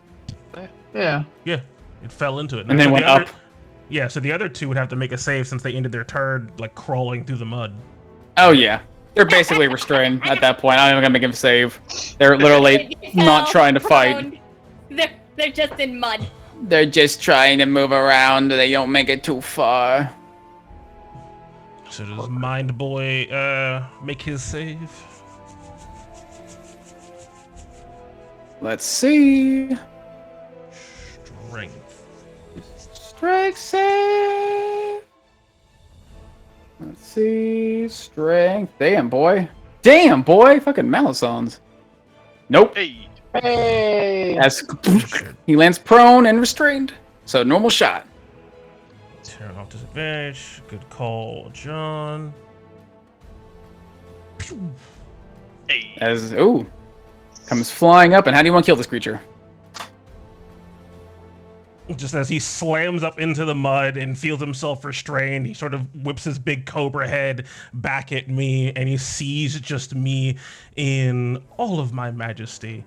Yeah. Yeah, it fell into it. And then so went the other- up. Yeah, so the other 2 would have to make a save since they ended their turn, like crawling through the mud. Oh yeah. They're basically restrained at that point. I'm not even gonna make him save. They're literally They not fell trying to fight. prone. They're just in mud. They're just trying to move around. They don't make it too far. So does Mind Boy make his save? Let's see. Strength. Strength save. Let's see. Strength. Damn, boy. Damn, boy. Fucking Malisons. Nope. Hey. Hey! As he lands prone and restrained. So normal shot. Turn off disadvantage. Good call, John. Pew. Hey. As ooh, comes flying up. And how do you want to kill this creature? Just as he slams up into the mud and feels himself restrained, he sort of whips his big cobra head back at me, and he sees just me in all of my majesty.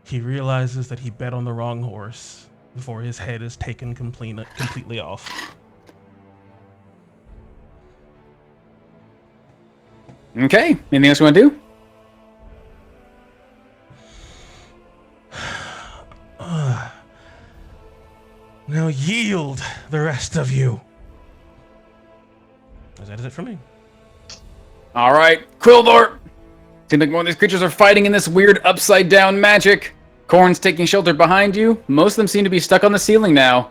He realizes that he bet on the wrong horse before his head is taken completely off. Okay. Anything else you want to do? Now yield, the rest of you. That is it for me. All right, Quildor. Seems like more of these creatures are fighting in this weird upside-down magic. Corn's taking shelter behind you. Most of them seem to be stuck on the ceiling now.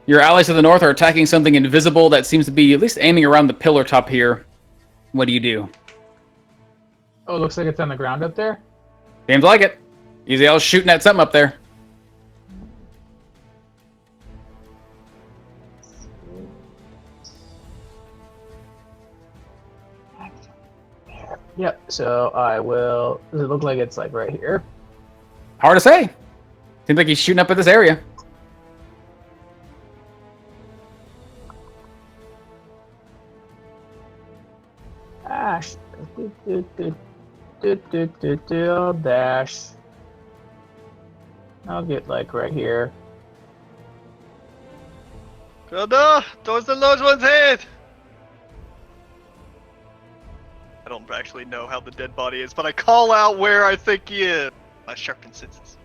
Your allies to the north are attacking something invisible that seems to be at least aiming around the pillar top here. What do you do? Oh, it looks like it's on the ground up there. Seems like it. Ezeal's shooting at something up there. Yep. So I will. Does it look like it's like right here? Hard to say. Seems like he's shooting up at this area. Dash. I'll dash. I'll get like right here. Zelda, towards the large one's head. I don't actually know how the dead body is, but I call out where I think he is. My sharpened senses.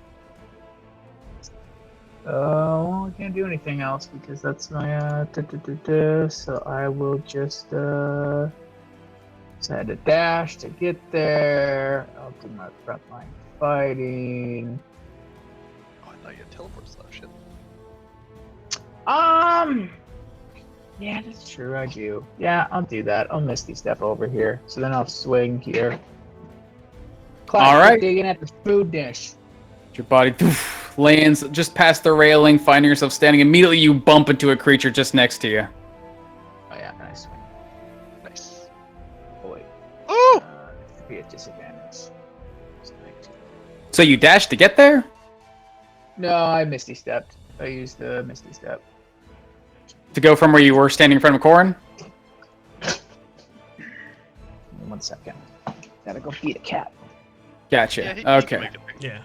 Well, I can't do anything else because that's my so I will just so I had to dash to get there. I'll do my frontline fighting. Oh, I thought you had teleports though. Shit. Yeah, that's true. I do. Yeah, I'll do that. I'll Misty Step over here. So then I'll swing here. All right. Digging at the food dish. Your body lands just past the railing, finding yourself standing. Immediately, you bump into a creature just next to you. Oh yeah, nice. Nice. Oh wait. Ooh! It should be a disadvantage. So you dash to get there? No, I Misty Stepped. I used the Misty Step. To go from where you were standing in front of Corin? 1 second. Gotta go feed a cat. Gotcha. Yeah, he can Okay. make it. Yeah.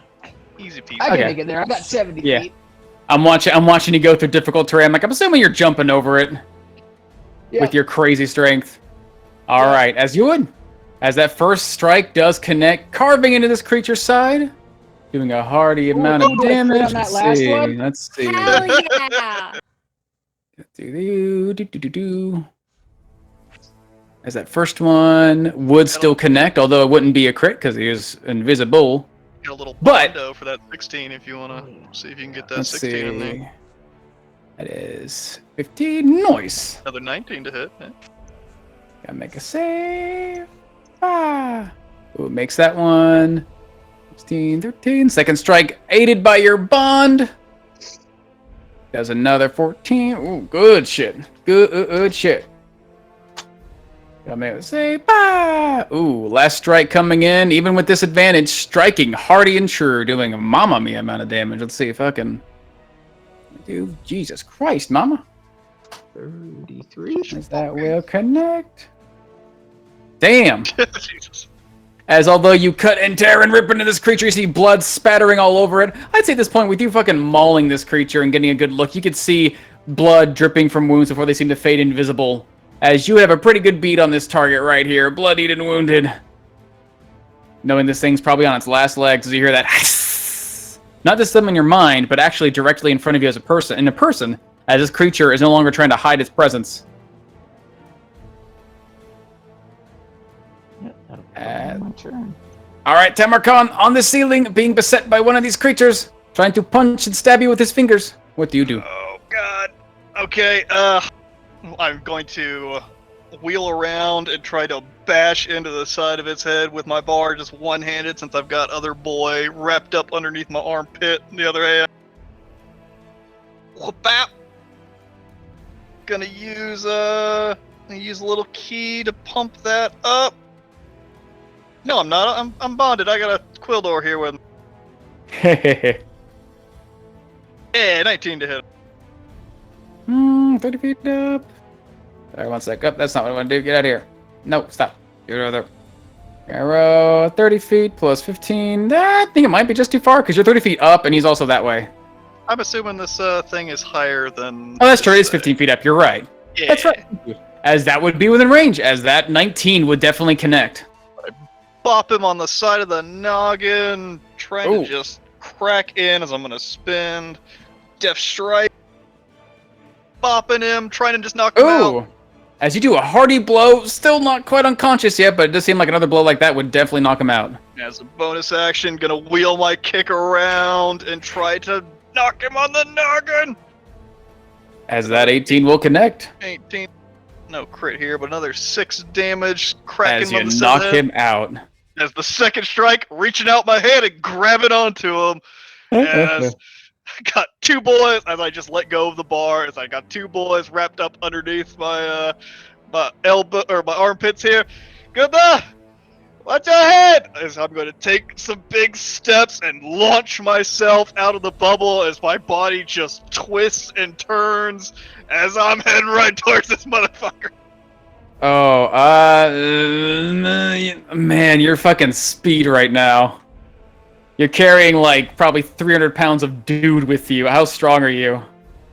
Easy peasy. I can Okay. make it there. I got 70 Yeah. feet. I'm watching you go through difficult terrain. I'm assuming you're jumping over it Yeah. with your crazy strength. All Yeah. right, as you would. As that first strike does connect, carving into this creature's side, doing a hearty amount of did I crit damage. on that last one? Let's see. Hell yeah! Do. As that first one would still connect, although it wouldn't be a crit because he is invisible. Get a little But- window for that 16 if you want to see if you can get that Let's 16 in there. see. That is 15. Nice. Another 19 to hit. Yeah. Gotta make a save. Ooh, makes that one. 16, 13. Second strike aided by your bond. Does another 14. Ooh, good shit. Good shit. Gotta make a save. Ooh, last strike coming in, even with disadvantage, striking hearty and sure, doing a mamma mia amount of damage. Let's see if I can do. Jesus Christ, mama. 33. As that will connect. Damn. Jesus. As although you cut and tear and rip into this creature, you see blood spattering all over it. I'd say at this point, with you fucking mauling this creature and getting a good look, you could see blood dripping from wounds before they seem to fade invisible. As you have a pretty good beat on this target right here, bloodied and wounded. Knowing this thing's probably on its last legs, as you hear that Not just them in your mind, but actually directly in front of you as a person. As this creature is no longer trying to hide its presence. That'll be my turn. All right, Tamarkan, on the ceiling, being beset by one of these creatures, trying to punch and stab you with his fingers. What do you do? Oh God. Okay. I'm going to wheel around and try to bash into the side of its head with my bar, just one-handed, since I've got other boy wrapped up underneath my armpit in the other hand. Whoop-bap. Gonna use a little key to pump that up. No, I'm not. I'm bonded. I got a Quildor here with me. Hehehe. Yeah, 19 to hit. 30 feet up. Sorry, 1 sec. Oh, that's not what I want to do. Get out of here. No, stop. You're over there. Arrow, 30 feet plus 15. I think it might be just too far because you're 30 feet up and he's also that way. I'm assuming this thing is higher than. Oh, that's true. It is 15 feet up. You're right. Yeah. That's right. As that would be within range, as that 19 would definitely connect. Bop him on the side of the noggin, trying Ooh. to just crack in as I'm gonna spin. Death strike. Bopping him, trying to just knock him out. Ooh. As you do a hearty blow, still not quite unconscious yet, but it does seem like another blow like that would definitely knock him out. As a bonus action, gonna wheel my kick around and try to knock him on the noggin. As that 18 will connect. 18. No crit here, but another 6 damage. Cracking As you him on the knock side of him out. the head. As the second strike, reaching out my hand and grabbing onto him. As I got 2 boys, as I just let go of the bar, as I got 2 boys wrapped up underneath my my elbow or my armpits here. Good luck! Watch your head! As I'm going to take some big steps and launch myself out of the bubble as my body just twists and turns as I'm heading right towards this motherfucker. Oh, man, you're fucking speed right now. You're carrying like probably 300 pounds of dude with you. How strong are you?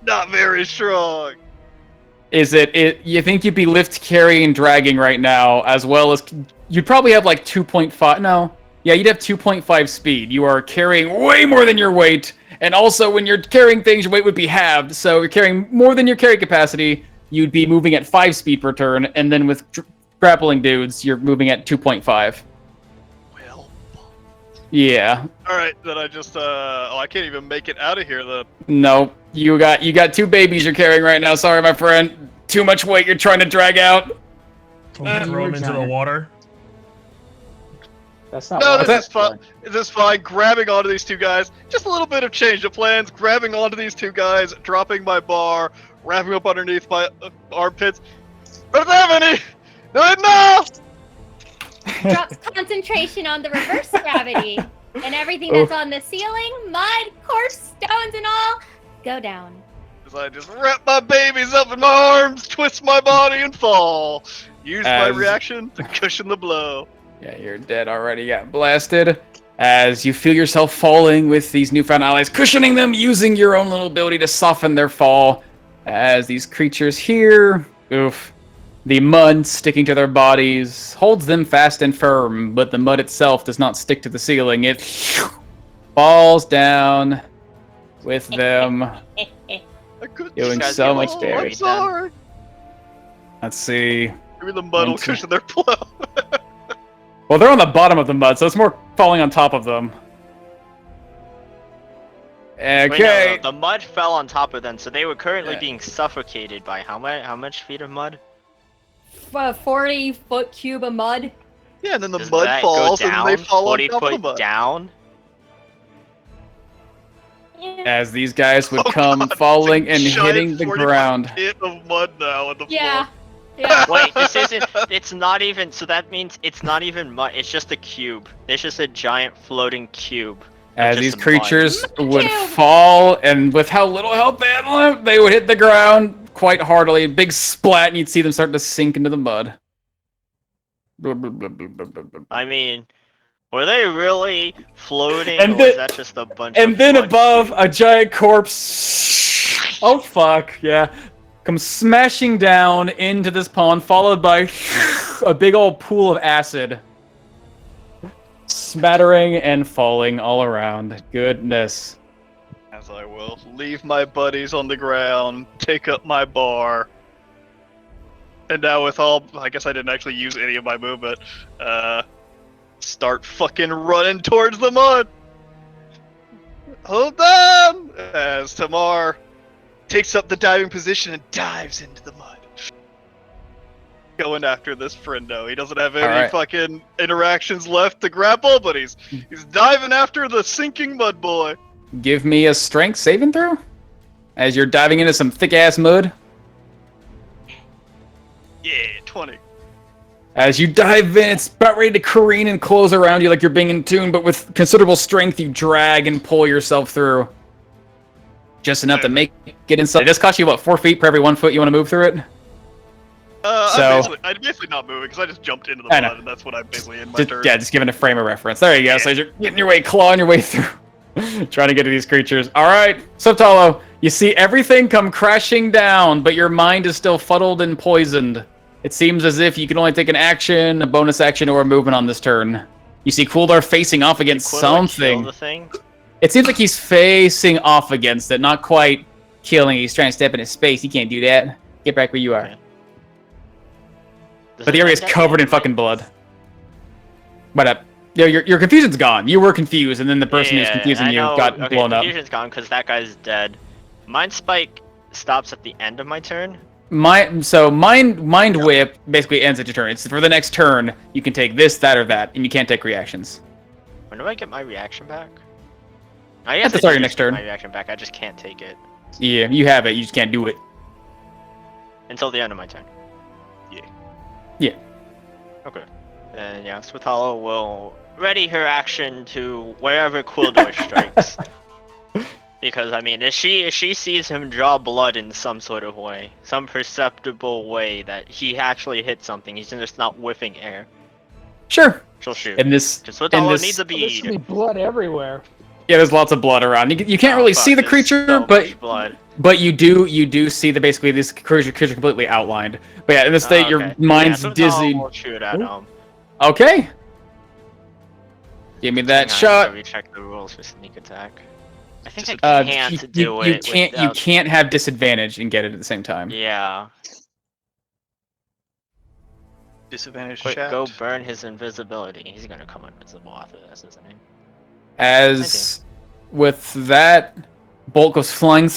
Not very strong. Is it you think you'd be lift carrying dragging right now, as well as you'd probably have like 2.5, no. Yeah, you'd have 2.5 speed. You are carrying way more than your weight, and also when you're carrying things, your weight would be halved, so you're carrying more than your carry capacity, you'd be moving at 5 speed per turn, and then with grappling dudes, you're moving at 2.5. Well. Yeah. Alright, then I just, I can't even make it out of here, then. No, you got 2 babies you're carrying right now. Sorry, my friend. Too much weight you're trying to drag out. Can we throw him into the water? That's not. No, wise. this is fine. This is fine. Grabbing onto these 2 guys. Just a little bit of change of plans. Grabbing onto these 2 guys, dropping my bar, wrapping up underneath my armpits. Don't have any! No! Drops concentration on the reverse gravity, and everything that's on the ceiling, mud, corpse, stones, and all, go down. As I just wrap my babies up in my arms, twist my body, and fall. Use my reaction to cushion the blow. Yeah, you're dead already. Got blasted. As you feel yourself falling with these newfound allies, cushioning them, using your own little ability to soften their fall. As these creatures here, oof, the mud sticking to their bodies holds them fast and firm, but the mud itself does not stick to the ceiling. It falls down with them, doing so much I'm damage. sorry. Let's see. Maybe the mud will cushion their blow. Well, they're on the bottom of the mud, so it's more falling on top of them. Okay. Wait, no, the mud fell on top of them, so they were currently being suffocated by how much feet of mud? 40-foot cube of mud. Yeah, and then the Does mud that falls go down, and they fall on 40 top of the foot mud. down? As these guys would Oh come God, falling and it's a giant hitting the 40-foot ground. pit of mud now on the Yeah. floor. Yeah. Wait, this isn't. It's not even. So that means it's not even mud. It's just a cube. It's just a giant floating cube. As just these some mud. creatures would Cube. fall, and with how little health they had left, they would hit the ground quite heartily. Big splat, and you'd see them start to sink into the mud. I mean, were they really floating, And or then- was that just a bunch of And then mud above, cubes? a giant corpse. Oh fuck, yeah. Comes smashing down into this pond, followed by a big old pool of acid. smattering and falling all around. Goodness. As I will leave my buddies on the ground, take up my bar, and now with all, I guess I didn't actually use any of my movement, start fucking running towards the mud. Hold on! As Tamar takes up the diving position and dives into the mud. Going after this friendo. He doesn't have any fucking interactions left to grapple, but he's diving after the sinking mud boy. Give me a strength saving throw as you're diving into some thick ass mud. Yeah, 20. As you dive in, it's about ready to careen and close around you like you're being in tune, but with considerable strength, you drag and pull yourself through. Just enough to make it inside. It does cost you, what, 4 feet per every 1 foot you want to move through it? I'm basically not moving because I just jumped into the mud, and that's what I'm basically in my turn. Yeah, just giving a frame of reference. There you go. So you're getting your way, clawing your way through, trying to get to these creatures. All right, Subtalo, you see everything come crashing down, but your mind is still fuddled and poisoned. It seems as if you can only take an action, a bonus action, or a movement on this turn. You see Kuldar facing off against something. The thing? It seems like he's facing off against it, not quite killing. He's trying to step in his space. He can't do that. Get back where you are. Okay. But the area is covered in fucking blood. What up? Your confusion's gone. You were confused, and then the person who's confusing you got blown up. Confusion's gone because that guy's dead. Mind Spike stops at the end of my turn. Mind Whip basically ends at your turn. It's for the next turn. You can take this, that, or that, and you can't take reactions. When do I get my reaction back? I guess at the start of your next turn. My reaction back. I just can't take it Yeah, you have it. You just can't do it. until the end of my turn. Yeah. Okay. Then yeah, Switala will ready her action to wherever Quildor strikes. Because I mean, if she sees him draw blood in some sort of way, some perceptible way that he actually hit something, he's just not whiffing air. Sure. She'll shoot. And this needs a There's bead. gonna be blood everywhere. Yeah, there's lots of blood around. You can't really see the creature, so but much blood. But you do see that basically this creature completely outlined. But yeah, in this state, your mind's dizzy. We'll shoot at him. Okay. Give me that shot. Recheck the rules for sneak attack. I think I can't do it. You can't have disadvantage and get it at the same time. Yeah. Disadvantage Quick, chat. go burn his invisibility. He's gonna come invisible after this, isn't he? As with that, bolt goes flying,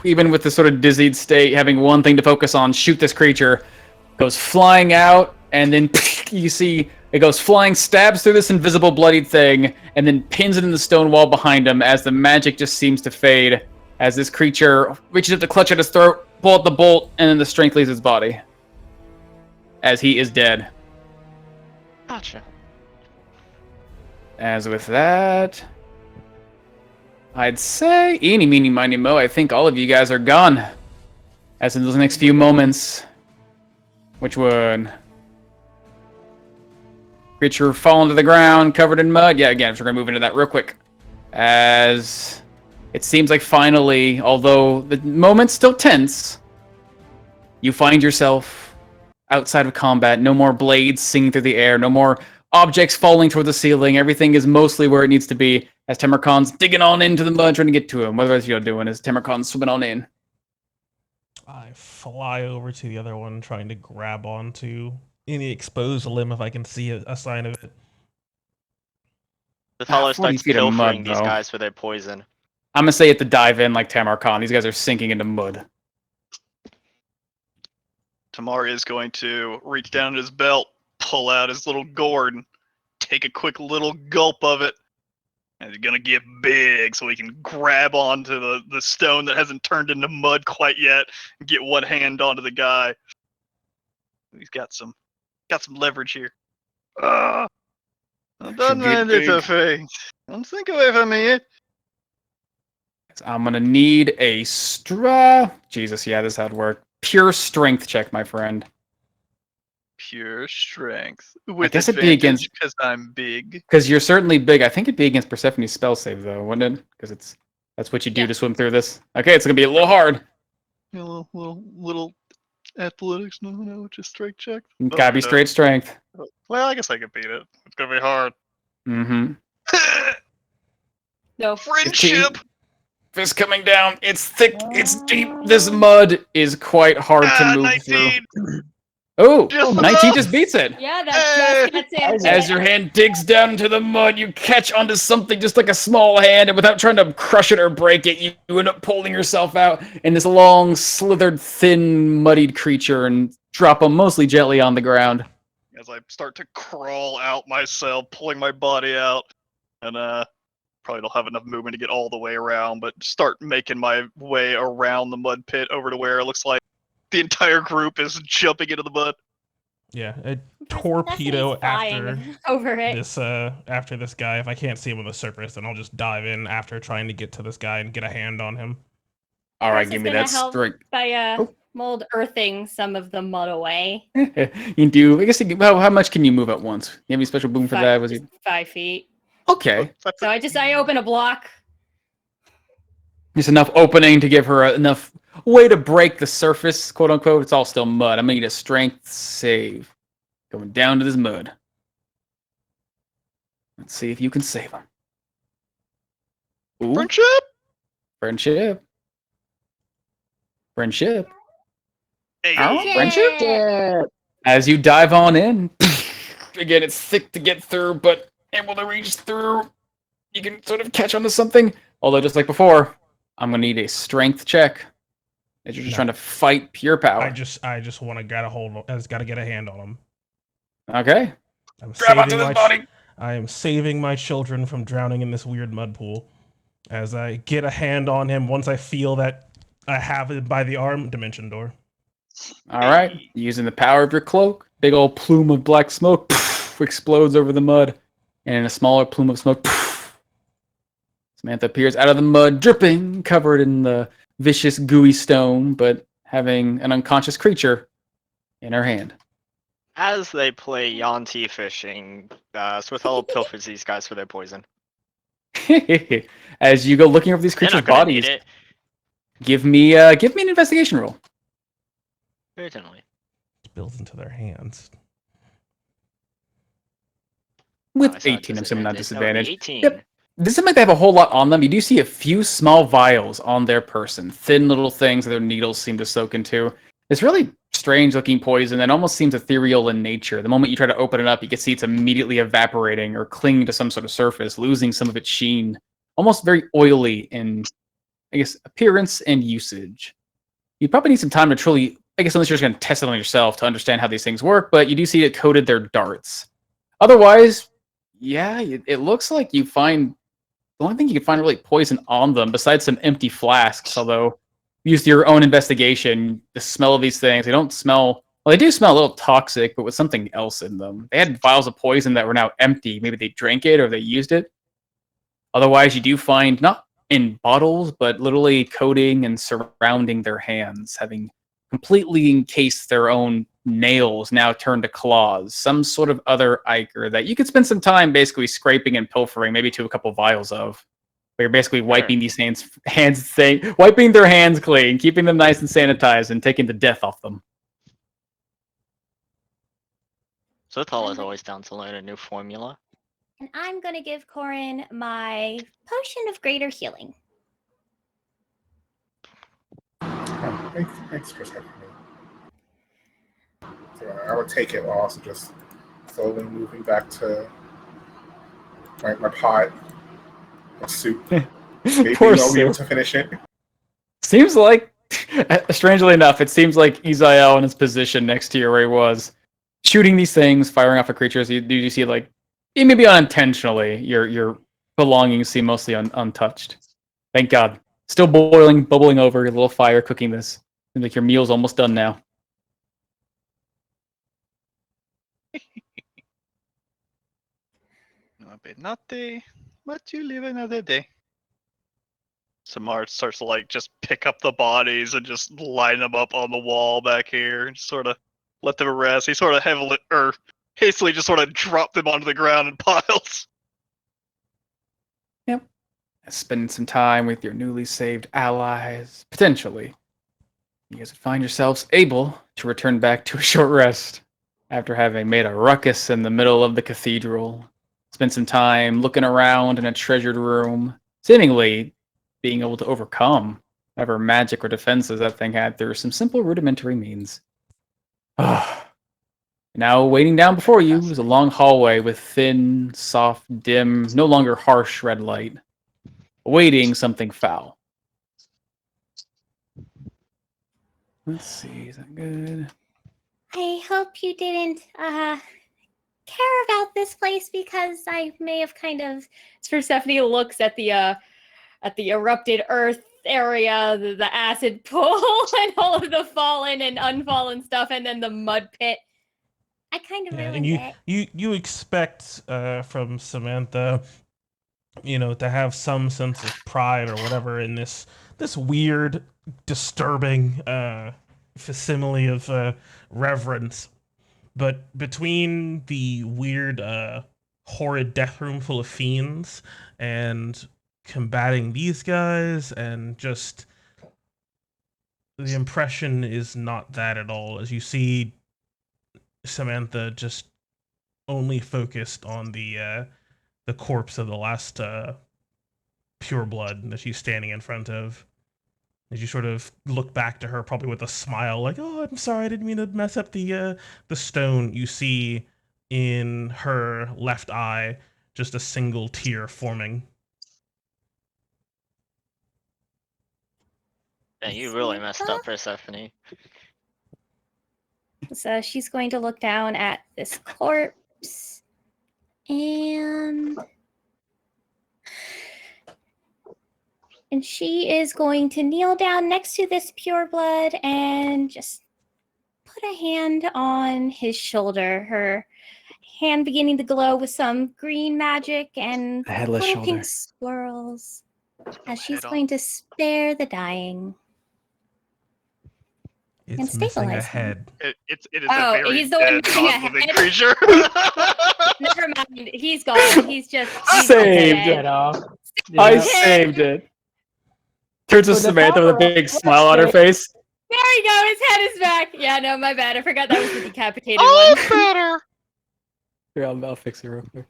even with this sort of dizzied state, having one thing to focus on, shoot this creature, goes flying out, and then you see it goes flying, stabs through this invisible bloodied thing, and then pins it in the stone wall behind him as the magic just seems to fade, as this creature reaches up to clutch at his throat, pull out the bolt, and then the strength leaves his body. As he is dead. Gotcha. As with that, I'd say, eeny, meeny, miny, mo, I think all of you guys are gone. As in those next few moments. Which would... Creature falling to the ground, covered in mud. Yeah, again, we're going to move into that real quick. As it seems like finally, although the moment's still tense, you find yourself outside of combat. No more blades singing through the air. No more objects falling toward the ceiling. Everything is mostly where it needs to be. As Temercon's digging on into the mud, trying to get to him. What else you're doing is Temercon's swimming on in. I fly over to the other one, trying to grab onto any exposed limb if I can see a sign of it. The fellow 40 starts feet of mud, pilfering these though. guys for their poison. I'm gonna say at the dive in like Temercon. These guys are sinking into mud. Tamar is going to reach down his belt, pull out his little gourd, and take a quick little gulp of it. And he's going to get big so he can grab onto the stone that hasn't turned into mud quite yet and get one hand onto the guy. He's got some leverage here. I don't mind it, okay. Don't think away from me. I'm gonna need a Jesus, yeah, this is how it work. Pure strength check, my friend. Pure strength. With guess it'd be against- because I'm big. Because you're certainly big. I think it'd be against Persephone's spell save, though, wouldn't it? Because that's what you do to swim through this. Okay, it's gonna be a little hard. A little athletics, no, just strength check. Gotta be straight strength. Well, I guess I could beat it. It's gonna be hard. Mm-hmm. No. Friendship. Fist coming down. It's thick. It's deep. This mud is quite hard to move 19. through. Oh, Just 19 enough. just beats it. Yeah, that just gets in. As your hand digs down into the mud, you catch onto something just like a small hand, and without trying to crush it or break it, you end up pulling yourself out in this long, slithered, thin, muddied creature and drop them mostly gently on the ground. As I start to crawl out myself, pulling my body out, and probably don't have enough movement to get all the way around, but start making my way around the mud pit over to where it looks like the entire group is jumping into the mud. Yeah, a torpedo after over it. after this guy. If I can't see him on the surface, then I'll just dive in after trying to get to this guy and get a hand on him. All right, This give is me gonna that help strength. by mold earthing some of the mud away. You do. I guess. How much can you move at once? You have any special boom for that? Was it 5 feet. okay? So I open a block. Just enough opening to give her enough way to break the surface, quote unquote. It's all still mud. I'm gonna need a strength save. Going down to this mud. Let's see if you can save him. Ooh, Friendship. friendship. Friendship. Hey. Oh, friendship. As you dive on in, again, it's thick to get through, but able to reach through. You can sort of catch onto something. Although, just like before, I'm gonna need a strength check. As you're just trying to fight pure power. I just want to get a hold. I just got to get a hand on him. Okay. I'm Grab onto saving this body. I am saving my children from drowning in this weird mud pool. As I get a hand on him, once I feel that I have it by the arm, dimension door. All right. Using the power of your cloak, big old plume of black smoke explodes over the mud, and in a smaller plume of smoke, Samantha appears out of the mud, dripping, covered in the vicious, gooey stone, but having an unconscious creature in her hand. As they play Yanti fishing, Swithella pilfers these guys for their poison. As you go looking over these They're creatures' not gonna need bodies, it. give me an investigation roll. Certainly. It's built into their hands. With I saw 18, I'm assuming not disadvantage. disadvantage. That would be 18. Yep. Doesn't seem like they have a whole lot on them. You do see a few small vials on their person, thin little things that their needles seem to soak into. It's really strange looking poison that almost seems ethereal in nature. The moment you try to open it up, you can see it's immediately evaporating or clinging to some sort of surface, losing some of its sheen. Almost very oily in, I guess, appearance and usage. You probably need some time to truly, I guess, unless you're just going to test it on yourself to understand how these things work, but you do see it coated their darts. Otherwise, yeah, it looks like you find the only thing you can find really poison on them, besides some empty flasks, although use your own investigation, the smell of these things, they don't smell, well, they do smell a little toxic, but with something else in them. They had vials of poison that were now empty. Maybe they drank it or they used it. Otherwise, you do find, not in bottles, but literally coating and surrounding their hands, having completely encased their own nails now turned to claws, some sort of other ichor that you could spend some time basically scraping and pilfering, maybe to a couple vials of. But you're basically wiping these wiping their hands clean, keeping them nice and sanitized, and taking the death off them. Swithella is always down to learn a new formula. And I'm going to give Corin my potion of greater healing. Oh, thanks for checking me. So I would take it while also just slowly moving back to my pot of soup. Maybe Poor I'll be able Sue. to finish it. Seems like, strangely enough, it seems like Izael in his position next to you where he was, shooting these things, firing off at creatures. You see, like, maybe unintentionally, your belongings seem mostly untouched. Thank God. Still boiling, bubbling over, a little fire cooking this. Seems like your meal's almost done now. Not day, but you live another day. Samar starts to like just pick up the bodies and just line them up on the wall back here and sort of let them rest. He sort of hastily just sort of dropped them onto the ground in piles. Yep. Spending some time with your newly saved allies, potentially. You guys would find yourselves able to return back to a short rest after having made a ruckus in the middle of the cathedral, spend some time looking around in a treasured room, seemingly being able to overcome whatever magic or defenses that thing had through some simple rudimentary means. Now, waiting down before you is a long hallway with thin, soft, dim, no longer harsh red light, awaiting something foul. Let's see, is that good? I hope you didn't care about this place because I may have kind of. Persephone looks at the erupted earth area, the acid pool, and all of the fallen and unfallen stuff, and then the mud pit. I kind of Yeah, ruined and it. you expect from Samantha, to have some sense of pride or whatever in this weird, disturbing facsimile of reverence. But between the weird, horrid death room full of fiends and combating these guys, and just the impression is not that at all. As you see Samantha just only focused on the corpse of the last pure blood that she's standing in front of. As you sort of look back to her, probably with a smile, like, "Oh, I'm sorry, I didn't mean to mess up the stone." You see in her left eye just a single tear forming. Man, you really messed up, Persephone. So she's going to look down at this corpse and she is going to kneel down next to this pure blood and just put a hand on his shoulder, her hand beginning to glow with some green magic and The headless little shoulder. pink swirls as she's Head going to spare the dying. It's And missing a stabilize him. head. It is Oh, a very he's the one dead, missing a non-living head? creature. Never mind. He's gone. He's Saved dead. Dead off. I Yeah. saved it. Turns to With the Samantha with a power of big smile on her Rapture. face. There you go. His head is back. Yeah, no, my bad. I forgot that was the decapitated Oh, one. better. Here, I'll fix it real quick.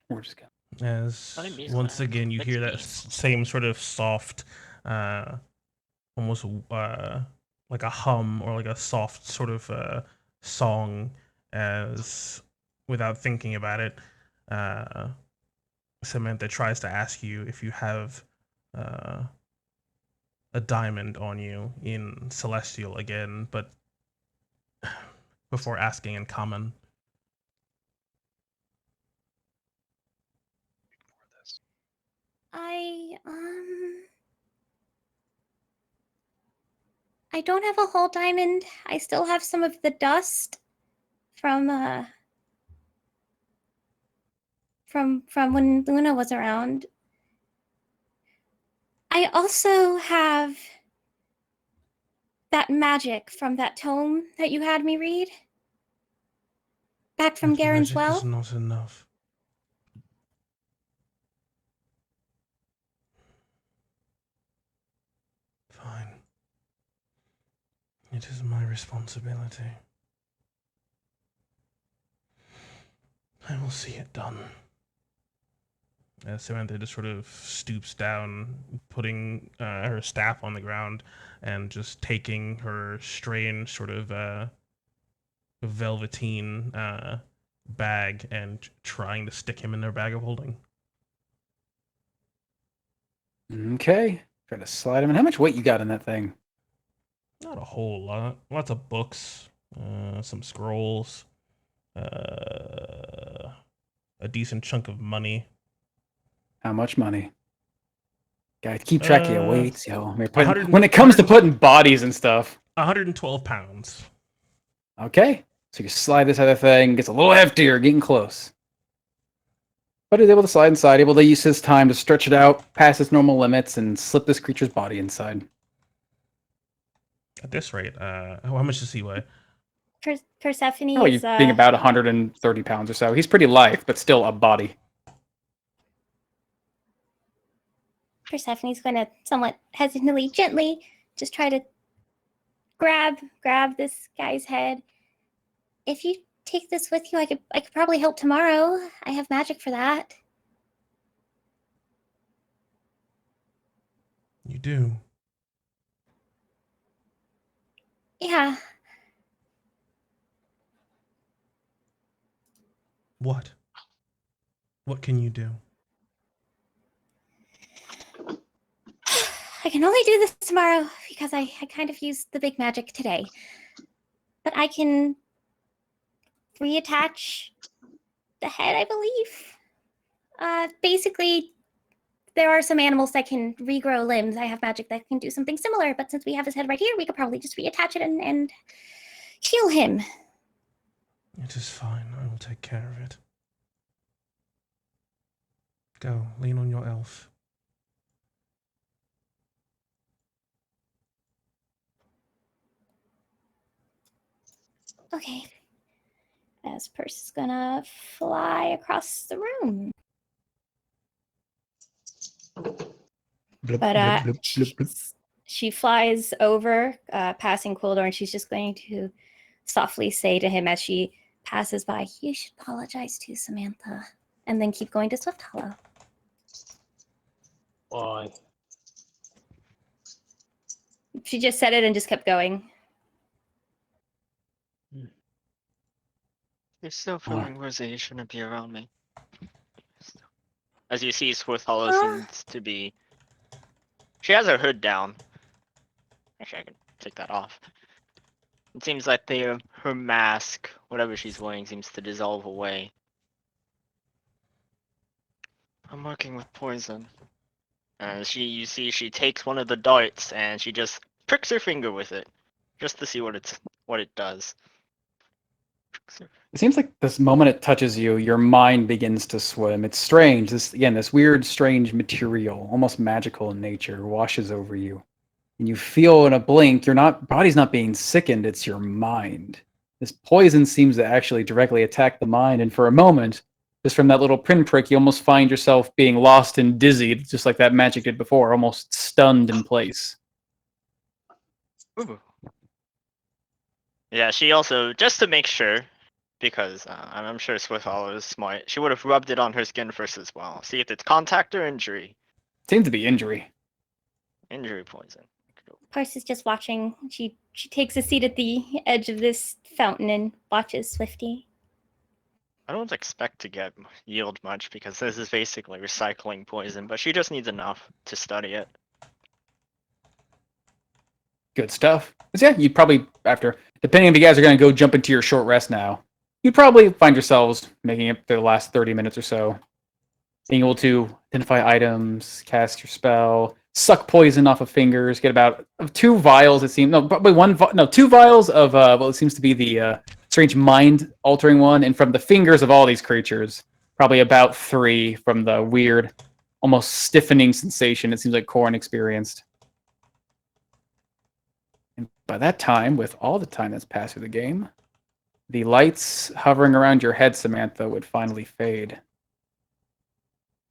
We're just going. As I miss once that. again you Let's hear that be. same sort of soft, almost like a hum or like a soft sort of song, as without thinking about it, Samantha tries to ask you if you have a diamond on you in Celestial again, but before asking in common. I don't have a whole diamond. I still have some of the dust from when Luna was around. I also have that magic from that tome that you had me read back from That Garen's magic Well. is not enough. Fine. It is my responsibility. I will see it done. Samantha just sort of stoops down, putting her staff on the ground, and just taking her strange sort of velveteen bag and trying to stick him in their bag of holding. Okay. Try to slide him in. How much weight you got in that thing? Not a whole lot. Lots of books, some scrolls, a decent chunk of money. How much money? Gotta keep track of your weights, yo. I mean, 100 when it comes to putting bodies and stuff. 112 pounds. Okay. So you slide this other thing, gets a little heftier, getting close. But he's able to slide inside, able to use his time to stretch it out past its normal limits and slip this creature's body inside. At this rate, how much does he weigh? Persephone Oh, is you being about 130 pounds or so. He's pretty light, but still a body. Persephone's going to somewhat hesitantly, gently, just try to grab this guy's head. If you take this with you. I could probably help tomorrow. I have magic for that. You do. Yeah. What? What can you do? I can only do this tomorrow because I kind of used the big magic today. But I can reattach the head, I believe. Basically, there are some animals that can regrow limbs. I have magic that can do something similar, but since we have his head right here, we could probably just reattach it and heal him. It is fine. I will take care of it. Go, lean on your elf. Okay. As Purse is gonna fly across the room. Blip, But blip, blip, blip, blip. she flies over, passing Quildor, and she's just going to softly say to him as she passes by, "You should apologize to Samantha," and then keep going to Swift Hollow. Why? She just said it and just kept going. You're still feeling worthy. You shouldn't be around me. As you see, Swift Hollow seems to be. She has her hood down. Actually, I can take that off. It seems like her mask, whatever she's wearing, seems to dissolve away. I'm working with poison. And you see, she takes one of the darts and she just pricks her finger with it, just to see what it does. It seems like this moment it touches you, your mind begins to swim. It's strange. This weird, strange material, almost magical in nature, washes over you. And you feel in a blink, body's not being sickened, it's your mind. This poison seems to actually directly attack the mind, and for a moment, just from that little pinprick, you almost find yourself being lost and dizzied, just like that magic did before, almost stunned in place. Ooh. Yeah, she also, just to make sure, because I'm sure Swift Hollow is smart, she would have rubbed it on her skin first as well. See if it's contact or injury. Seems to be injury. Injury poison. Purse is just watching. She takes a seat at the edge of this fountain and watches Swifty. I don't expect to yield much because this is basically recycling poison, but she just needs enough to study it. Good stuff. But yeah, you'd probably, depending if you guys are going to go jump into your short rest now, you'd probably find yourselves making it through the last 30 minutes or so. Being able to identify items, cast your spell, suck poison off of fingers, get about 2 vials, it seems. No, probably 2 vials of what seems to be the strange mind-altering one, and from the fingers of all these creatures, probably about 3 from the weird, almost stiffening sensation it seems like Corrin experienced. And by that time, with all the time that's passed through the game, the lights hovering around your head, Samantha, would finally fade.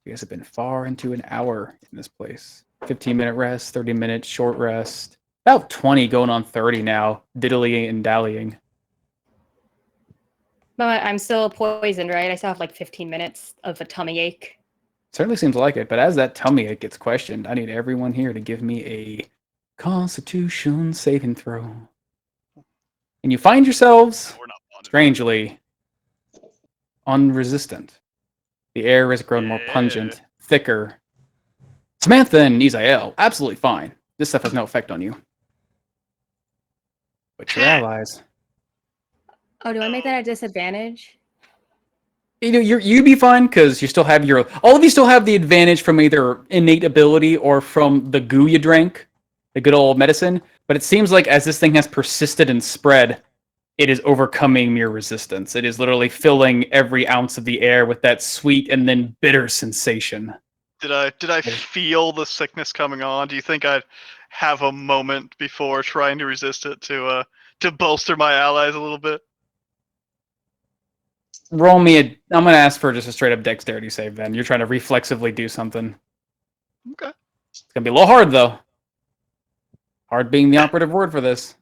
You guys have been far into an hour in this place. 15-minute rest, 30-minute short rest. About 20 going on 30 now, diddly and dallying. But I'm still poisoned, right? I still have like 15 minutes of a tummy ache. Certainly seems like it, but as that tummy ache gets questioned, I need everyone here to give me a Constitution saving throw. And you find yourselves, strangely, unresistant. The air has grown more pungent, thicker. Samantha and Isael, absolutely fine. This stuff has no effect on you. But your allies... Oh, do I make that a disadvantage? You know, you'd be fine because you still have all of you still have the advantage from either innate ability or from the goo you drank, the good old medicine. But it seems like as this thing has persisted and spread, it is overcoming mere resistance. It is literally filling every ounce of the air with that sweet and then bitter sensation. Did I feel the sickness coming on? Do you think I'd have a moment before trying to resist it to bolster my allies a little bit? Roll me I'm going to ask for just a straight up dexterity save then. You're trying to reflexively do something. Okay. It's going to be a little hard though. Hard being the operative word for this.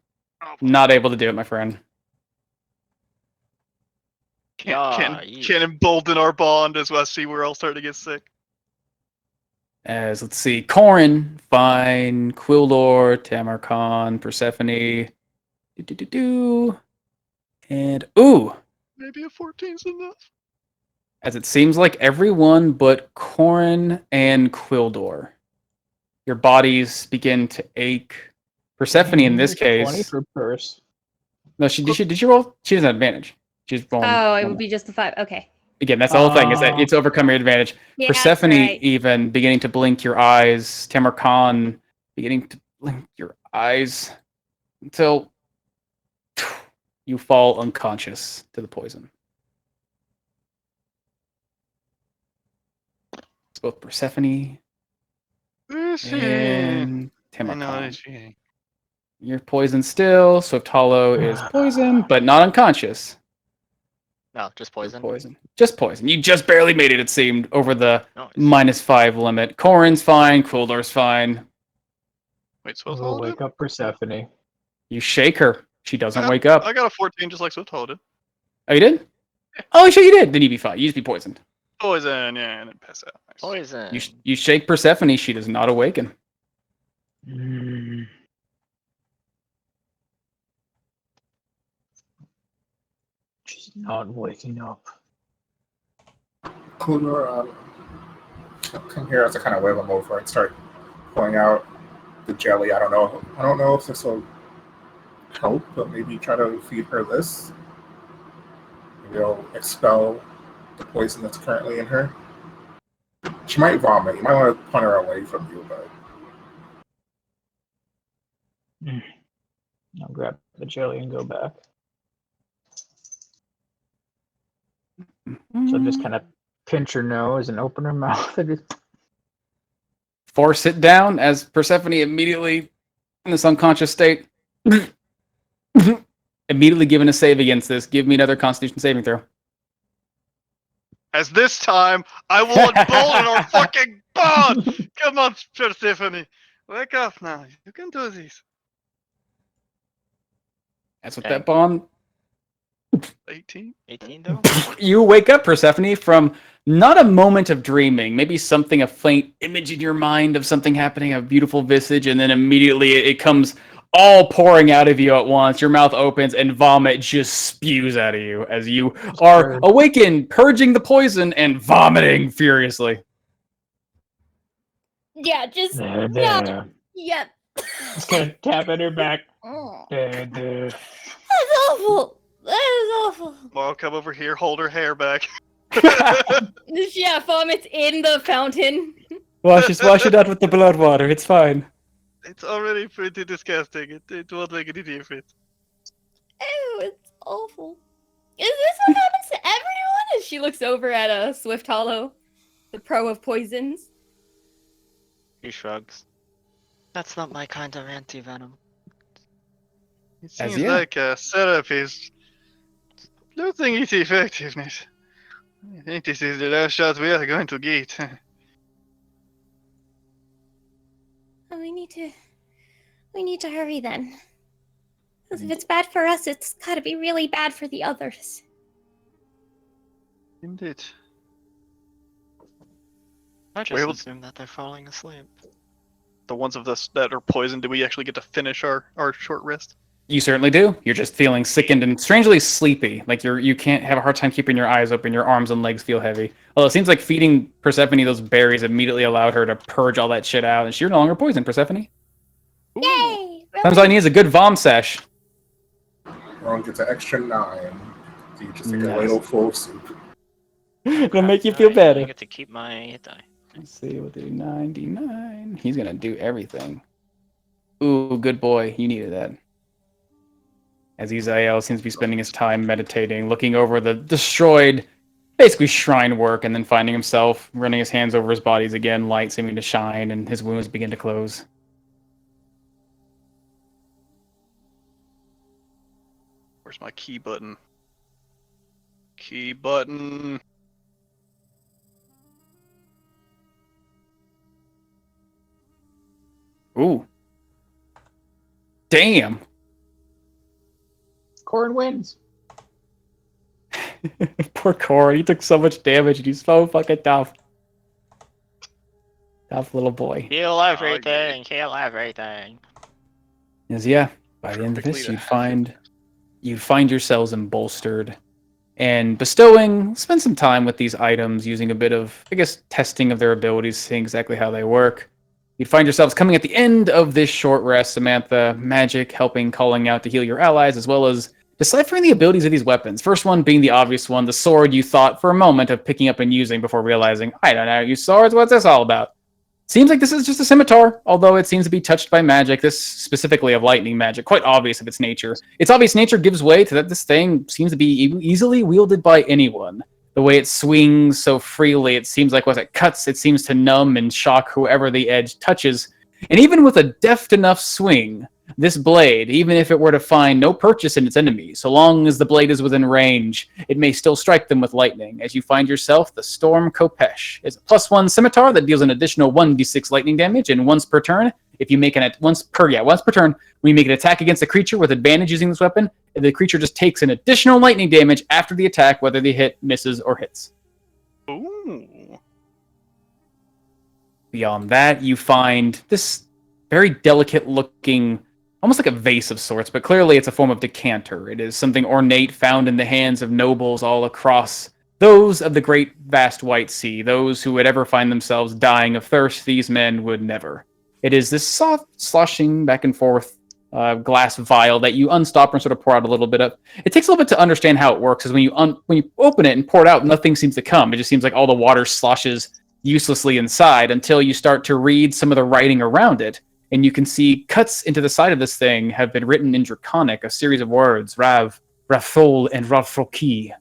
Not able to do it, my friend. Can't embolden our bond as I see we're all starting to get sick. As let's see, Corin, fine, Quildor, Tamarcon, Persephone, and Maybe a 14's enough. as it seems like everyone but Corin and Quildor, your bodies begin to ache. Persephone, in this 20 case, for purse. no, did she roll? She doesn't have advantage. She's rolling. Oh, it would be just the 5. Okay. Again, that's the whole thing, is that it's overcome your advantage. Yeah, Persephone that's right. even beginning to blink your eyes, Tamarcon beginning to blink your eyes until you fall unconscious to the poison. It's both Persephone and Tamarcon. You're poisoned still. Swift Hollow is poisoned, but not unconscious. No, just poison. Just poison. You just barely made it, it seemed, over the Nice. -5 limit. Corin's fine. Quildor's fine. Wait, Swift We'll Hollow wake up Persephone. You shake her. She doesn't wake up. I got a 14 just like Swift Hollow did. Oh, you did? Oh, sure you did. Then you'd be fine. You just be poisoned. Poison, yeah, and then pass out. Nice. Poison. You shake Persephone. She does not awaken. She's not waking up. Cooler, come here as I kind of wave him over and start pulling out the jelly. I don't know if this will help, but maybe try to feed her this. Maybe it'll expel the poison that's currently in her. She might vomit. You might want to punt her away from you, but I'll grab the jelly and go back. So just kind of pinch her nose and open her mouth and just Force it down as Persephone immediately, in this unconscious state, immediately given a save against this. Give me another Constitution saving throw. As this time, I will embolden our fucking bond! Come on, Persephone. Wake up now. You can do this. That's what that bond. 18? 18 though? You wake up, Persephone, from not a moment of dreaming, maybe something, a faint image in your mind of something happening, a beautiful visage, and then immediately it comes all pouring out of you at once. Your mouth opens and vomit just spews out of you as you are awakened, purging the poison and vomiting furiously. Yeah, just there. no. Yep. Just gonna tap at her back. Oh, There. that's awful. That is awful. Well, come over here, hold her hair back. Yeah, vomits in the fountain. Wash it out with the blood water. It's fine. It's already pretty disgusting. It won't make any difference. Ew, it's awful. Is this what happens to everyone? As she looks over at a Swift Hollow, the pro of poisons. He shrugs. That's not my kind of anti-venom. It As seems yet. like syrup is losing its effectiveness. I think this is the last shot we are going to get. We need to hurry then. Because if it's bad for us, it's gotta be really bad for the others. Indeed. I just assume that they're falling asleep. The ones of us that are poisoned, do we actually get to finish our short rest? You certainly do. You're just feeling sickened and strangely sleepy. Like you can't have a hard time keeping your eyes open. Your arms and legs feel heavy. Although it seems like feeding Persephone those berries immediately allowed her to purge all that shit out, and she's no longer poisoned, Persephone. Yay! Sometimes all I need is a good vom sesh. everyone gets an extra 9. So you just take a Nice. ladle full of soup. It'll make you feel I better. get to keep my hit die. Let's see, we'll do 99. He's gonna do everything. Ooh, good boy. You needed that. As Izael seems to be spending his time meditating, looking over the destroyed, basically shrine work, and then finding himself running his hands over his bodies again, light seeming to shine, and his wounds begin to close. Where's my key button? Key button. Ooh. Damn. Corin wins. Poor Corey, he took so much damage and he's so fucking tough. Tough little boy. Kill everything. Kill everything. As yeah, by the end of Perfectly this, to you'd find yourselves embolstered and spend some time with these items, using a bit of, I guess, testing of their abilities, seeing exactly how they work. You'd find yourselves coming at the end of this short rest, Samantha, magic helping calling out to heal your allies, as well as deciphering the abilities of these weapons. First one being the obvious one, the sword you thought for a moment of picking up and using before realizing, I don't know, use swords, what's this all about? Seems like this is just a scimitar, although it seems to be touched by magic, this specifically of lightning magic, quite obvious of its nature. Its obvious nature gives way to that this thing seems to be easily wielded by anyone. The way it swings so freely, it seems like as it cuts, it seems to numb and shock whoever the edge touches. And even with a deft enough swing, this blade, even if it were to find no purchase in its enemy, so long as the blade is within range, it may still strike them with lightning. As you find yourself, the Storm Kopesh is a +1 scimitar that deals an additional 1d6 lightning damage, and once per turn, if you make once per turn, when you make an attack against a creature with advantage using this weapon, the creature just takes an additional lightning damage after the attack, whether the hit misses or hits. Ooh. Beyond that, you find this very delicate looking, almost like a vase of sorts, but clearly it's a form of decanter. It is something ornate found in the hands of nobles all across those of the great vast white sea. Those who would ever find themselves dying of thirst, these men would never. It is this soft, sloshing back and forth glass vial that you unstop and sort of pour out a little bit of. It takes a little bit to understand how it works, because when you open it and pour it out, nothing seems to come. It just seems like all the water sloshes uselessly inside until you start to read some of the writing around it. And you can see cuts into the side of this thing have been written in Draconic, a series of words, Rav, Rathol, and Rafroki,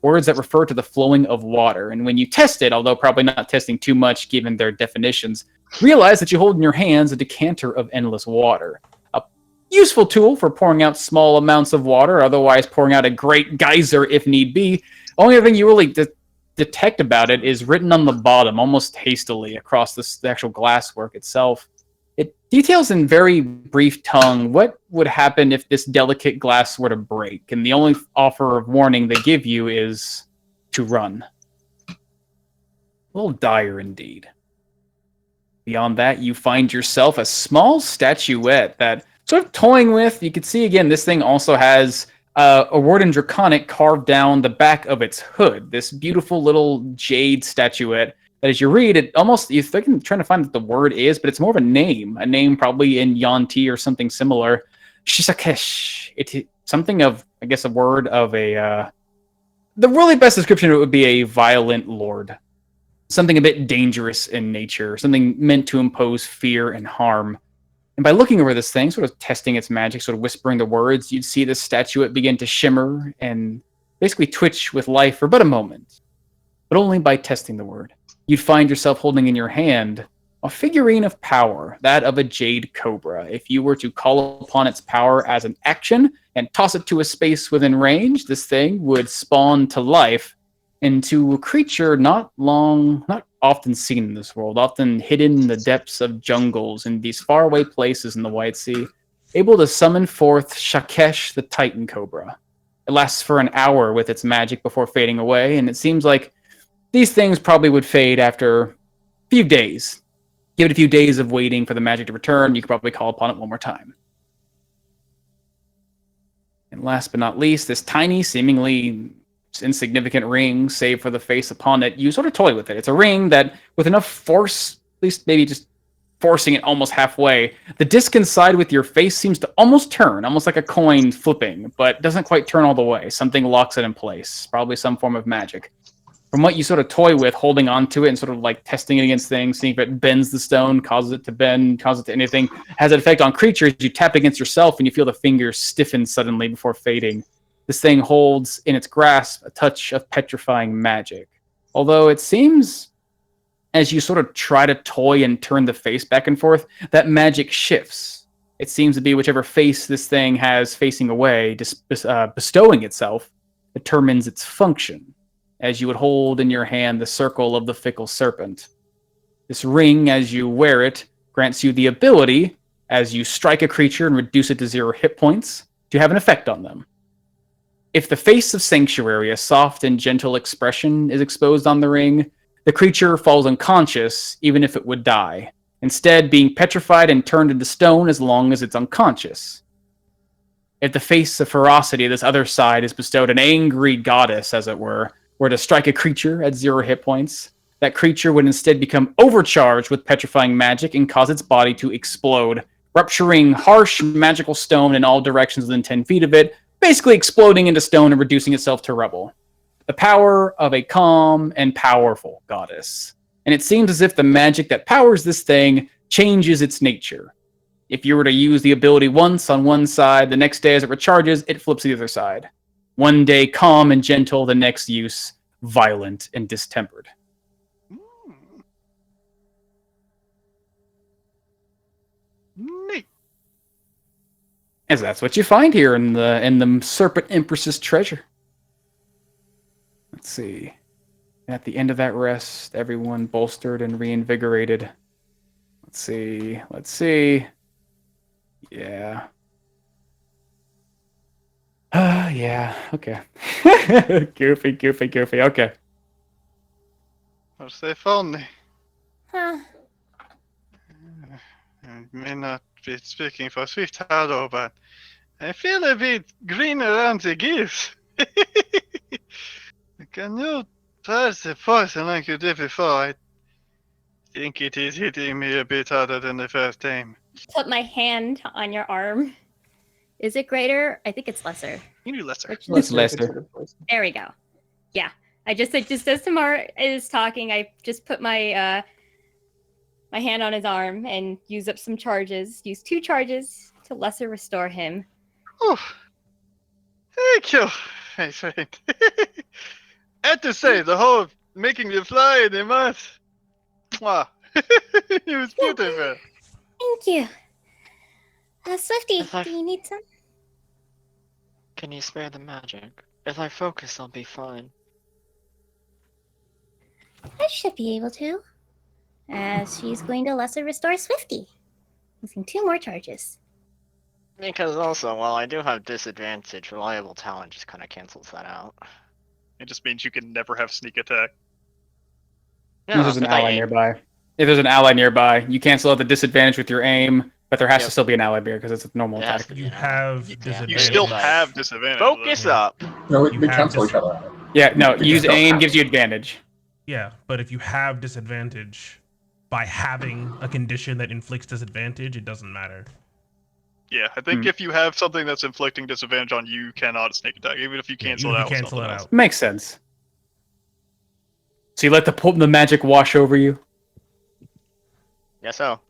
words that refer to the flowing of water. And when you test it, although probably not testing too much given their definitions, realize that you hold in your hands a decanter of endless water. A useful tool for pouring out small amounts of water, otherwise pouring out a great geyser if need be. Only thing you really detect about it is written on the bottom, almost hastily, across the actual glasswork itself. It details in very brief tongue what would happen if this delicate glass were to break, and the only offer of warning they give you is to run. A little dire indeed. Beyond that, you find yourself a small statuette that, sort of toying with, you can see again, this thing also has a word in Draconic carved down the back of its hood. This beautiful little jade statuette that as you read it, almost you're trying to find what the word is, but it's more of a name probably in Yanti or something similar. Shisakesh. It's something of, I guess, a word of a. The really best description of it would be a violent lord, something a bit dangerous in nature, something meant to impose fear and harm. And by looking over this thing, sort of testing its magic, sort of whispering the words, you'd see this statuette begin to shimmer and basically twitch with life for but a moment, but only by testing the word. You'd find yourself holding in your hand a figurine of power, that of a jade cobra. If you were to call upon its power as an action and toss it to a space within range, this thing would spawn to life into a creature not often seen in this world, often hidden in the depths of jungles and these faraway places in the White Sea, able to summon forth Shakesh the Titan Cobra. It lasts for an hour with its magic before fading away, and it seems like these things probably would fade after a few days. Give it a few days of waiting for the magic to return, you could probably call upon it one more time. And last but not least, this tiny, seemingly insignificant ring, save for the face upon it, you sort of toy with it. It's a ring that, with enough force, at least maybe just forcing it almost halfway, the disc inside with your face seems to almost turn, almost like a coin flipping, but doesn't quite turn all the way. Something locks it in place, probably some form of magic. From what you sort of toy with, holding onto it and sort of like testing it against things, seeing if it bends the stone, causes it to bend, causes it to anything, has an effect on creatures, you tap against yourself and you feel the fingers stiffen suddenly before fading. This thing holds in its grasp a touch of petrifying magic. Although it seems, as you sort of try to toy and turn the face back and forth, that magic shifts. It seems to be whichever face this thing has facing away, bestowing itself, determines its function. As you would hold in your hand the circle of the fickle serpent. This ring, as you wear it, grants you the ability, as you strike a creature and reduce it to 0 hit points, to have an effect on them. If the face of Sanctuary, a soft and gentle expression, is exposed on the ring, the creature falls unconscious, even if it would die, instead being petrified and turned into stone as long as it's unconscious. If the face of Ferocity, this other side, is bestowed an angry goddess, as it were to strike a creature at 0 hit points, that creature would instead become overcharged with petrifying magic and cause its body to explode, rupturing harsh magical stone in all directions within 10 feet of it, basically exploding into stone and reducing itself to rubble. The power of a calm and powerful goddess. And it seems as if the magic that powers this thing changes its nature. If you were to use the ability once on one side, the next day as it recharges, it flips to the other side. One day calm and gentle, the next use violent and distempered. Neat. As that's what you find here in the Serpent Empress's treasure. Let's see. At the end of that rest, everyone bolstered and reinvigorated. Let's see. Yeah. Yeah, okay. Goofy, okay. What's they funny? Huh. I may not be speaking for Swift Hollow, but I feel a bit green around the gears. Can you pass the poison like you did before? I think it is hitting me a bit harder than the first time. Put my hand on your arm. Is it greater? I think it's lesser. You do lesser. It's lesser. There we go. Yeah. Just as Tamar is talking, I just put my my hand on his arm and use up some charges. Use 2 charges to lesser restore him. Oh, thank you, my friend. I have to say, the whole making me fly in the mouth. Wow. It was beautiful. Thank you. Swifty, If I- do you need some? Can you spare the magic? If I focus, I'll be fine. I should be able to. As she's going to lesser restore Swifty. Using 2 more charges. Because also, while I do have disadvantage, reliable talent just kind of cancels that out. It just means you can never have sneak attack. If there's an if I ally aim. nearby. If there's an ally nearby, you cancel out the disadvantage with your aim, but there has to Yep. still be an ally there because it's a normal It has attack. to be You an ally. have You can't. disadvantage. You still But have disadvantage. Focus though. up. No, You we have cancel dis- each other out. Yeah, no, We use just don't aim have gives you advantage. Yeah, but if you have disadvantage by having a condition that inflicts disadvantage, it doesn't matter. Yeah, I think if you have something that's inflicting disadvantage on you, you cannot sneak attack, even if you Yeah, cancel even it if out. you with cancel something it else. out. Makes sense. So you let the magic wash over you. Guess so.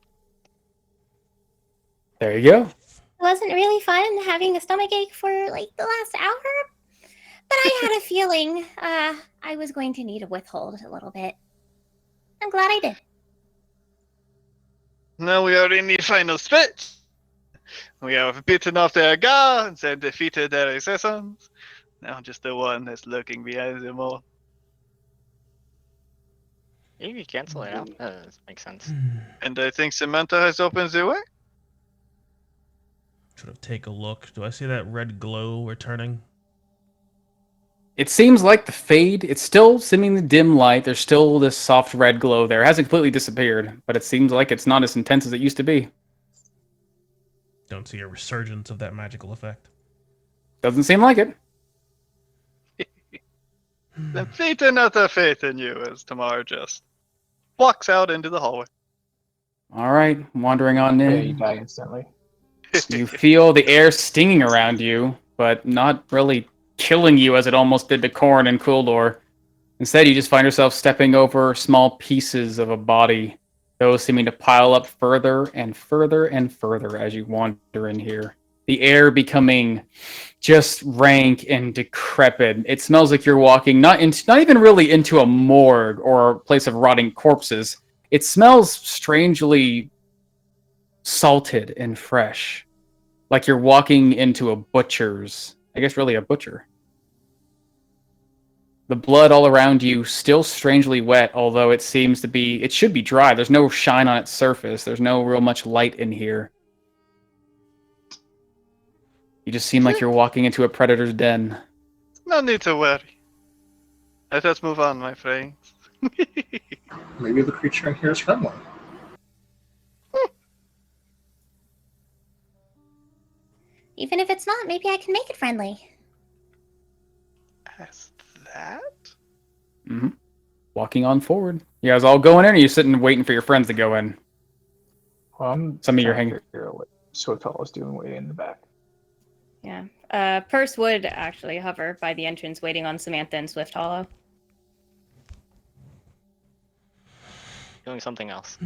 There you go. It wasn't really fun having a stomachache for like the last hour, but I had a feeling I was going to need a withhold a little bit. I'm glad I did. Now we are in the final stretch. We have beaten off their guards and defeated their assassins. Now just the one that's lurking behind them all. You can cancel it out. That makes sense. And I think Samantha has opened the way. Sort of take a look. Do I see that red glow returning? It seems like the fade, it's still seemingly dim light. There's still this soft red glow there. It hasn't completely disappeared, but it seems like it's not as intense as it used to be. Don't see a resurgence of that magical effect. Doesn't seem like it. Then fate another faith in you, as Tamar just walks out into the hallway. All right, wandering on Yeah, in. you die instantly. You feel the air stinging around you, but not really killing you as it almost did to Korn and Kuldor. Instead, you just find yourself stepping over small pieces of a body, those seeming to pile up further and further and further as you wander in here. The air becoming just rank and decrepit. It smells like you're walking not even really into a morgue or a place of rotting corpses. It smells strangely salted and fresh, like you're walking into a butcher's. I guess really a butcher. The blood all around you still strangely wet, although it should be dry. There's no shine on its surface. There's no real much light in here. You just seem like you're walking into a predator's den. No need to worry. Let us move on, my friends. Maybe the creature in here is friendly. Even if it's not, maybe I can make it friendly. As that? Mm-hmm. Walking on forward. You guys all going in, or are you sitting waiting for your friends to go in? Well, I'm Some of you are trying to hanging. figure out what Swiftall is doing way in the back. Yeah. Purse would actually hover by the entrance, waiting on Samantha and Swift Hollow. Doing something else.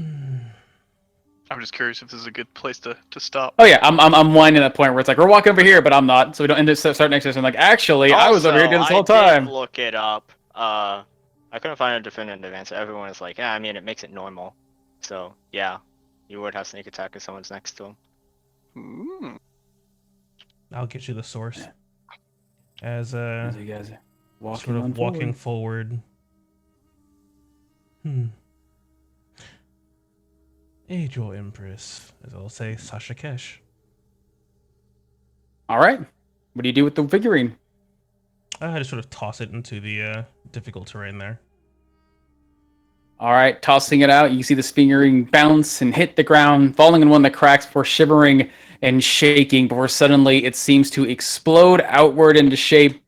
I'm just curious if this is a good place to stop. Oh yeah, I'm winding that point where it's like we're walking over here, but I'm not, so we don't end up start next session. Like actually, I was over here doing this whole I time. did look it up. I couldn't find a definitive answer. Everyone is like, yeah, I mean, it makes it normal. So yeah, you would have sneak attack if someone's next to him. Ooh. I'll get you the source. As As you guys are walking sort on of walking forward. forward. Age your Empress, as I'll say, Sasha Kesh. All right, what do you do with the figurine? I just sort of toss it into the difficult terrain there. All right, tossing it out, you see this figurine bounce and hit the ground, falling in one of the cracks before shivering and shaking, before suddenly it seems to explode outward into shape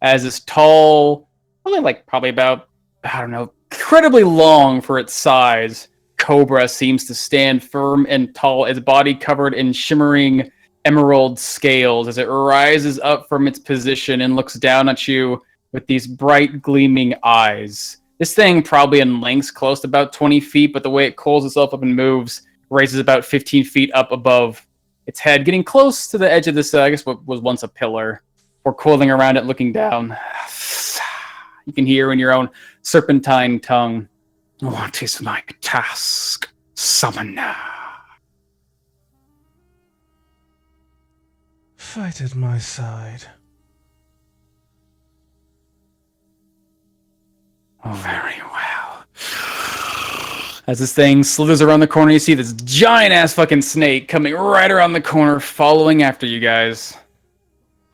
as this tall, probably about, I don't know, incredibly long for its size, cobra seems to stand firm and tall, its body covered in shimmering emerald scales as it rises up from its position and looks down at you with these bright gleaming eyes. This thing probably in length's close to about 20 feet, but the way it coils itself up and moves raises about 15 feet up above its head, getting close to the edge of this, I guess what was once a pillar, or coiling around it looking down. You can hear in your own serpentine tongue, "What is my task, summoner?" Fight at my side. Oh, very well. As this thing slithers around the corner, you see this giant-ass fucking snake coming right around the corner, following after you guys.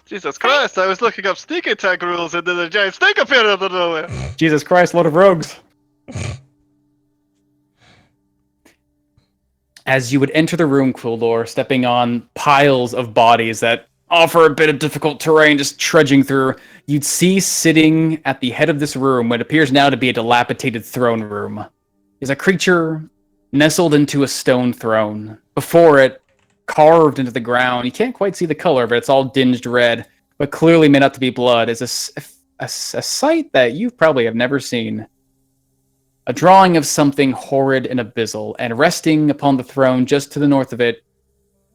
Jesus Christ, I was looking up sneak attack rules and then a giant snake appeared out of nowhere. Jesus Christ, load of rogues. As you would enter the room, Quildor, stepping on piles of bodies that offer a bit of difficult terrain, just trudging through, you'd see sitting at the head of this room, what appears now to be a dilapidated throne room, is a creature nestled into a stone throne. Before it, carved into the ground, you can't quite see the color, but it's all dinged red, but clearly made out to be blood, is a sight that you probably have never seen. A drawing of something horrid and abyssal, and resting upon the throne just to the north of it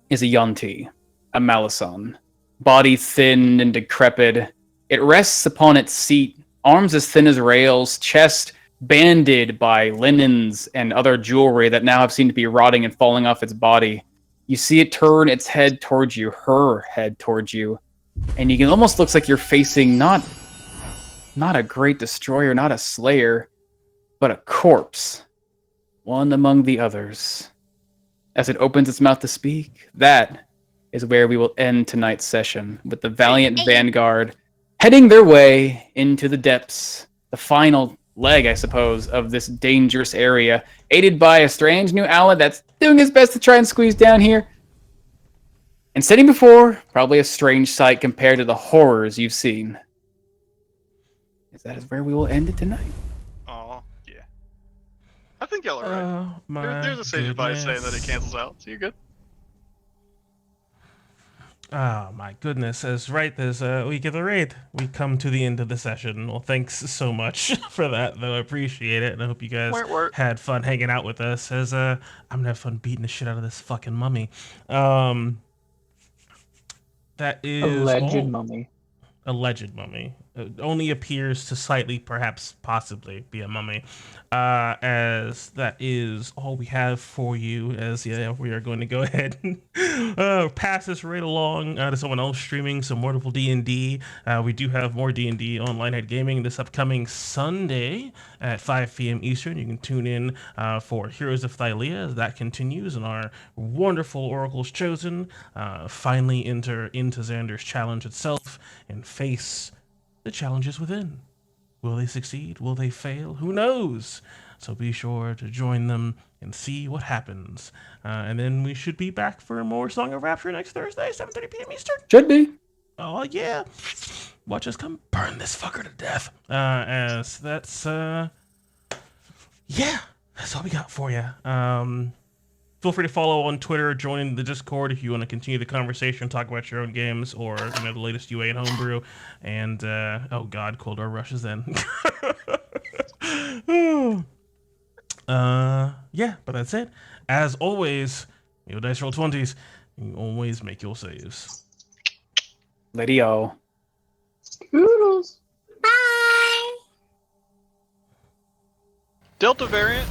is a Yonti, a Malison. Body thin and decrepit, it rests upon its seat, arms as thin as rails, chest banded by linens and other jewelry that now have seemed to be rotting and falling off its body. You see it turn its head towards you, her head towards you, and you can almost looks like you're facing not a great destroyer, not a slayer, but a corpse, one among the others. As it opens its mouth to speak, that is where we will end tonight's session, with the valiant vanguard heading their way into the depths, the final leg, I suppose, of this dangerous area, aided by a strange new ally that's doing his best to try and squeeze down here. And sitting before, probably a strange sight compared to the horrors you've seen. That is where we will end it tonight. Oh, yeah. I think y'all are right. There's a sage advice saying that it cancels out, so you're good. Oh my goodness, as right as we get the raid, we come to the end of the session. Well, thanks so much for that, though. I appreciate it, and I hope you guys had fun hanging out with us, as I'm gonna have fun beating the shit out of this fucking mummy. That is Alleged mummy. Alleged mummy. only appears to slightly, perhaps, possibly be a mummy. As that is all we have for you. As we are going to go ahead and pass this right along to someone else streaming some wonderful D&D. We do have more D&D on Lionhead Gaming this upcoming Sunday at 5 p.m. Eastern. You can tune in for Heroes of Thylea as that continues, and our wonderful Oracles Chosen finally enter into Xander's challenge itself and face the challenges within. Will they succeed? Will they fail? Who knows? So be sure to join them and see what happens. And then we should be back for more Song of Rapture next Thursday, 7:30 p.m. Eastern. Should be. Oh, yeah. Watch us come burn this fucker to death. As that's, yeah, that's all we got for you. Feel free to follow on Twitter, join the Discord if you want to continue the conversation, talk about your own games or the latest UA and homebrew. And oh god, Cold War rushes in. Yeah, but that's it. As always, your dice roll 20s. You always make your saves. Lady-o. Toodles. Bye. Delta variant.